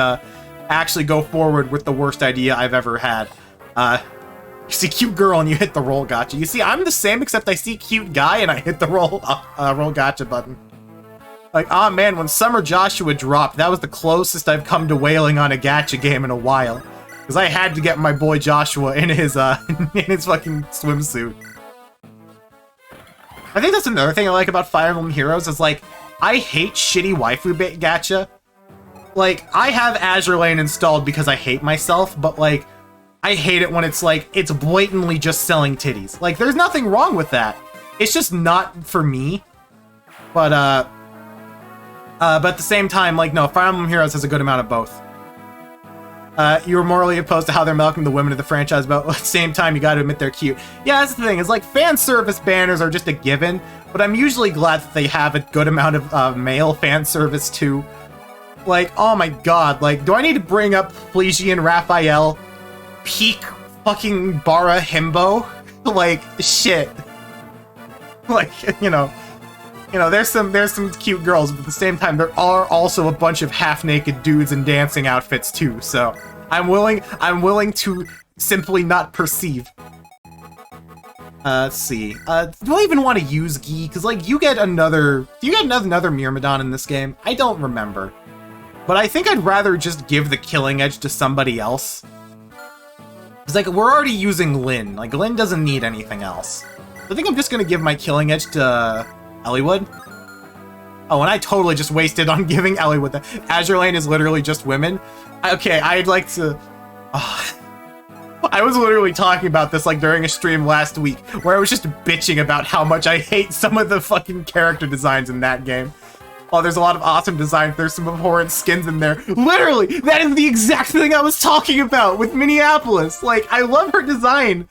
actually go forward with the worst idea I've ever had. You see cute girl and you hit the roll gotcha. You see, I'm the same, except I see cute guy and I hit the roll gotcha button. Like, man, when Summer Joshua dropped, that was the closest I've come to wailing on a gacha game in a while. Because I had to get my boy Joshua in his, in his fucking swimsuit. I think that's another thing I like about Fire Emblem Heroes is, like, I hate shitty waifu gacha. Like, I have Azure Lane installed because I hate myself, but, like, I hate it when it's, like, it's blatantly just selling titties. Like, there's nothing wrong with that. It's just not for me. But at the same time, like, no, Fire Emblem Heroes has a good amount of both. You were morally opposed to how they're milking the women of the franchise, but at the same time, you gotta admit they're cute. Yeah, that's the thing, is like, fan service banners are just a given, but I'm usually glad that they have a good amount of male fan service, too. Like, oh my god, like, do I need to bring up Phlegian Raphael? Peak fucking Bara Himbo? Like, shit. Like, you know, there's some cute girls, but at the same time, there are also a bunch of half-naked dudes in dancing outfits too. So I'm willing to simply not perceive. Let's see. Do I even want to use Gi? Because like, do you get another Myrmidon in this game? I don't remember, but I think I'd rather just give the killing edge to somebody else. It's like, we're already using Lyn. Like, Lyn doesn't need anything else. I think I'm just gonna give my killing edge to Eliwood. Oh, and I totally just wasted on giving Eliwood that. Azure Lane is literally just women. Okay, I'd like to... I was literally talking about this, like, during a stream last week, where I was just bitching about how much I hate some of the fucking character designs in that game. Oh, there's a lot of awesome designs. There's some abhorrent skins in there. Literally, that is the exact thing I was talking about with Minneapolis. Like, I love her design,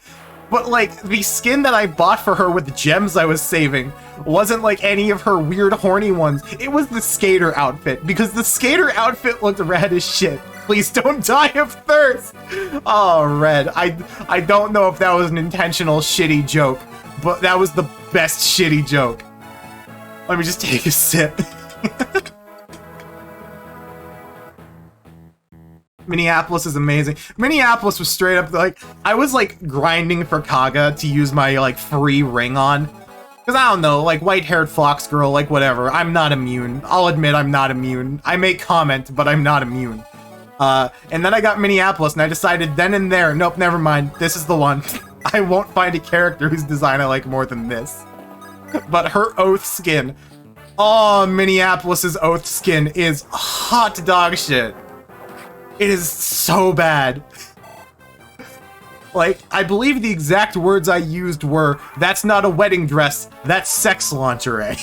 but, like, the skin that I bought for her with the gems I was saving wasn't, like, any of her weird horny ones. It was the skater outfit, because the skater outfit looked rad as shit. Please don't die of thirst. Oh, Red. I don't know if that was an intentional shitty joke, but that was the best shitty joke. Let me just take a sip. Minneapolis is amazing. Minneapolis was straight up like, I was like grinding for Kaga to use my like free ring on. Because I don't know, like white-haired fox girl, like whatever. I'm not immune. I'll admit I'm not immune. I may comment, but I'm not immune. And then I got Minneapolis and I decided then and there, nope, never mind. This is the one. I won't find a character whose design I like more than this. But her oath skin. Oh, Minneapolis's oath skin is hot dog shit. It is so bad. Like, I believe the exact words I used were, "That's not a wedding dress, that's sex lingerie."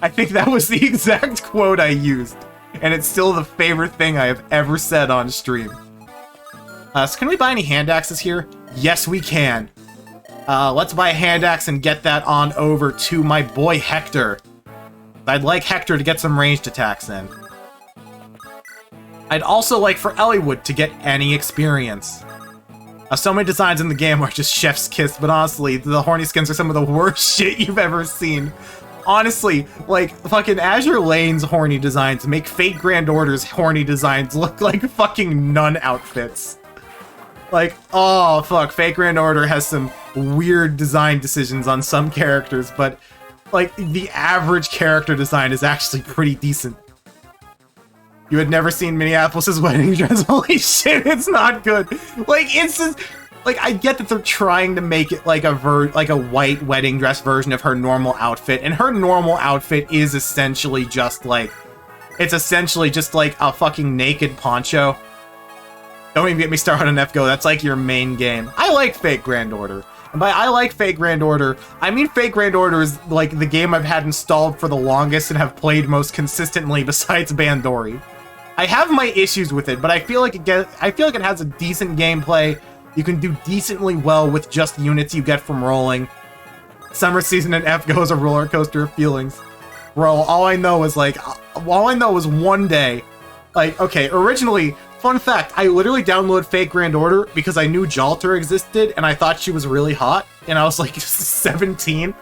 I think that was the exact quote I used. And it's still the favorite thing I have ever said on stream. So can we buy any hand axes here? Yes, we can. Let's buy a hand axe and get that on over to my boy Hector. I'd like Hector to get some ranged attacks in. I'd also like for Eliwood to get any experience. So many designs in the game are just chef's kiss, but honestly, the horny skins are some of the worst shit you've ever seen. Honestly, like, fucking Azure Lane's horny designs make Fate Grand Order's horny designs look like fucking nun outfits. Like, oh, fuck, Fate Grand Order has some weird design decisions on some characters, but, like, the average character design is actually pretty decent. You had never seen Minneapolis's wedding dress? Holy shit, it's not good. Like, it's just... Like, I get that they're trying to make it like a white wedding dress version of her normal outfit, and her normal outfit is essentially just like... It's essentially just like a fucking naked poncho. Don't even get me started on FGO, that's like your main game. I like Fate Grand Order. And by I like Fate Grand Order, I mean Fate Grand Order is like the game I've had installed for the longest and have played most consistently besides Bandori. I have my issues with it, but I feel like it has a decent gameplay. You can do decently well with just units you get from rolling. Summer season in F goes a roller coaster of feelings. Bro, all I know is one day, like, okay, originally, fun fact, I literally downloaded Fake Grand Order because I knew Jalter existed and I thought she was really hot, and I was like 17,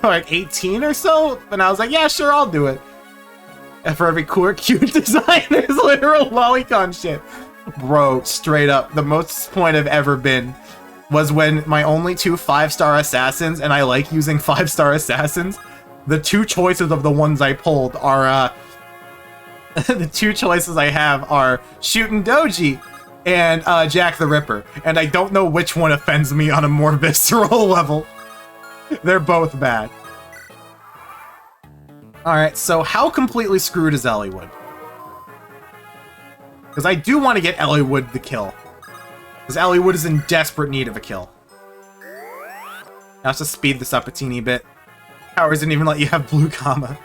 like 18 or so, and I was like, yeah, sure, I'll do it. And for every cool, cute design, there's literal lolicon shit. Bro, straight up, the most disappointed I've ever been was when my only 2 5-star assassins, and I like using 5-star assassins, the 2 choices of the ones I pulled are, the 2 choices I have are Shootin' Doji and Jack the Ripper, and I don't know which one offends me on a more visceral level. They're both bad. Alright, so how completely screwed is Elliewood? Because I do want to get Elliewood the kill. Because Elliewood is in desperate need of a kill. Now let's just speed this up a teeny bit. Powers didn't even let you have blue comma.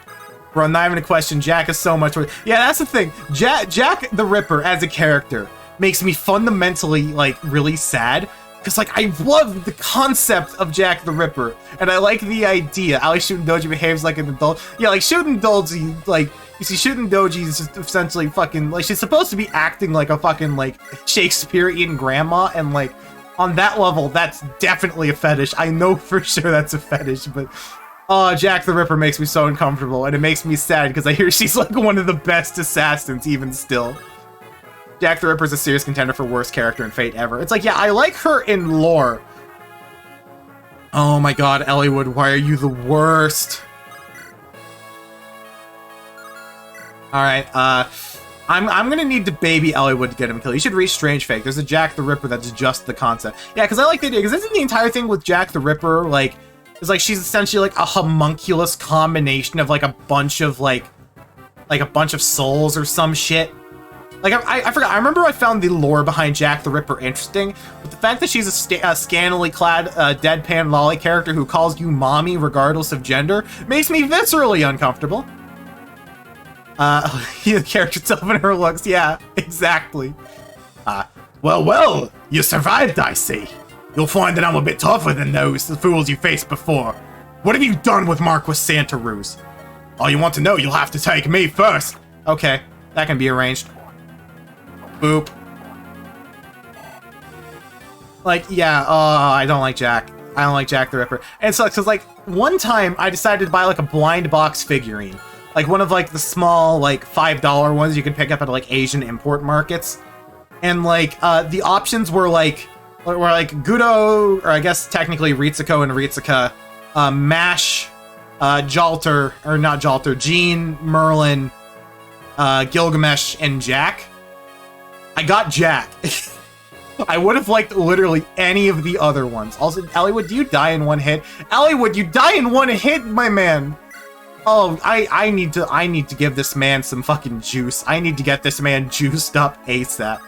Bro, not even a question. Jack is so much worse. Yeah, that's the thing. Jack the Ripper as a character makes me fundamentally, like, really sad. Because, like, I love the concept of Jack the Ripper. And I like the idea. Ali Shootin' Doji behaves like an adult. Yeah, like, Shootin' Doji, like, you see, Shootin' Doji is just essentially fucking, like, she's supposed to be acting like a fucking, like, Shakespearean grandma. And, like, on that level, that's definitely a fetish. I know for sure that's a fetish, but... Oh, Jack the Ripper makes me so uncomfortable, and it makes me sad because I hear she's like one of the best assassins even still. Jack the Ripper's a serious contender for worst character in Fate ever. It's like, yeah, I like her in lore. Oh my god, Elliewood, why are you the worst? Alright, I'm gonna need to baby Elliewood to get him killed. You should read Strange Fake. There's a Jack the Ripper that's just the concept. Yeah, because I like the idea, because isn't the entire thing with Jack the Ripper, like, it's like she's essentially like a homunculus combination of like a bunch of a bunch of souls or some shit. Like I forgot. I remember I found the lore behind Jack the Ripper interesting, but the fact that she's a scantily clad deadpan lolly character who calls you mommy regardless of gender makes me viscerally uncomfortable. The character itself and her looks, yeah, exactly. Well, you survived, I see. You'll find that I'm a bit tougher than those fools you faced before. What have you done with Marquess Santaroos? Oh, you want to know, you'll have to take me first. Okay, that can be arranged. Boop. Like, yeah, I don't like Jack. I don't like Jack the Ripper. And it sucks, because, like, one time I decided to buy, like, a blind box figurine. Like, one of, like, the small, like, $5 ones you can pick up at, like, Asian import markets. And, like, the options were, like, Gudo, or I guess technically Ritsuko and Ritsuka, Mash, Jalter, or not Jalter, Jean, Merlin, Gilgamesh, and Jack. I got Jack. I would have liked literally any of the other ones. Also, Elliewood, do you die in one hit? Elliewood, you die in one hit, my man! Oh, I need to give this man some fucking juice. I need to get this man juiced up ASAP.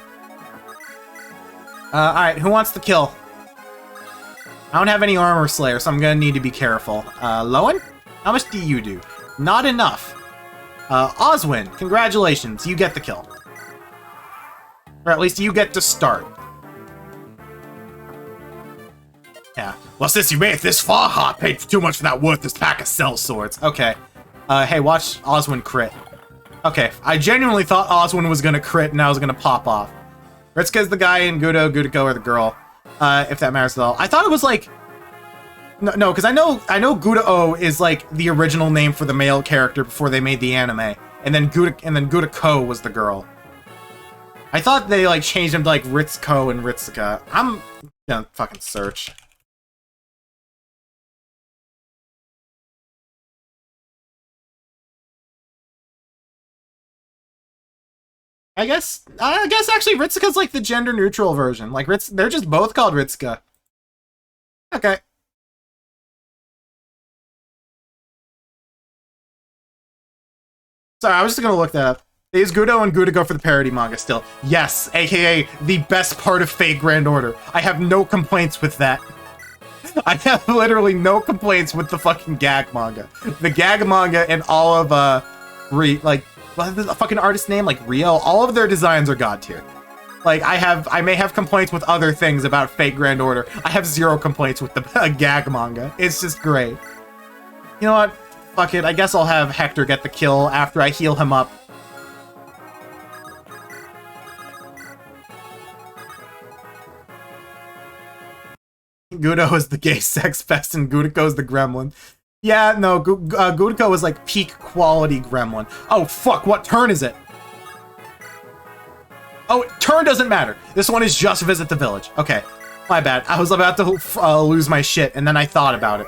Alright, who wants to kill? I don't have any armor slayer, so I'm gonna need to be careful. Lowen? How much do you do? Not enough. Oswin, congratulations, you get the kill. Or at least you get to start. Yeah. Well, since you made it this far, Hot paid too much for that worthless pack of cell swords. Okay. Hey, watch Oswin crit. Okay, I genuinely thought Oswin was gonna crit and I was gonna pop off. Ritsuka's the guy and Gudiko are the girl. If that matters at all. I thought it was like... No, because I know Gudiko is like the original name for the male character before they made the anime. And then Gudiko was the girl. I thought they like changed him to like Ritsuko and Ritsuka. I'm gonna fucking search. I guess actually Ritsuka's like the gender neutral version. Like they're just both called Ritsuka. Okay. Sorry, I was just gonna look that up. They use Gudo and Gudiko for the parody manga still. Yes, aka the best part of Fate Grand Order. I have no complaints with that. I have literally no complaints with the fucking gag manga. The gag manga and all of what's the fucking artist's name? Like Rio? All of their designs are god tier. Like, I may have complaints with other things about Fate Grand Order. I have zero complaints with the gag manga. It's just great. You know what? Fuck it. I guess I'll have Hector get the kill after I heal him up. Gudo is the gay sex pest and Gudiko is the gremlin. Yeah, no, Gudiko is like peak quality gremlin. Oh, fuck, what turn is it? Oh, turn doesn't matter. This one is just visit the village. Okay, my bad. I was about to lose my shit, and then I thought about it.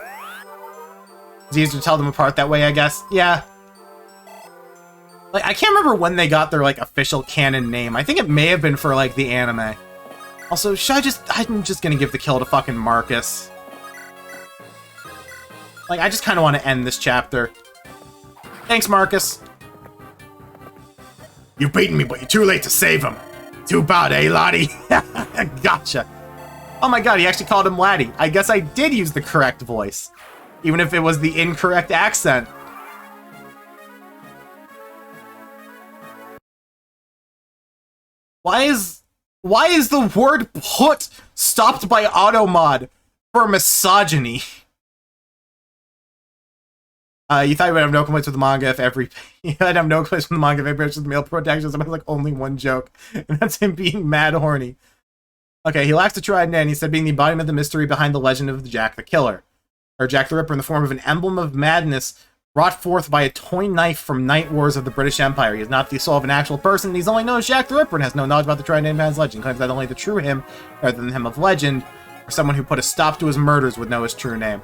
It's easier to tell them apart that way, I guess. Yeah. Like, I can't remember when they got their, like, official canon name. I think it may have been for, like, the anime. Also, I'm just gonna give the kill to fucking Marquess. Like, I just kind of want to end this chapter. Thanks, Marquess. You've beaten me, but you're too late to save him. Too bad, eh, laddie? Gotcha. Oh my god, he actually called him laddie. I guess I did use the correct voice. Even if it was the incorrect accent. Why is the word put stopped by automod for misogyny? You thought you would have no complaints with the manga if every... I'd have no complaints with the manga if every mentions male protagonist has like only one joke. And that's him being mad horny. Okay, he lacks the trident, and he said being the embodiment of the mystery behind the legend of Jack the Killer. Or Jack the Ripper in the form of an emblem of madness brought forth by a toy knife from Night Wars of the British Empire. He is not the soul of an actual person. He's only known as Jack the Ripper and has no knowledge about the trident and man's legend. He claims that only the true him, rather than him of legend, or someone who put a stop to his murders would know his true name.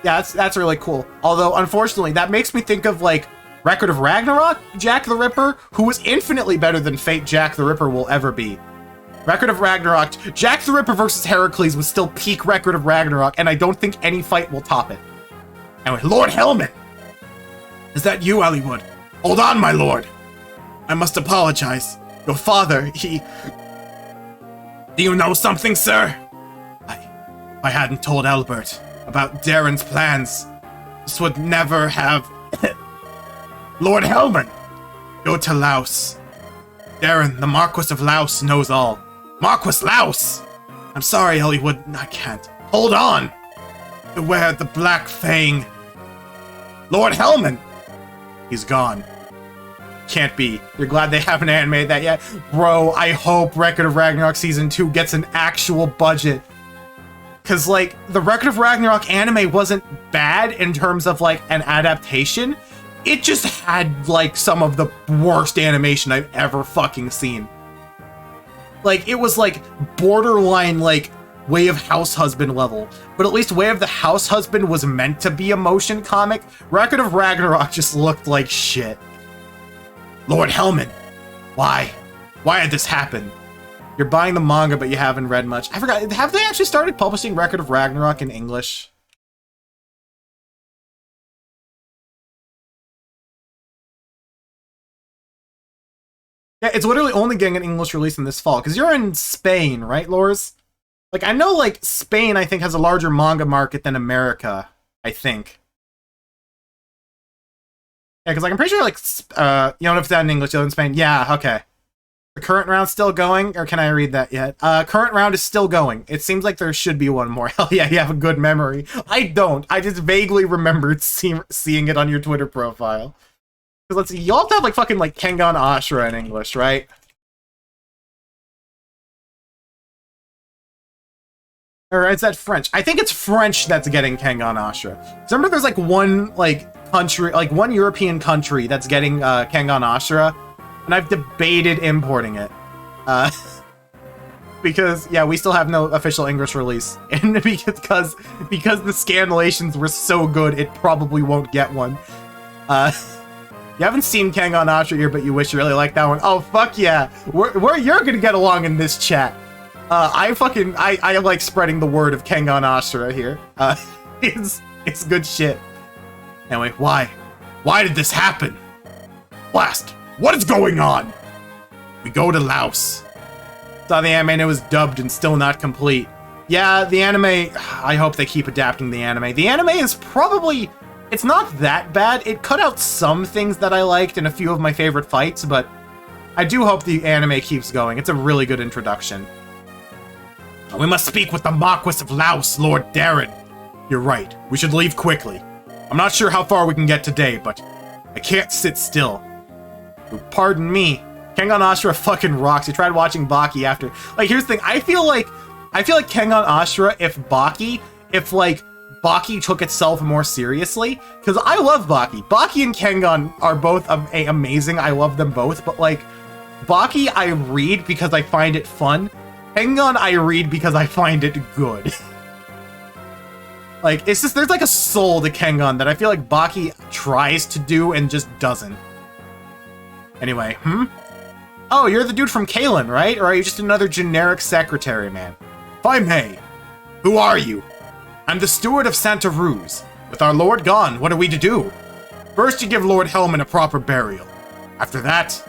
Yeah, that's really cool. Although, unfortunately, that makes me think of, like, Record of Ragnarok Jack the Ripper, who was infinitely better than Fate Jack the Ripper will ever be. Record of Ragnarok, Jack the Ripper versus Heracles was still peak Record of Ragnarok, and I don't think any fight will top it. Anyway, Lord Helmet! Is that you, Hollywood? Hold on, my lord! I must apologize. Your father, he... Do you know something, sir? I hadn't told Albert about Darren's plans. This would never have... Lord Helmet! Go to Laos. Darren, the Marquess of Laos, knows all. Marquess Laos! I'm sorry, Hollywood, I can't. Hold on! Beware the Black Fang. Lord Helmet! He's gone. Can't be. You're glad they haven't animated that yet? Bro, I hope Record of Ragnarok Season 2 gets an actual budget. Because, like, the Record of Ragnarok anime wasn't bad in terms of, like, an adaptation. It just had, like, some of the worst animation I've ever fucking seen. Like, it was, like, borderline, like, Way of House Husband level. But at least Way of the House Husband was meant to be a motion comic. Record of Ragnarok just looked like shit. Lord Helmet! Why? Why had this happen? You're buying the manga, but you haven't read much. I forgot, have they actually started publishing Record of Ragnarok in English? Yeah, it's literally only getting an English release in this fall, because you're in Spain, right, Lors? Like, I know, like, Spain, I think, has a larger manga market than America, I think. Yeah, because, like, I'm pretty sure, like, you don't know if it's out in English, you're in Spain. Yeah, okay. The current round's still going, or can I read that yet? Current round is still going. It seems like there should be one more. Hell yeah, you have a good memory. I don't. I just vaguely remembered seeing it on your Twitter profile. Because let's see, you all have to have, like, fucking, like, Kengan Ashura in English, right? Or is that French? I think it's French that's getting Kengan Ashura. Remember there's, like, one, like, country, like, one European country that's getting, Kengan Ashura? And I've debated importing it. Because, yeah, we still have no official English release. And because the scanlations were so good, it probably won't get one. You haven't seen Kengan Ashura here, but you wish you really liked that one. Oh, fuck yeah. You're gonna get along in this chat. I like spreading the word of Kengan Ashura here. It's good shit. Anyway, why? Why did this happen? Blast! What is going on? We go to Laos. Saw the anime and it was dubbed and still not complete. Yeah, the anime, I hope they keep adapting the anime. The anime is probably, it's not that bad. It cut out some things that I liked and a few of my favorite fights, but I do hope the anime keeps going. It's a really good introduction. We must speak with the Marquess of Laos, Lord Darren. You're right. We should leave quickly. I'm not sure how far we can get today, but I can't sit still. Pardon me. Kengan Ashura fucking rocks. You tried watching Baki after. Like, here's the thing. I feel like Kengan Ashura, if Baki took itself more seriously, because I love Baki. Baki and Kengan are both amazing. I love them both, but like, Baki I read because I find it fun. Kengan I read because I find it good. Like, it's just, there's like a soul to Kengan that I feel like Baki tries to do and just doesn't. Anyway, Oh, you're the dude from Kalen, right? Or are you just another generic secretary, man? If I may, who are you? I'm the steward of Santa Ruz. With our lord gone, what are we to do? First, you give Lord Hellman a proper burial. After that,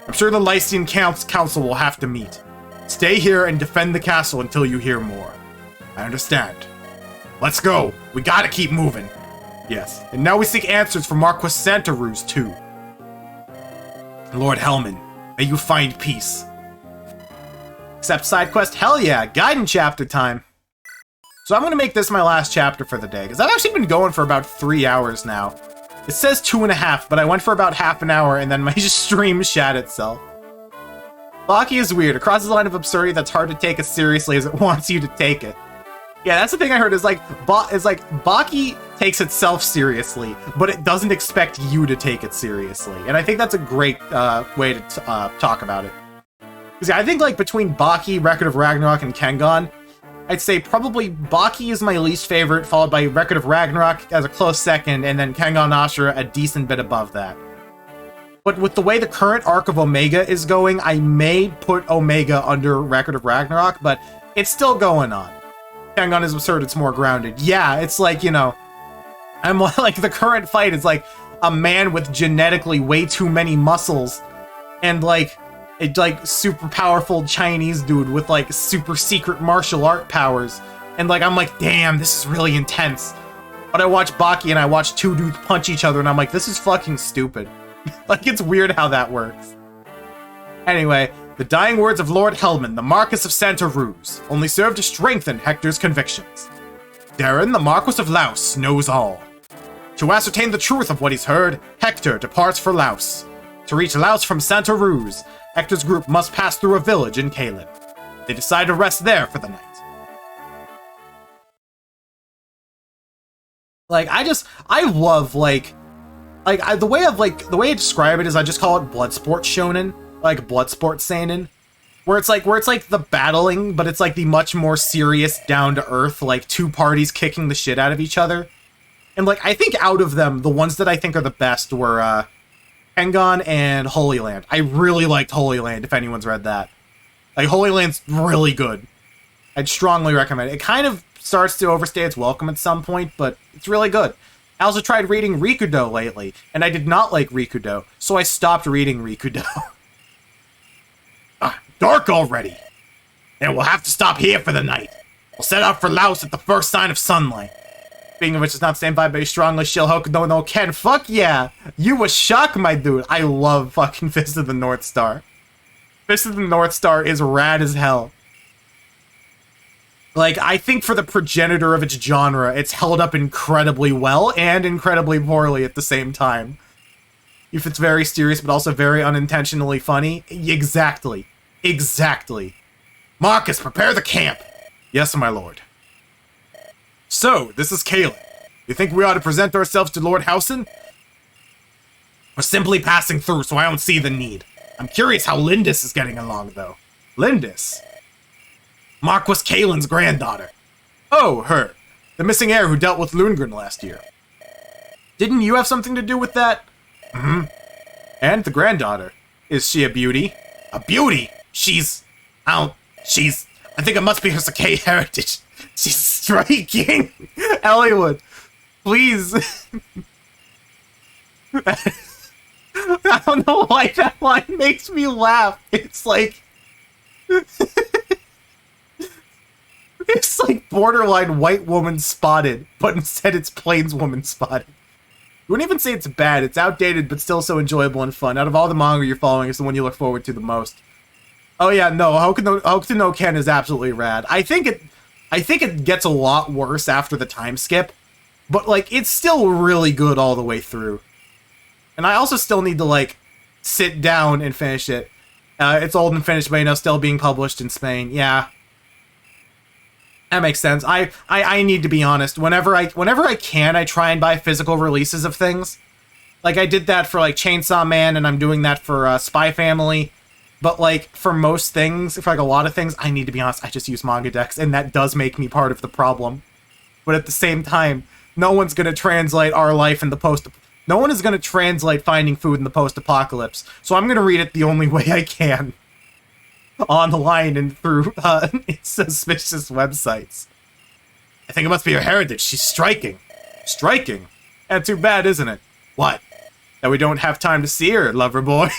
I'm sure the Lycian Council will have to meet. Stay here and defend the castle until you hear more. I understand. Let's go. We gotta keep moving. Yes, and now we seek answers from Marquess Santa Ruz, too. Lord Hellman, may you find peace. Accept side quest? Hell yeah, Gaiden chapter time. So I'm gonna make this my last chapter for the day, because I've actually been going for about 3 hours now. It says 2.5, but I went for about half an hour and then my stream shat itself. Baki is weird. It crosses a line of absurdity that's hard to take as seriously as it wants you to take it. Yeah, that's the thing I heard is like, Baki takes itself seriously, but it doesn't expect you to take it seriously. And I think that's a great way to talk about it. Because yeah, I think like between Baki, Record of Ragnarok, and Kengan, I'd say probably Baki is my least favorite, followed by Record of Ragnarok as a close second, and then Kengan Ashura a decent bit above that. But with the way the current arc of Omega is going, I may put Omega under Record of Ragnarok, but it's still going on. Kengan is absurd, it's more grounded. Yeah, it's like, you know, I'm like, the current fight is like a man with genetically way too many muscles and like a super powerful Chinese dude with like super secret martial art powers. And like, I'm like, damn, this is really intense. But I watch Baki and I watch two dudes punch each other and I'm like, this is fucking stupid. Like, it's weird how that works. Anyway, the dying words of Lord Hellman, the Marquess of Santa Ruz, only serve to strengthen Hector's convictions. Darren, the Marquess of Laos, knows all. To ascertain the truth of what he's heard, Hector departs for Laos. To reach Laos from Santa Ruz, Hector's group must pass through a village in Kalen. They decide to rest there for the night. Like, I love, the way I describe it is I just call it Bloodsport Shonen, like Bloodsport Seinen, where it's like the battling, but it's like the much more serious, down-to-earth, like two parties kicking the shit out of each other. And like, I think out of them, the ones that I think are the best were, Kengan and Holy Land. I really liked Holy Land, if anyone's read that. Like, Holy Land's really good. I'd strongly recommend it. It kind of starts to overstay its welcome at some point, but it's really good. I also tried reading Rikudo lately, and I did not like Rikudo, so I stopped reading Rikudo. Dark already! And we'll have to stop here for the night. We'll set out for Laos at the first sign of sunlight. Speaking of which, it's not the same vibe, but you strongly shill Hokuto no Ken. Fuck yeah! You was shocked, my dude. I love fucking Fist of the North Star. Fist of the North Star is rad as hell. Like, I think for the progenitor of its genre, it's held up incredibly well and incredibly poorly at the same time. If it's very serious, but also very unintentionally funny. Exactly. Exactly. Marcus, prepare the camp! Yes, my lord. So, this is Kalen. You think we ought to present ourselves to Lord Housen? We're simply passing through, so I don't see the need. I'm curious how Lindis is getting along, though. Lindis? Marquess Kalen's granddaughter. Oh, her. The missing heir who dealt with Lundgren last year. Didn't you have something to do with that? Mm-hmm. And the granddaughter. Is she a beauty? A beauty? I think it must be her Sakai heritage. She's striking. Elliewood, please. I don't know why that line makes me laugh. It's like... It's like borderline white woman spotted, but instead it's plainswoman spotted. wouldn't even say it's bad. It's outdated, but still so enjoyable and fun. Out of all the manga you're following, it's the one you look forward to the most. Oh yeah, no, Hokuto no Ken is absolutely rad. I think it gets a lot worse after the time skip, but like it's still really good all the way through. And I also still need to like sit down and finish it. It's old and finished, but you know, still being published in Spain. Yeah. That makes sense. I need to be honest. Whenever I can, I try and buy physical releases of things. Like I did that for like Chainsaw Man, and I'm doing that for Spy Family. But like for most things, for like a lot of things, I need to be honest. I just use manga decks, and that does make me part of the problem. But at the same time, no one's gonna translate our life in the post. No one is gonna translate finding food in the post-apocalypse. So I'm gonna read it the only way I can. Online and through suspicious websites. I think it must be her heritage. She's striking. Striking? And too bad, isn't it? What? That we don't have time to see her, lover boy?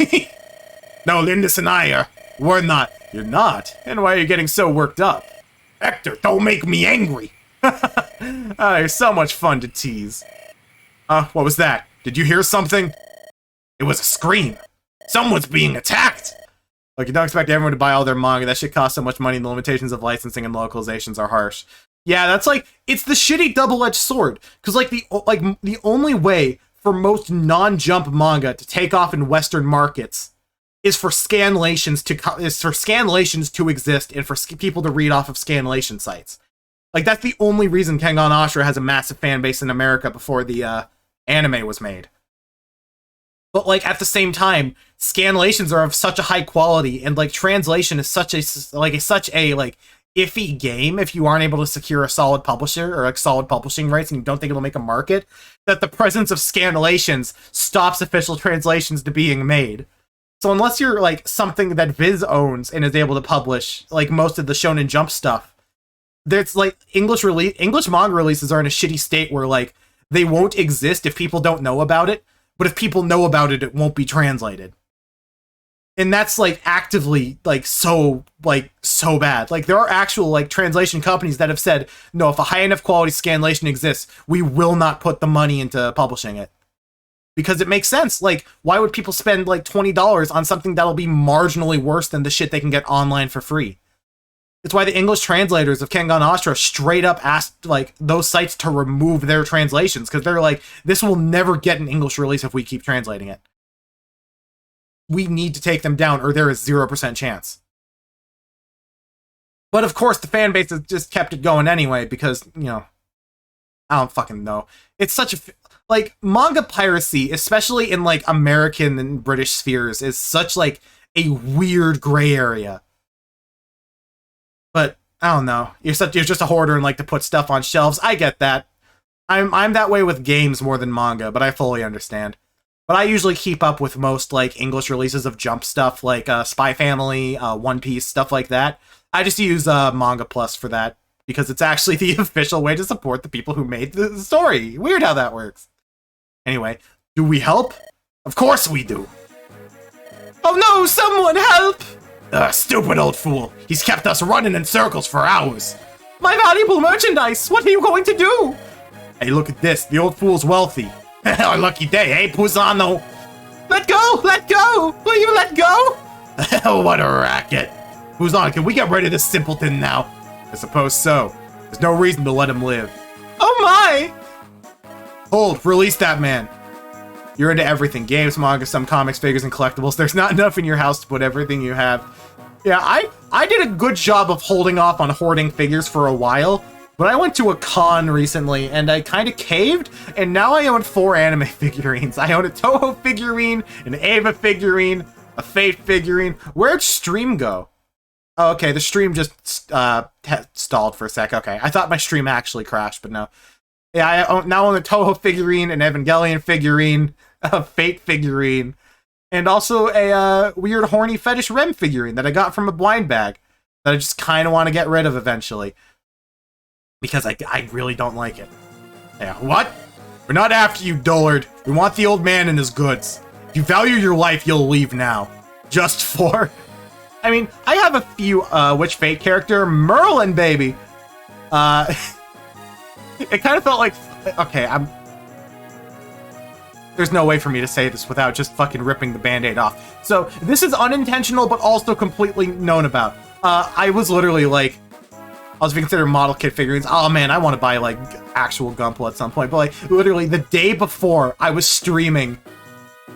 No, Lindis and I are... We're not. You're not? And why are you getting so worked up? Hector, don't make me angry! You're so much fun to tease. What was that? Did you hear something? It was a scream. Someone's being attacked! Like, you don't expect everyone to buy all their manga. That shit costs so much money, and the limitations of licensing and localizations are harsh. Yeah, that's like, it's the shitty double-edged sword. Because, like, the only way for most non-jump manga to take off in Western markets is for scanlations to exist and for people to read off of scanlation sites. Like, that's the only reason Kengan Ashura has a massive fan base in America before the anime was made. But, like, at the same time, scanlations are of such a high quality, and, like, translation is such a iffy game if you aren't able to secure a solid publisher, or, like, solid publishing rights, and you don't think it'll make a market, that the presence of scanlations stops official translations to being made. So unless you're, like, something that Viz owns and is able to publish, like, most of the Shonen Jump stuff, there's, like, English manga releases are in a shitty state where, like, they won't exist if people don't know about it, but if people know about it, it won't be translated. And that's, like, actively, like, so bad. Like, there are actual, like, translation companies that have said, no, if a high enough quality scanlation exists, we will not put the money into publishing it. Because it makes sense. Like, why would people spend, like, $20 on something that'll be marginally worse than the shit they can get online for free? It's why the English translators of Kengan Ashura straight up asked, like, those sites to remove their translations, because they're like, this will never get an English release if we keep translating it. We need to take them down, or there is 0% chance. But of course, the fan base has just kept it going anyway, because, you know, I don't fucking know. It's such a... Like, manga piracy, especially in, like, American and British spheres, is such, like, a weird gray area. But I don't know. You're just a hoarder and like to put stuff on shelves. I get that. I'm that way with games more than manga, but I fully understand. But I usually keep up with most like English releases of Jump stuff, like Spy Family, One Piece, stuff like that. I just use Manga Plus for that because it's actually the official way to support the people who made the story. Weird how that works. Anyway, do we help? Of course we do. Oh no, someone help! Stupid old fool. He's kept us running in circles for hours. My valuable merchandise! What are you going to do? Hey, look at this. The old fool's wealthy. Our lucky day, eh, Pusano? Let go! Let go! Will you let go? What a racket. Pusano, can we get rid of this simpleton now? I suppose so. There's no reason to let him live. Oh my! Hold, release that man. You're into everything. Games, manga, some comics, figures, and collectibles. There's not enough in your house to put everything you have. Yeah, I did a good job of holding off on hoarding figures for a while, but I went to a con recently, and I kind of caved, and now I own 4 anime figurines. I own a Toho figurine, an Eva figurine, a Fate figurine. Where'd stream go? Oh, okay, the stream just stalled for a sec. Okay, I thought my stream actually crashed, but no. Yeah, I now own a Toho figurine, an Evangelion figurine, a Fate figurine, and also a weird horny fetish Rem figurine that I got from a blind bag that I just kind of want to get rid of eventually. Because I really don't like it. Yeah, what? We're not after you, dullard. We want the old man and his goods. If you value your life, you'll leave now. Just for... I mean, I have a few Witch Fate character, Merlin, baby. It kind of felt like... Okay, There's no way for me to say this without just fucking ripping the band-aid off. So this is unintentional, but also completely known about. I was literally like, I was considering model kit figurines. Oh man, I want to buy like actual Gunpla at some point. But like literally the day before I was streaming,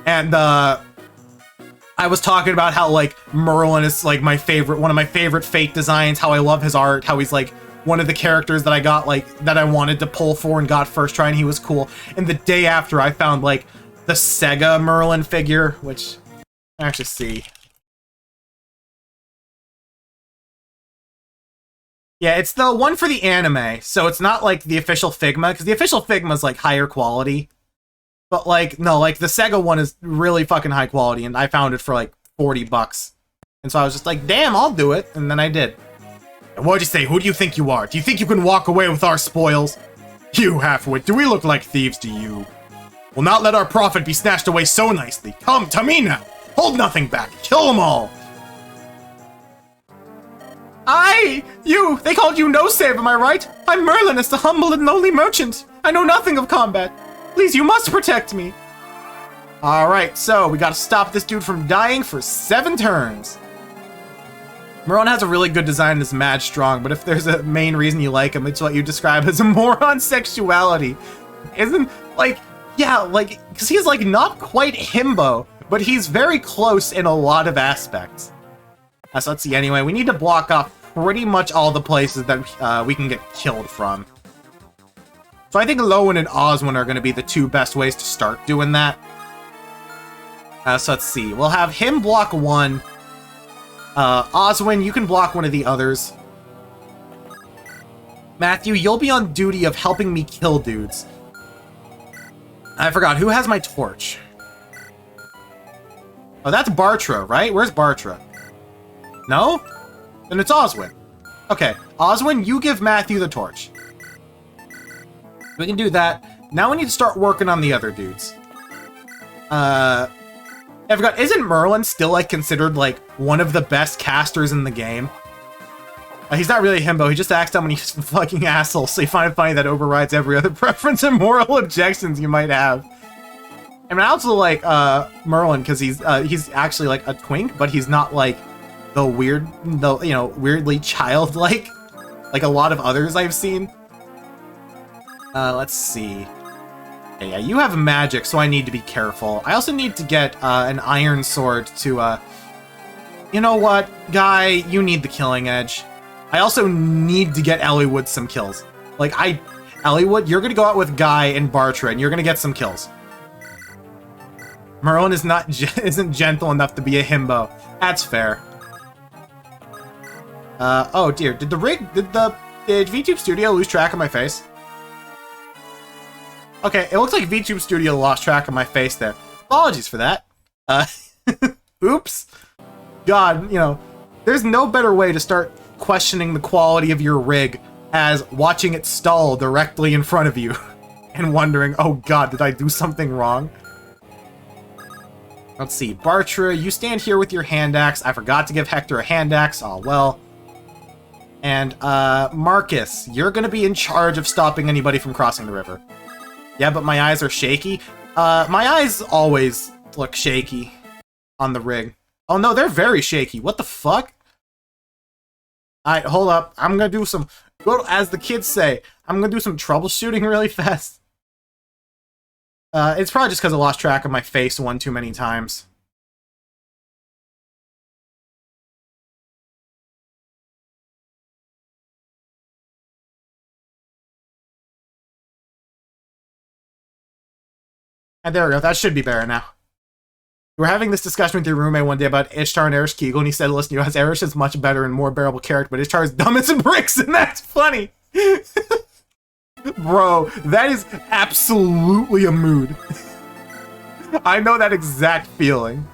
and I was talking about how like Merlin is like my favorite, one of my favorite Fate designs. How I love his art. How he's like one of the characters that I got like that I wanted to pull for and got first try, and he was cool. And the day after, I found like the Sega Merlin figure, which I actually see. Yeah, it's the one for the anime, so it's not like the official Figma, because the official Figma is like higher quality. But like, no, like the Sega one is really fucking high quality, and I found it for like 40 bucks. And so I was just like, damn, I'll do it, and then I did. And what'd you say? Who do you think you are? Do you think you can walk away with our spoils? You halfwit, do we look like thieves to you? We'll not let our profit be snatched away so nicely. Come to me now! Hold nothing back! Kill them all! They called you No Save, am I right? I'm Merlinus, the humble and lowly merchant. I know nothing of combat. Please, you must protect me. Alright, so we gotta stop this dude from dying for 7 turns. Merlin has a really good design and is mad strong, but if there's a main reason you like him, it's what you describe as a moron sexuality. Isn't, like, yeah, like, because he's, like, not quite himbo, but he's very close in a lot of aspects. So let's see, anyway, we need to block off pretty much all the places that we can get killed from. So I think Lowen and Oswin are going to be the 2 best ways to start doing that. So let's see, we'll have him block 1. Oswin, you can block one of the others. Matthew, you'll be on duty of helping me kill dudes. I forgot, who has my torch? Oh, that's Bartra, right? Where's Bartra? No? Then it's Oswin. Okay, Oswin, you give Matthew the torch. We can do that. Now we need to start working on the other dudes. I forgot, isn't Merlin still, like, considered, like, one of the best casters in the game? He's not really a himbo, he just acts out when he's a fucking asshole, so you find it funny that overrides every other preference and moral objections you might have. I mean, I also like, Merlin, because he's actually, like, a twink, but he's not, like, the weird, you know, weirdly childlike, like a lot of others I've seen. Let's see. Okay, yeah, you have magic, so I need to be careful. I also need to get an iron sword to, you know what, Guy, you need the killing edge. I also need to get Eliwood some kills. Like, Eliwood, you're gonna go out with Guy and Bartra, and you're gonna get some kills. Merlin is isn't gentle enough to be a himbo. That's fair. Oh dear, did VTube Studio lose track of my face? Okay, it looks like VTube Studio lost track of my face there. Apologies for that. Oops. God, you know, there's no better way to start questioning the quality of your rig as watching it stall directly in front of you and wondering, oh god, did I do something wrong? Let's see, Bartra, you stand here with your hand axe. I forgot to give Hector a hand axe. Oh, well. And, Marquess, you're gonna be in charge of stopping anybody from crossing the river. Yeah, but my eyes are shaky. My eyes always look shaky on the rig. Oh no, they're very shaky. What the fuck? Alright, hold up. I'm gonna do some, as the kids say, I'm gonna do some troubleshooting really fast. It's probably just because I lost track of my face one too many times. And there we go, that should be better now. We were having this discussion with your roommate one day about Ishtar and Erish Kegel, and he said, listen, you know, Erish is much better and more bearable character, but Ishtar is dumb as bricks, and that's funny! Bro, that is absolutely a mood. I know that exact feeling.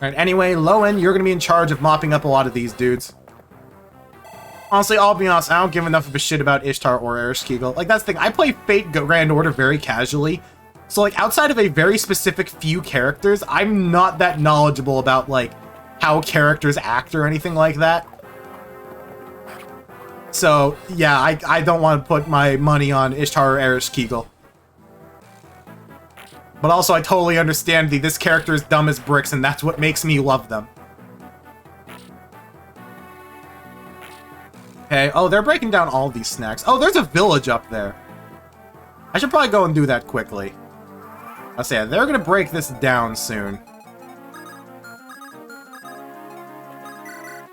Alright, anyway, Lowen, you're gonna be in charge of mopping up a lot of these dudes. Honestly, I'll be honest, I don't give enough of a shit about Ishtar or Erish Kegel. Like, that's the thing, I play Fate Grand Order very casually, so, like, outside of a very specific few characters, I'm not that knowledgeable about, like, how characters act or anything like that. So, yeah, I don't want to put my money on Ishtar or Erish Kegel. But also, I totally understand this character is dumb as bricks, and that's what makes me love them. Okay, oh, they're breaking down all these snacks. Oh, there's a village up there. I should probably go and do that quickly. I'll say, they're gonna break this down soon.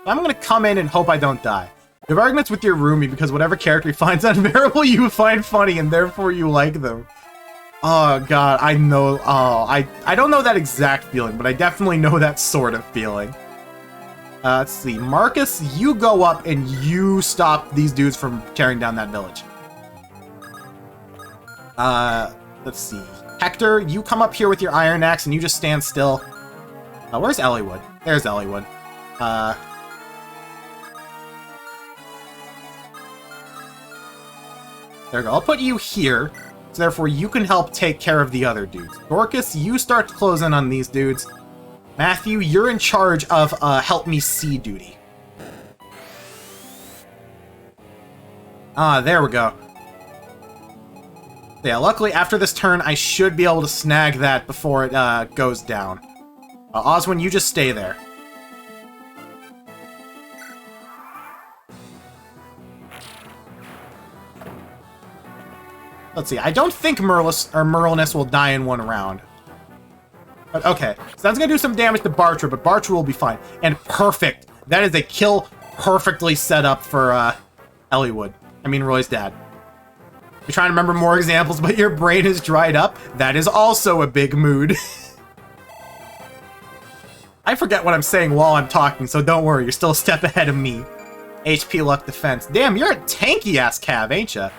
I'm gonna come in and hope I don't die. You have arguments with your roomie because whatever character he finds unbearable, you find funny, and therefore you like them. Oh god, I know. Oh, I don't know that exact feeling, but I definitely know that sort of feeling. Let's see. Marquess, you go up and you stop these dudes from tearing down that village. Let's see. Hector, you come up here with your iron axe and you just stand still. Where's Elliewood? There's Elliewood. There we go. I'll put you here, so therefore you can help take care of the other dudes. Dorcas, you start to close in on these dudes. Matthew, you're in charge of help me see duty. There we go. Yeah, luckily after this turn, I should be able to snag that before it goes down. Oswin, you just stay there. Let's see, I don't think Merlinus will die in one round. But okay, so that's gonna do some damage to Bartra, but Bartra will be fine. And perfect! That is a kill perfectly set up for Elliewood. I mean, Roy's dad. You're trying to remember more examples, but your brain is dried up. That is also a big mood. I forget what I'm saying while I'm talking, so don't worry, you're still a step ahead of me. HP, luck, defense. Damn, you're a tanky-ass cav, ain't ya?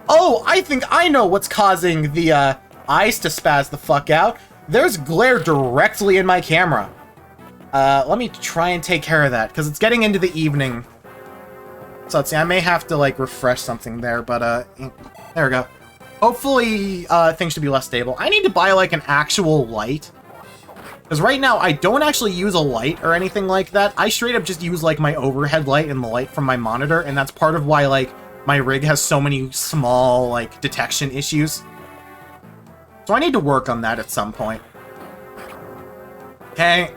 Oh, I think I know what's causing the eyes to spaz the fuck out. There's glare directly in my camera. Let me try and take care of that, because it's getting into the evening. So let's see, I may have to, like, refresh something there, but, there we go. Hopefully, things should be less stable. I need to buy, like, an actual light. Because right now, I don't actually use a light or anything like that. I straight up just use, like, my overhead light and the light from my monitor, and that's part of why, like, my rig has so many small, like, detection issues. So I need to work on that at some point. Okay.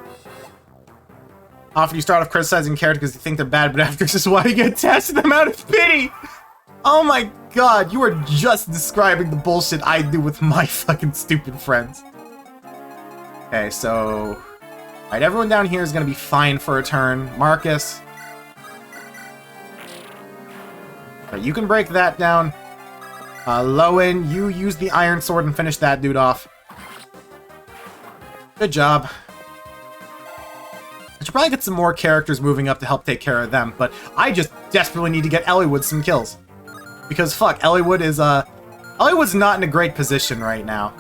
Often you start off criticizing characters because you think they're bad, but after this is why you get tested them out of pity! Oh my god, you are just describing the bullshit I do with my fucking stupid friends. Okay, so... Alright, everyone down here is gonna be fine for a turn. Marquess. Okay, you can break that down. Lowen, you use the iron sword and finish that dude off. Good job. I should probably get some more characters moving up to help take care of them, but I just desperately need to get Elliewood some kills. Because fuck, Elliewood's not in a great position right now.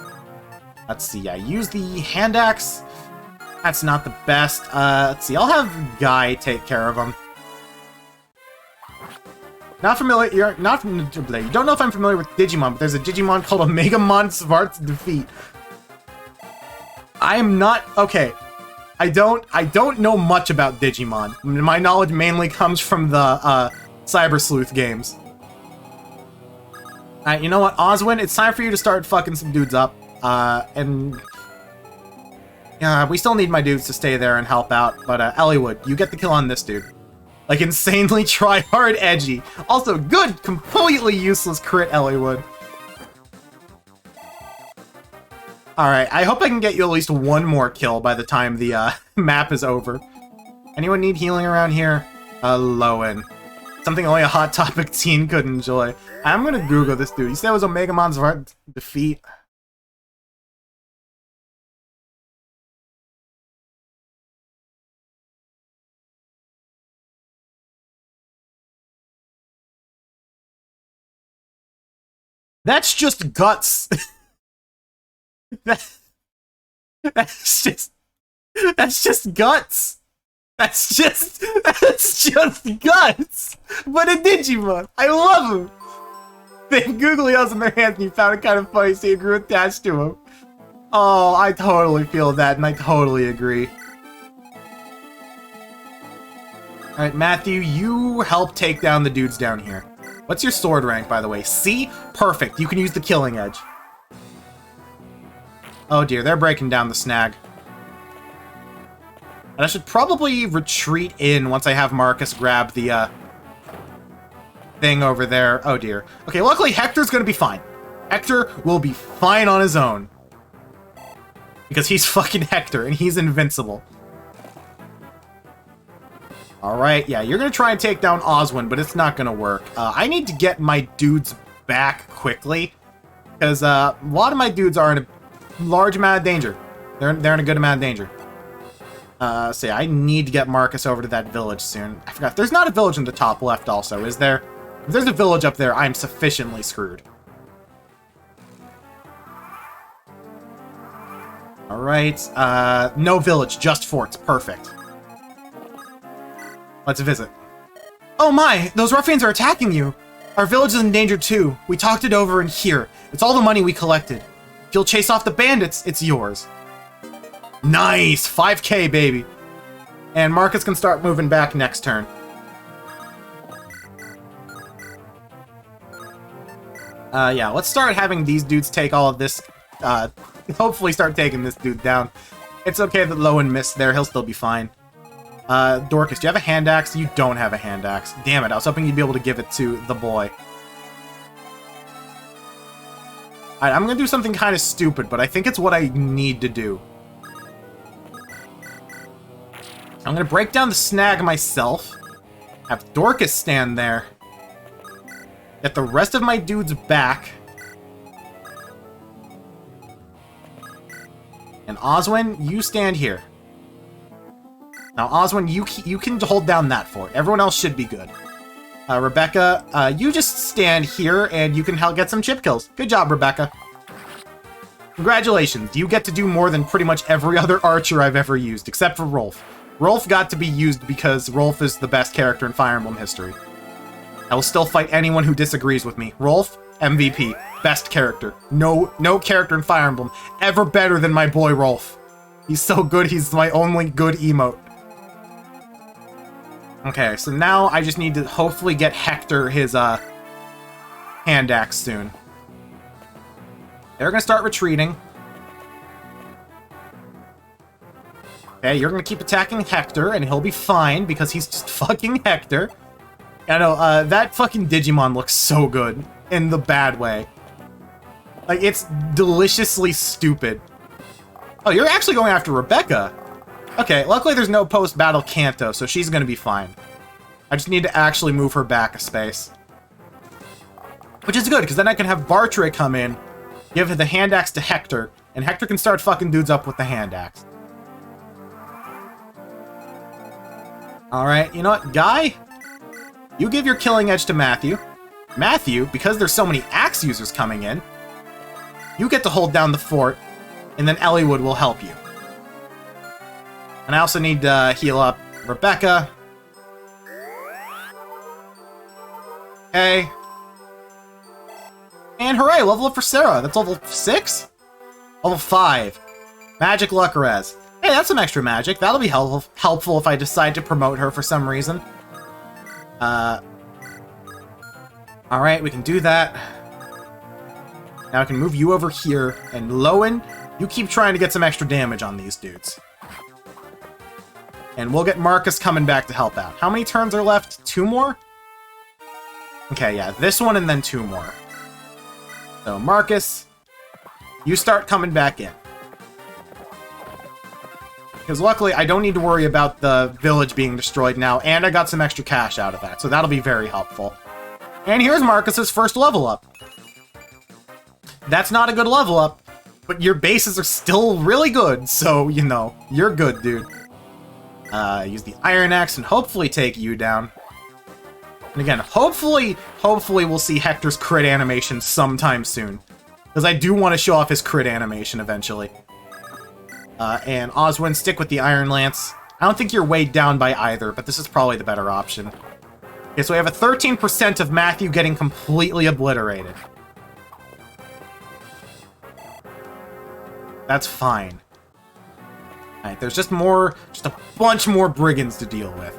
Let's see, yeah, use the hand axe. That's not the best. Let's see, I'll have Guy take care of him. Not familiar, you don't know if I'm familiar with Digimon, but there's a Digimon called Omegamon Svart's Defeat. I am not, okay. I don't know much about Digimon. My knowledge mainly comes from the, Cyber Sleuth games. Alright, you know what, Oswin, it's time for you to start fucking some dudes up. And... Yeah, we still need my dudes to stay there and help out, but, Elliewood, you get the kill on this dude. Like, insanely try-hard edgy. Also, good, completely useless crit, Elliewood. Alright, I hope I can get you at least one more kill by the time the, map is over. Anyone need healing around here? Lowen. Something only a Hot Topic teen could enjoy. I'm gonna Google this dude. You said it was Omegamon's defeat. That's just guts. That's just guts. That's just guts. But a Digimon. I love him. They have googly eyes in their hands and you found it kind of funny, so you grew attached to him. Oh, I totally feel that, and I totally agree. Alright, Matthew, you help take down the dudes down here. What's your sword rank, by the way? C? Perfect. You can use the killing edge. Oh dear, they're breaking down the snag. And I should probably retreat in once I have Marquess grab the, thing over there. Oh dear. Okay, luckily Hector's gonna be fine. Hector will be fine on his own. Because he's fucking Hector, and he's invincible. Alright, yeah, you're gonna try and take down Oswin, but it's not gonna work. I need to get my dudes back quickly. Because, a lot of my dudes are in a large amount of danger. They're in a good amount of danger. So yeah, I need to get Marquess over to that village soon. I forgot, there's not a village in the top left also, is there? If there's a village up there, I'm sufficiently screwed. Alright, no village, just forts. Perfect. Let's visit. Oh my, those ruffians are attacking you! Our village is in danger too. We talked it over in here. It's all the money we collected. If you'll chase off the bandits, it's yours. Nice! 5K, baby! And Marquess can start moving back next turn. Yeah, let's start having these dudes take all of this, hopefully start taking this dude down. It's okay that Lowen missed there, he'll still be fine. Dorcas, do you have a hand axe? You don't have a hand axe. Damn it, I was hoping you'd be able to give it to the boy. Alright, I'm gonna do something kind of stupid, but I think it's what I need to do. I'm gonna break down the snag myself, have Dorcas stand there, get the rest of my dudes back, and Oswin, you stand here. Now, Oswin, you can hold down that fort. Everyone else should be good. Rebecca, you just stand here, and you can help get some chip kills. Good job, Rebecca. Congratulations, you get to do more than pretty much every other archer I've ever used, except for Rolf. Rolf got to be used because Rolf is the best character in Fire Emblem history. I will still fight anyone who disagrees with me. Rolf, MVP, best character. No character in Fire Emblem ever better than my boy Rolf. He's so good, he's my only good emote. Okay, so now I just need to hopefully get Hector his, hand axe soon. They're gonna start retreating. Okay, you're gonna keep attacking Hector, and he'll be fine, because he's just fucking Hector. I know, that fucking Digimon looks so good, in the bad way. Like, it's deliciously stupid. Oh, you're actually going after Rebecca? Okay, luckily there's no post-battle Kanto, so she's gonna be fine. I just need to actually move her back a space. Which is good, because then I can have Bartre come in, give the hand axe to Hector, and Hector can start fucking dudes up with the hand axe. Alright, you know what? Guy, you give your killing edge to Matthew. Matthew, because there's so many axe users coming in, you get to hold down the fort, and then Eliwood will help you. And I also need to heal up Rebecca. Okay. And hooray, level up for Sarah. That's level 6? Level 5. Magic Lucarez. Hey, that's some extra magic. That'll be helpful if I decide to promote her for some reason. Alright, we can do that. Now I can move you over here, and Lowen, you keep trying to get some extra damage on these dudes. And we'll get Marquess coming back to help out. How many turns are left? 2 more? Okay, yeah, this one and then 2 more. So, Marquess, you start coming back in. Because luckily, I don't need to worry about the village being destroyed now, and I got some extra cash out of that, so that'll be very helpful. And here's Marquess's first level up. That's not a good level up, but your bases are still really good, so, you know, you're good, dude. Use the Iron Axe and hopefully take you down. And again, hopefully we'll see Hector's crit animation sometime soon. Because I do want to show off his crit animation eventually. And Oswin, stick with the Iron Lance. I don't think you're weighed down by either, but this is probably the better option. Okay, so we have a 13% of Matthew getting completely obliterated. That's fine. Alright, there's just a bunch more brigands to deal with.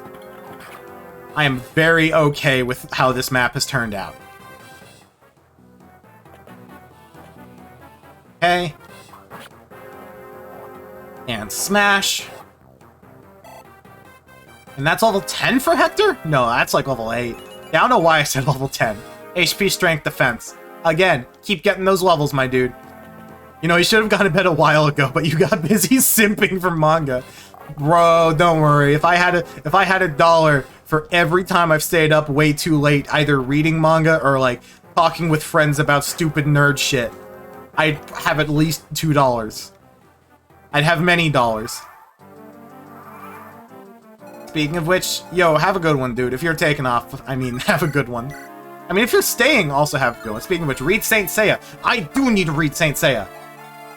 I am very okay with how this map has turned out. Okay. And smash. And that's level 10 for Hector? No, that's like level 8. Yeah, I don't know why I said level 10. HP, strength, defense. Again, keep getting those levels, my dude. You know, you should have gone to bed a while ago, but you got busy simping for manga. Bro, don't worry. If I had $1 for every time I've stayed up way too late, either reading manga or like talking with friends about stupid nerd shit, I'd have at least $2. I'd have many dollars. Speaking of which, yo, have a good one, dude. If you're taking off, I mean, have a good one. I mean, if you're staying, also have a good one. Speaking of which, read Saint Seiya. I do need to read Saint Seiya.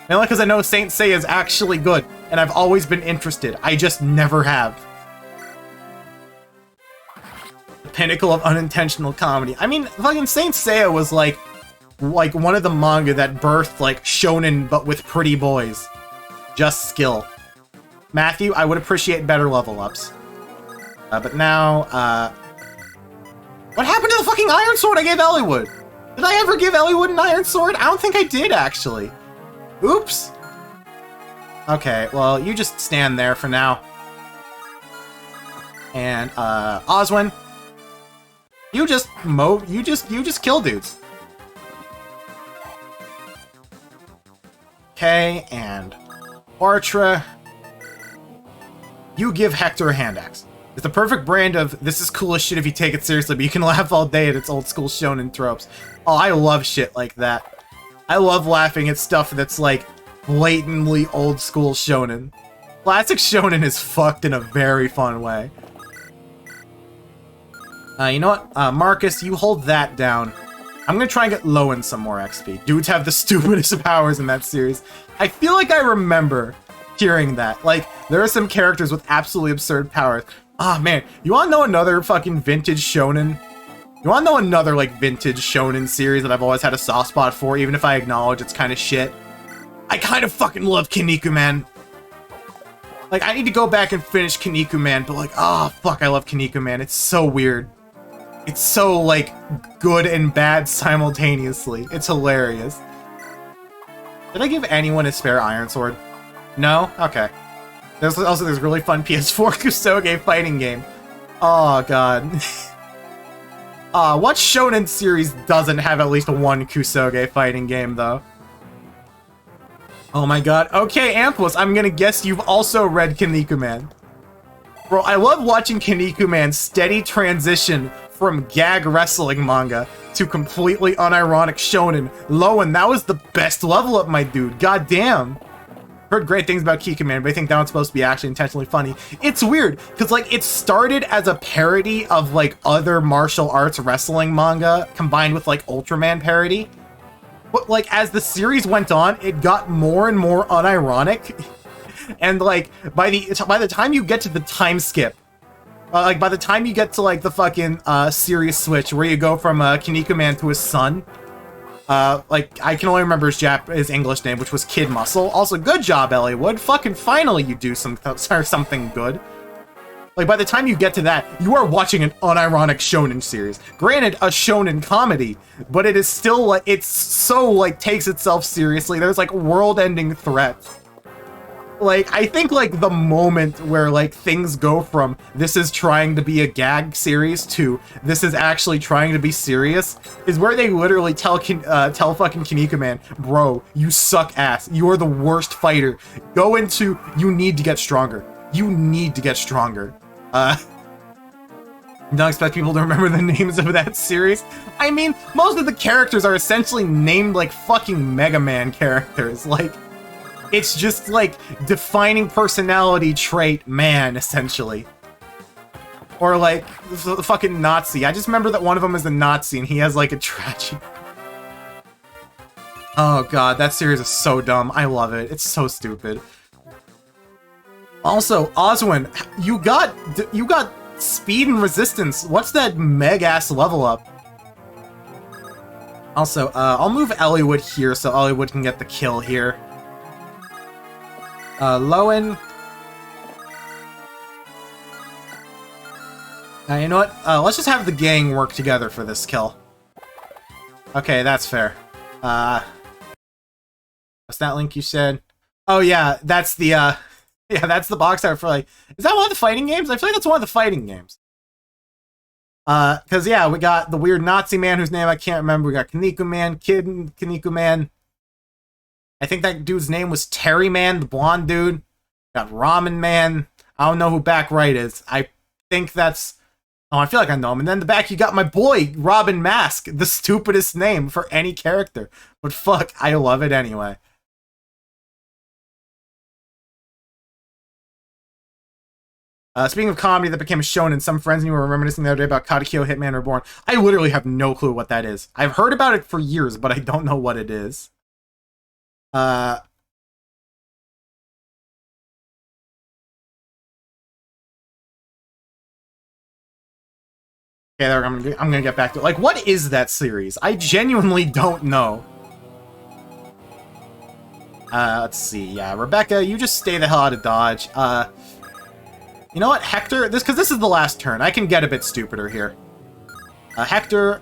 Mainly because I know Saint Seiya is actually good, and I've always been interested. I just never have. The pinnacle of unintentional comedy. I mean, fucking Saint Seiya was like one of the manga that birthed like shonen, but with pretty boys. Just skill. Matthew, I would appreciate better level ups. But now, what happened to the fucking Iron Sword I gave Elliewood? Did I ever give Elliewood an Iron Sword? I don't think I did, actually. Oops. Okay, well, you just stand there for now. And, Oswin, you just kill dudes. Okay, and Bartra, you give Hector a hand axe. It's the perfect brand of, this is cool as shit if you take it seriously, but you can laugh all day at its old school shonen tropes. Oh, I love shit like that. I love laughing at stuff that's, like, blatantly old school shonen. Classic shonen is fucked in a very fun way. You know what? Marcus, you hold that down. I'm gonna try and get Lowen some more XP. Dudes have the stupidest powers in that series. I feel like I remember hearing that. Like, there are some characters with absolutely absurd powers. Ah, man, you wanna know another fucking vintage shonen? You wanna know another, like, vintage shonen series that I've always had a soft spot for, even if I acknowledge it's kind of shit? I kind of fucking love Kinnikuman. Like, I need to go back and finish Kinnikuman, but like, oh, fuck, I love Kinnikuman. It's so weird. It's so, like, good and bad simultaneously. It's hilarious. Did I give anyone a spare Iron Sword? No? Okay. There's really fun PS4 Kusoge fighting game. Oh, God. What shonen series doesn't have at least one Kusoge fighting game, though? Oh my god. Okay, Ampus, I'm gonna guess you've also read Kinnikuman. Bro, I love watching Kinnikuman's steady transition from gag wrestling manga to completely unironic shonen. Lowen, that was the best level up, my dude. God damn. Heard great things about Kikuman, but I think that one's supposed to be actually intentionally funny. It's weird, because, like, it started as a parody of, like, other martial arts wrestling manga combined with, like, Ultraman parody. But, like, as the series went on, it got more and more unironic. And, like, by the time you get to the time skip, like, by the time you get to, like, the fucking, series switch, where you go from, Kinnikuman to his son, like, I can only remember his English name, which was Kid Muscle. Also, good job, Elliewood. Fucking finally you do something good. Like, by the time you get to that, you are watching an unironic shonen series. Granted, a shonen comedy, but it is still, like, it's so, like, takes itself seriously. There's, like, world-ending threats. Like, I think, like, the moment where, like, things go from this is trying to be a gag series to this is actually trying to be serious is where they literally tell fucking Kinnikuman, bro, you suck ass. You are the worst fighter. Go into, you need to get stronger. You need to get stronger. Don't expect people to remember the names of that series. I mean, most of the characters are essentially named like fucking Mega Man characters. Like, it's just like defining personality trait man, essentially. Or like the fucking Nazi. I just remember that one of them is a Nazi and he has like a tragic. Oh god, that series is so dumb. I love it. It's so stupid. Also, Oswin, you got speed and resistance. What's that meg-ass level up? Also, I'll move Elliewood here so Elliewood can get the kill here. Lowen. You know what? Let's just have the gang work together for this kill. Okay, that's fair. What's that link you said? Oh yeah, that's the, Yeah, that's the box art for, like... Is that one of the fighting games? I feel like that's one of the fighting games. Because, yeah, we got the weird Nazi man whose name I can't remember. We got Kaneko Man, Kid Kaneko Man. I think that dude's name was Terry Man, the blonde dude. Got Ramen Man. I don't know who back right is. I think that's... Oh, I feel like I know him. And then in the back, you got my boy, Robin Mask. The stupidest name for any character. But fuck, I love it anyway. Speaking of comedy that became a shonen, some friends and you were reminiscing the other day about Katekyo Hitman Reborn. I literally have no clue what that is. I've heard about it for years, but I don't know what it is. Okay, there, I'm gonna get back to it. Like, what is that series? I genuinely don't know. Let's see. Yeah, Rebecca, you just stay the hell out of Dodge. You know what, Hector? Because this is the last turn. I can get a bit stupider here. Hector,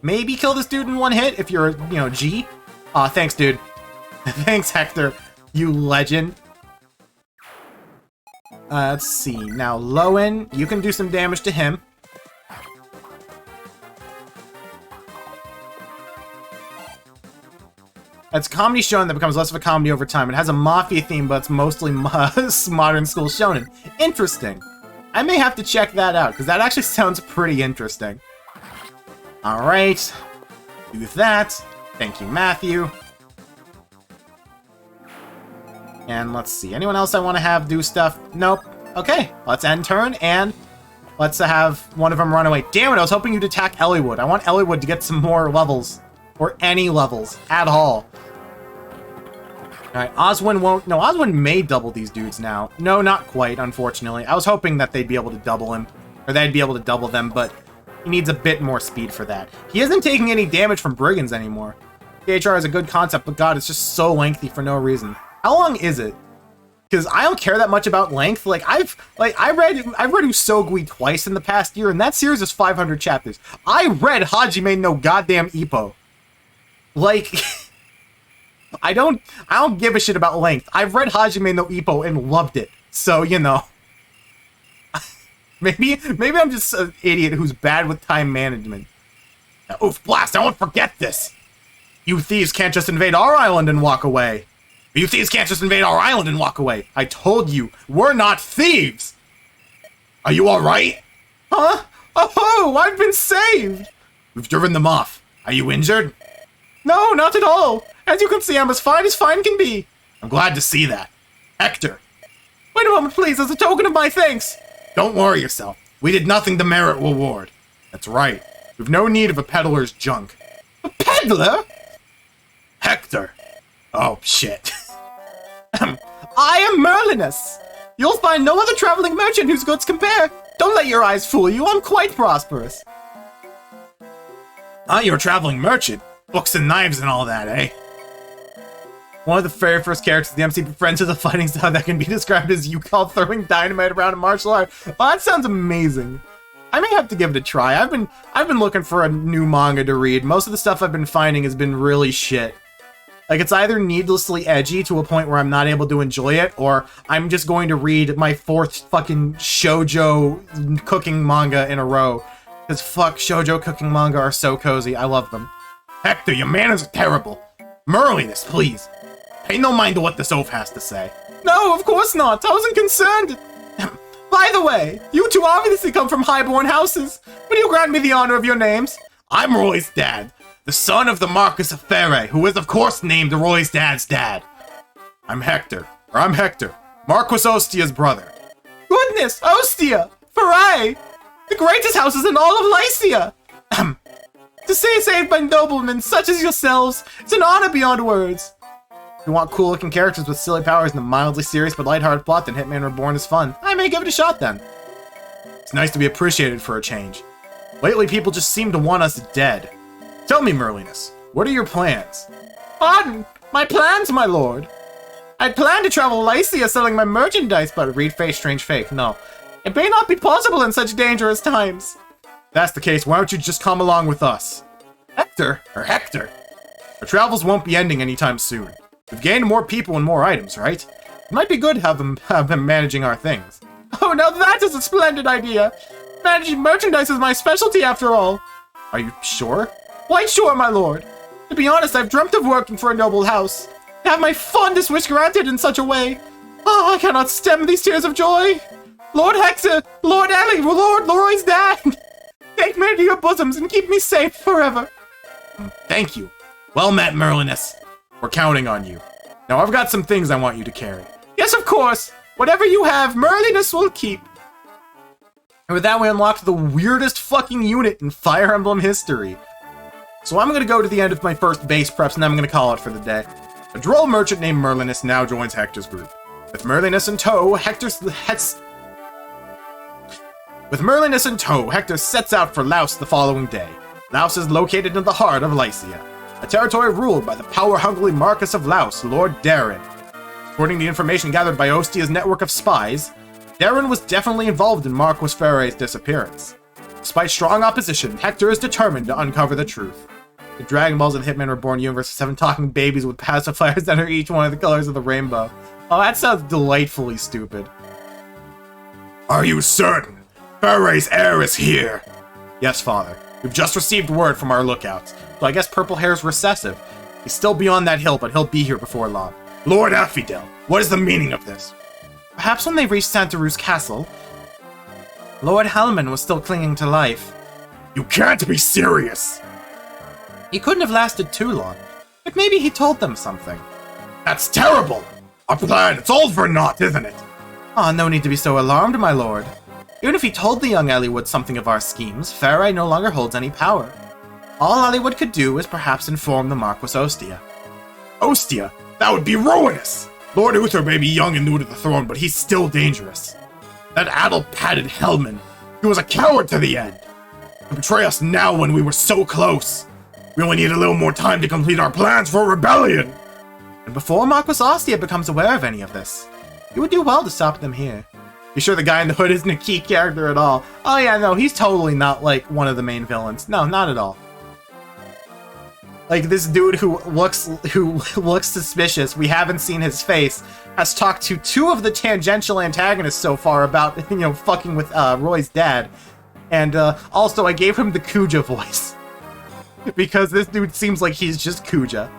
maybe kill this dude in one hit if you're, you know, G. Aw, thanks, dude. Thanks, Hector. You legend. Let's see. Now, Lowen, you can do some damage to him. It's a comedy shonen that becomes less of a comedy over time. It has a mafia theme, but it's mostly modern school shonen. Interesting. I may have to check that out, because that actually sounds pretty interesting. Alright. Do that. Thank you, Matthew. And let's see. Anyone else I want to have do stuff? Nope. Okay. Let's end turn, and let's have one of them run away. Damn it, I was hoping you'd attack Elliewood. I want Elliewood to get some more levels. Or any levels. At all. Alright, Oswin won't... No, Oswin may double these dudes now. No, not quite, unfortunately. I was hoping that they'd be able to double him. Or they'd be able to double them, but he needs a bit more speed for that. He isn't taking any damage from Brigands anymore. PHR is a good concept, but god, it's just so lengthy for no reason. How long is it? Because I don't care that much about length. Like, I read Usogui twice in the past year, and that series is 500 chapters. I read Hajime no goddamn Ippo. Like... I don't give a shit about length. I've read Hajime no Ippo and loved it. So, you know. maybe I'm just an idiot who's bad with time management. Oof, blast, I won't forget this. You thieves can't just invade our island and walk away. You thieves can't just invade our island and walk away. I told you, we're not thieves. Are you alright? Huh? Oh, I've been saved. We've driven them off. Are you injured? No, not at all. As you can see, I'm as fine can be. I'm glad to see that. Hector. Wait a moment, please, as a token of my thanks. Don't worry yourself. We did nothing to merit reward. That's right. We've no need of a peddler's junk. A peddler? Hector. Oh, shit. I am Merlinus. You'll find no other traveling merchant whose goods compare. Don't let your eyes fool you. I'm quite prosperous. Ah, you're a traveling merchant. Books and knives and all that, eh? One of the very first characters the MC befriends is a fighting style that can be described as you call throwing dynamite around a martial art. Well, that sounds amazing. I may have to give it a try. I've been looking for a new manga to read. Most of the stuff I've been finding has been really shit. Like, it's either needlessly edgy to a point where I'm not able to enjoy it, or I'm just going to read my 4th fucking shoujo cooking manga in a row. Because fuck, shoujo cooking manga are so cozy. I love them. Hector, your manners are terrible. Merlinus, please. Pay no mind to what this oaf has to say. No, of course not. I wasn't concerned. By the way, you two obviously come from highborn houses. Will you grant me the honor of your names? I'm Roy's dad, the son of the Marquess of Ferre, who is of course named Roy's dad's dad. I'm Hector, Marquess Ostia's brother. Goodness, Ostia! Ferre! The greatest houses in all of Lycia! To say saved by noblemen such as yourselves, it's an honor beyond words. If you want cool-looking characters with silly powers and a mildly serious but lighthearted plot, then Hitman Reborn is fun. I may give it a shot then. It's nice to be appreciated for a change. Lately, people just seem to want us dead. Tell me, Merlinus, what are your plans? Pardon? My plans, my lord? I'd planned to travel Lycia selling my merchandise, but read face, strange fake. No. It may not be possible in such dangerous times. If that's the case, why don't you just come along with us? Hector? Our travels won't be ending anytime soon. We've gained more people and more items, right? It might be good to have them managing our things. Oh, now that is a splendid idea! Managing merchandise is my specialty after all! Are you sure? Quite sure, my lord! To be honest, I've dreamt of working for a noble house. To have my fondest wish granted in such a way. Oh, I cannot stem these tears of joy! Lord Hector, Lord Ellie, Lord Leroy's dad! Take me into your bosoms and keep me safe forever! Thank you. Well met, Merlinus. We're counting on you. Now I've got some things I want you to carry. Yes, of course! Whatever you have, Merlinus will keep. And with that, we unlocked the weirdest fucking unit in Fire Emblem history. So I'm gonna go to the end of my first base preps, and then I'm gonna call it for the day. A droll merchant named Merlinus now joins Hector's group. With Merlinus in tow, Hector sets out for Laos the following day. Laos is located in the heart of Lycia, a territory ruled by the power-hungry Marquess of Laos, Lord Darren. According to information gathered by Ostia's network of spies, Darren was definitely involved in Marquess Ferre's disappearance. Despite strong opposition, Hector is determined to uncover the truth. The Dragon Balls of the Hitman Reborn universe is 7 talking babies with pacifiers that are each one of the colors of the rainbow. Oh, that sounds delightfully stupid. Are you certain? Ferre's heir is here. Yes, father. We've just received word from our lookouts, so I guess Purple Hair's recessive. He's still beyond that hill, but he'll be here before long. Lord Affidel, what is the meaning of this? Perhaps when they reached Santa Ru's castle, Lord Hellman was still clinging to life. You can't be serious! He couldn't have lasted too long, but maybe he told them something. That's terrible! Our plan, it's all for naught, isn't it? Ah, no need to be so alarmed, my lord. Even if he told the young Eliwood something of our schemes, Farai no longer holds any power. All Eliwood could do is perhaps inform the Marquess Ostia. Ostia? That would be ruinous! Lord Uther may be young and new to the throne, but he's still dangerous. That addle-padded Hellman, he was a coward to the end. To betray us now when we were so close. We only need a little more time to complete our plans for a rebellion. And before Marquess Ostia becomes aware of any of this, you would do well to stop them here. You sure the guy in the hood isn't a key character at all? Oh yeah, no, he's totally not like one of the main villains. No, not at all. Like this dude who looks suspicious, we haven't seen his face, has talked to 2 of the tangential antagonists so far about, you know, fucking with Roy's dad. And also I gave him the Kuja voice. Because this dude seems like he's just Kuja.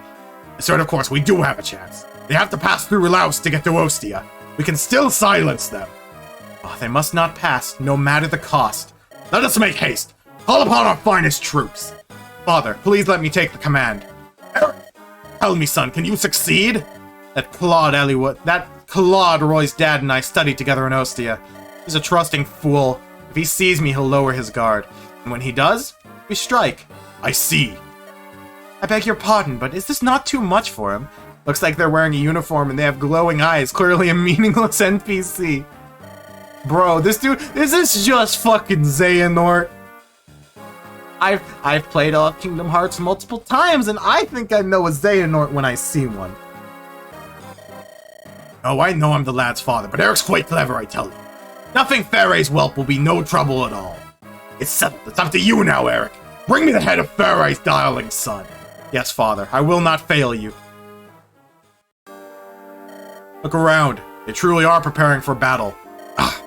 So of course we do have a chance. They have to pass through Laos to get to Ostia. We can still silence them. Oh, they must not pass, no matter the cost. Let us make haste. Call upon our finest troops. Father, please let me take the command. Eric, tell me, son, can you succeed? That Claude Roy's dad and I studied together in Ostia. He's a trusting fool. If he sees me, he'll lower his guard. And when he does, we strike. I see. I beg your pardon, but is this not too much for him? Looks like they're wearing a uniform and they have glowing eyes, clearly a meaningless NPC. Bro, this is just fucking Xehanort. I've played Kingdom Hearts multiple times, and I think I know a Xehanort when I see one. Oh, I know I'm the lad's father, but Eric's quite clever, I tell you. Nothing Ferre's whelp will be no trouble at all. It's settled. It's up to you now, Eric. Bring me the head of Ferre's darling son. Yes, father, I will not fail you. Look around. They truly are preparing for battle. Ah,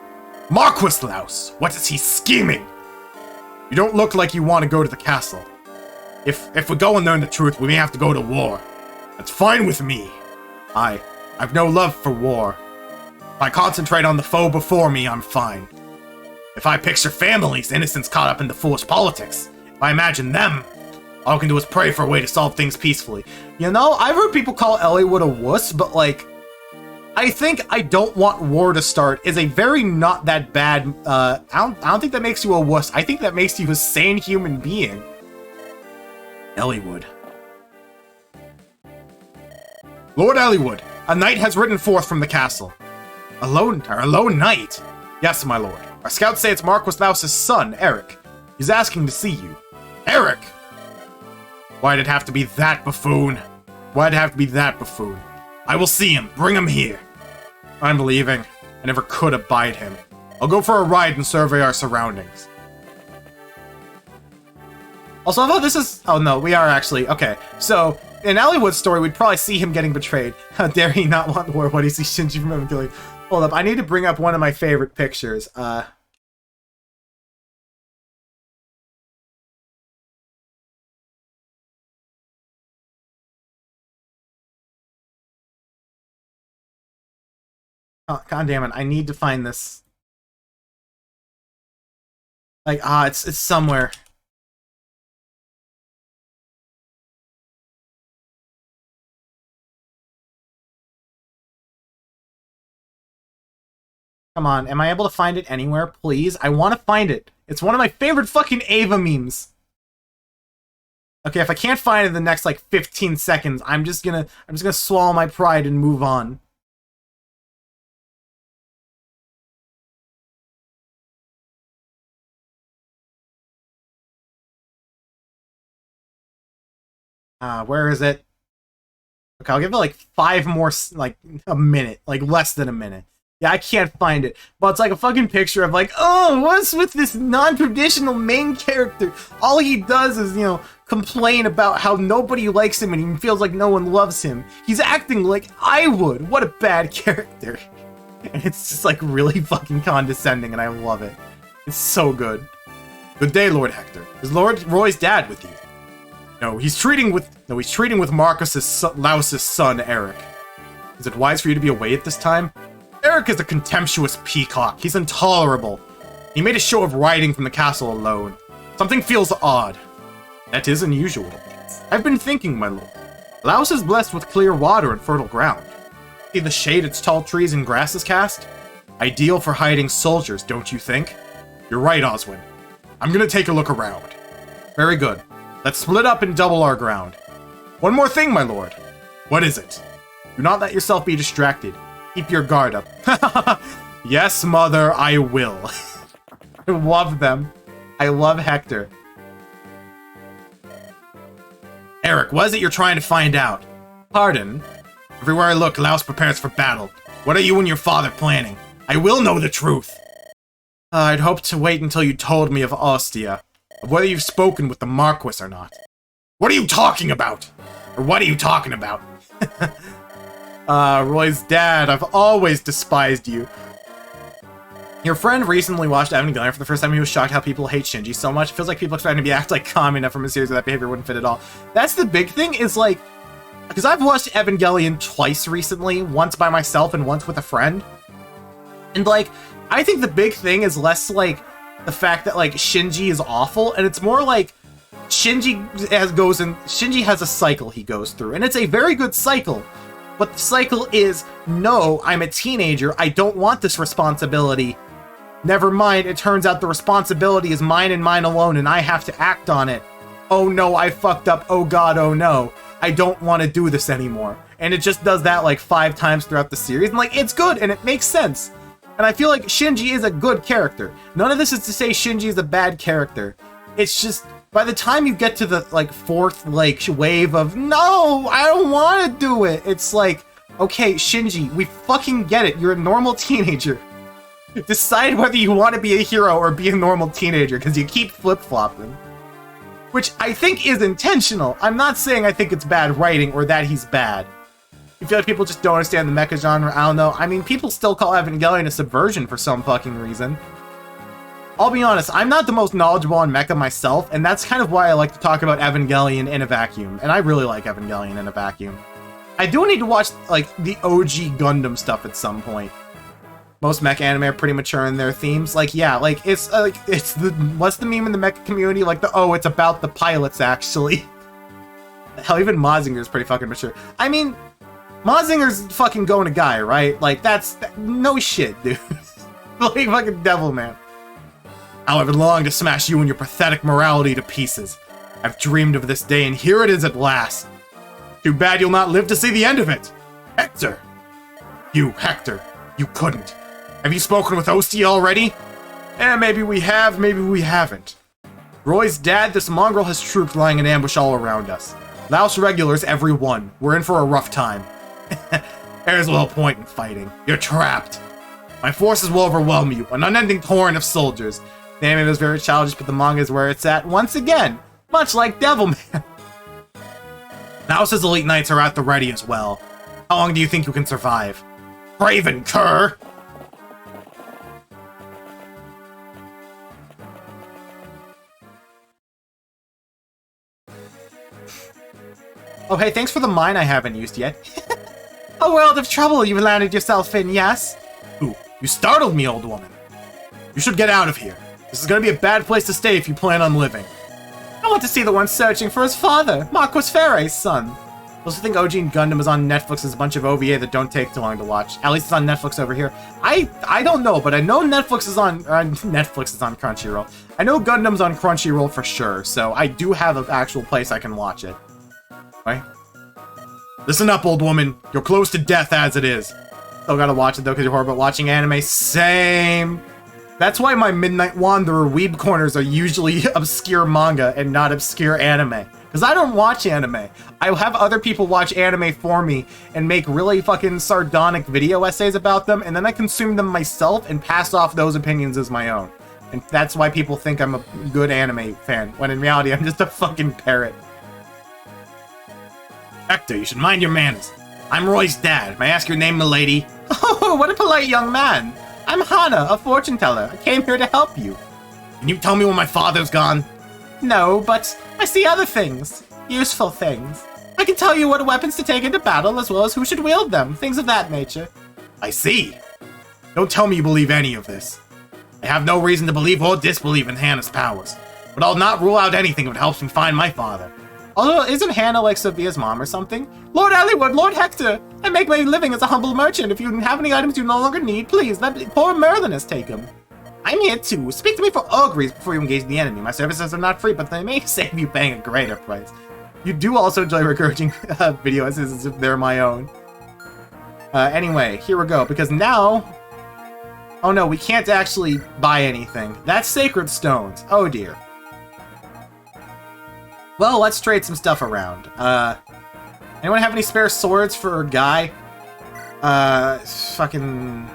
Marquess Laos, what is he scheming? You don't look like you want to go to the castle. If we go and learn the truth, we may have to go to war. That's fine with me. I've no love for war. If I concentrate on the foe before me, I'm fine. If I picture families, innocents caught up in the foolish politics, if I imagine them, all I can do is pray for a way to solve things peacefully. You know, I've heard people call Eliwood a wuss, but like, I think I don't want war to start is a very not that bad, I don't think that makes you a wuss. I think that makes you a sane human being. Eliwood. Lord Eliwood, a knight has ridden forth from the castle. A lone knight? Yes, my lord. Our scouts say it's Marquess Laos' son, Eric. He's asking to see you. Eric! Why'd it have to be that buffoon? Why'd it have to be that buffoon? I will see him. Bring him here. I'm leaving. I never could abide him. I'll go for a ride and survey our surroundings. Also, although this is... Oh no, we are actually... Okay, so in Elliott's story, we'd probably see him getting betrayed. How dare he not want war? What do you see Shinji from Evangelion? Hold up, I need to bring up one of my favorite pictures. Come Oh, God damn it, I need to find this. Like, it's somewhere. Come on, am I able to find it anywhere, please? I want to find it. It's one of my favorite fucking Ava memes. Okay, if I can't find it in the next, like, 15 seconds, I'm just gonna swallow my pride and move on. Where is it? Okay, I'll give it, like, 5 more, like, a minute. Like, less than a minute. Yeah, I can't find it. But it's like a fucking picture of like, oh, what's with this non-traditional main character? All he does is, you know, complain about how nobody likes him and he feels like no one loves him. He's acting like I would. What a bad character. And it's just like really fucking condescending and I love it. It's so good. Good day, Lord Hector. Is Lord Roy's dad with you? No, he's treating with Marquess's Louse's son, Eric. Is it wise for you to be away at this time? Eric is a contemptuous peacock. He's intolerable. He made a show of riding from the castle alone. Something feels odd. That is unusual. I've been thinking, my lord. Laos is blessed with clear water and fertile ground. See the shade its tall trees and grasses cast? Ideal for hiding soldiers, don't you think? You're right, Oswin. I'm gonna take a look around. Very good. Let's split up and double our ground. One more thing, my lord. What is it? Do not let yourself be distracted. Keep your guard up. Yes, mother, I will. I love them. I love Hector. Eric, what is it you're trying to find out? Pardon? Everywhere I look, Laos prepares for battle. What are you and your father planning? I will know the truth. I'd hoped to wait until you told me of Ostia, of whether you've spoken with the Marquess or not. What are you talking about? Or what are you talking about? Roy's dad, I've always despised you. Your friend recently watched Evangelion for the first time. He was shocked how people hate Shinji so much. It feels like people expect him to be act like Kamina from a series where that behavior wouldn't fit at all. That's the big thing, is like, because I've watched Evangelion twice recently, once by myself and once with a friend. And like, I think the big thing is less like the fact that like Shinji is awful, and it's more like Shinji has a cycle he goes through, and it's a very good cycle. But the cycle is, no, I'm a teenager, I don't want this responsibility. Never mind, it turns out the responsibility is mine and mine alone, and I have to act on it. Oh no, I fucked up, oh god, oh no. I don't want to do this anymore. And it just does that like 5 times throughout the series, and like, it's good, and it makes sense. And I feel like Shinji is a good character. None of this is to say Shinji is a bad character. It's just, by the time you get to the, like, 4th, like, wave of, no, I don't want to do it, it's like, okay, Shinji, we fucking get it. You're a normal teenager. Decide whether you want to be a hero or be a normal teenager, because you keep flip-flopping. Which I think is intentional. I'm not saying I think it's bad writing or that he's bad. I feel like people just don't understand the mecha genre, I don't know. I mean, people still call Evangelion a subversion for some fucking reason. I'll be honest, I'm not the most knowledgeable on mecha myself, and that's kind of why I like to talk about Evangelion in a vacuum, and I really like Evangelion in a vacuum. I do need to watch, like, the OG Gundam stuff at some point. Most mecha anime are pretty mature in their themes. Like, yeah, like, it's the, what's the meme in the mecha community? Like, it's about the pilots, actually. Hell, even Mazinger's pretty fucking mature. I mean, Mazinger's fucking going to Guy, right? Like, no shit, dude. Like, fucking devil, man. How I've longed to smash you and your pathetic morality to pieces. I've dreamed of this day, and here it is at last. Too bad you'll not live to see the end of it. Hector! You, Hector, you couldn't. Have you spoken with Ostia already? Maybe we have, maybe we haven't. Roy's dad, this mongrel has troops lying in ambush all around us. Laos regulars, every one. We're in for a rough time. There's little point in fighting. You're trapped. My forces will overwhelm you, an unending torrent of soldiers. The anime is very childish, but the manga is where it's at once again, much like Devilman. The house's elite knights are at the ready as well. How long do you think you can survive? Craven cur! Oh hey, thanks for the mine I haven't used yet. A world of trouble you landed yourself in, yes? Ooh, you startled me, old woman. You should get out of here. This is gonna be a bad place to stay if you plan on living. I want to see the one searching for his father, Marquess Ferre's son. I also think OG and Gundam is on Netflix. There's a bunch of OVA that don't take too long to watch. At least it's on Netflix over here. I don't know, but I know Netflix is on Crunchyroll. I know Gundam's on Crunchyroll for sure, so I do have an actual place I can watch it. Right? Listen up, old woman. You're close to death as it is. Still gotta watch it though, because you're horrible at watching anime. Same. That's why my Midnight Wanderer weeb corners are usually obscure manga and not obscure anime. Because I don't watch anime. I have other people watch anime for me and make really fucking sardonic video essays about them, and then I consume them myself and pass off those opinions as my own. And that's why people think I'm a good anime fan, when in reality I'm just a fucking parrot. Hector, you should mind your manners. I'm Roy's dad. May I ask your name, milady? Oh, what a polite young man. I'm Hana, a fortune teller. I came here to help you. Can you tell me when my father's gone? No, but I see other things. Useful things. I can tell you what weapons to take into battle, as well as who should wield them. Things of that nature. I see. Don't tell me you believe any of this. I have no reason to believe or disbelieve in Hana's powers. But I'll not rule out anything if it helps me find my father. Although, isn't Hana like Sophia's mom or something? Lord Eliwood, Lord Hector! I make my living as a humble merchant. If you have any items you no longer need, please let poor Merlinus take them. I'm here too. Speak to me for auguries before you engage the enemy. My services are not free, but they may save you paying a greater price. You do also enjoy recurring video essays as if they're my own. Anyway, here we go, because now... Oh no, we can't actually buy anything. That's sacred stones. Oh dear. Well, let's trade some stuff around. Anyone have any spare swords for Guy? Fucking...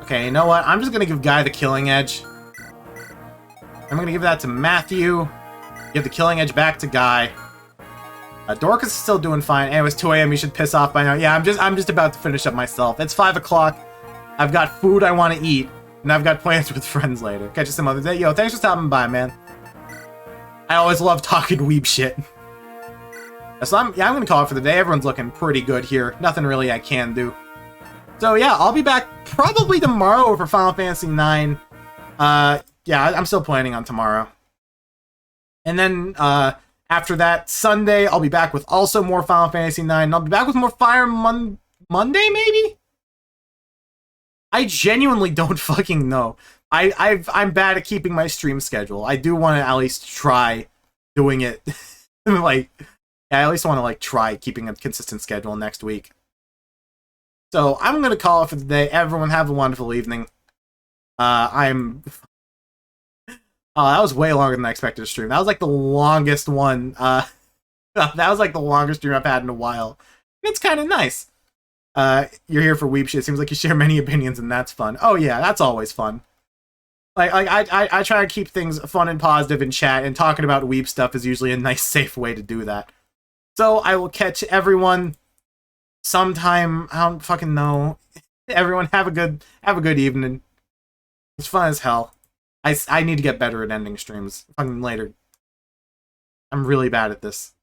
Okay, you know what? I'm just gonna give Guy the Killing Edge. I'm gonna give that to Matthew. Give the Killing Edge back to Guy. Dorcas is still doing fine. And it was 2 AM, you should piss off by now. Yeah, I'm just about to finish up myself. It's 5 o'clock. I've got food I want to eat. And I've got plans with friends later. Catch you some other day. Yo, thanks for stopping by, man. I always love talking weeb shit. So I'm gonna call it for the day. Everyone's looking pretty good here. Nothing really I can do. So yeah, I'll be back probably tomorrow for Final Fantasy IX. Yeah, I'm still planning on tomorrow. And then after that, Sunday, I'll be back with also more Final Fantasy IX. I'll be back with more Fire Monday, maybe? I genuinely don't fucking know. I'm bad at keeping my stream schedule. I do want to at least try doing it. Like, I at least want to like try keeping a consistent schedule next week. So I'm gonna call it for the day. Everyone have a wonderful evening. Oh, that was way longer than I expected to stream. That was like the longest one. That was like the longest stream I've had in a while. It's kind of nice. You're here for weeb shit. Seems like you share many opinions, and that's fun. Oh yeah, that's always fun. Like I try to keep things fun and positive in chat, and talking about weeb stuff is usually a nice, safe way to do that. So I will catch everyone sometime. I don't fucking know. Everyone have a good evening. It's fun as hell. I need to get better at ending streams. Fucking later. I'm really bad at this.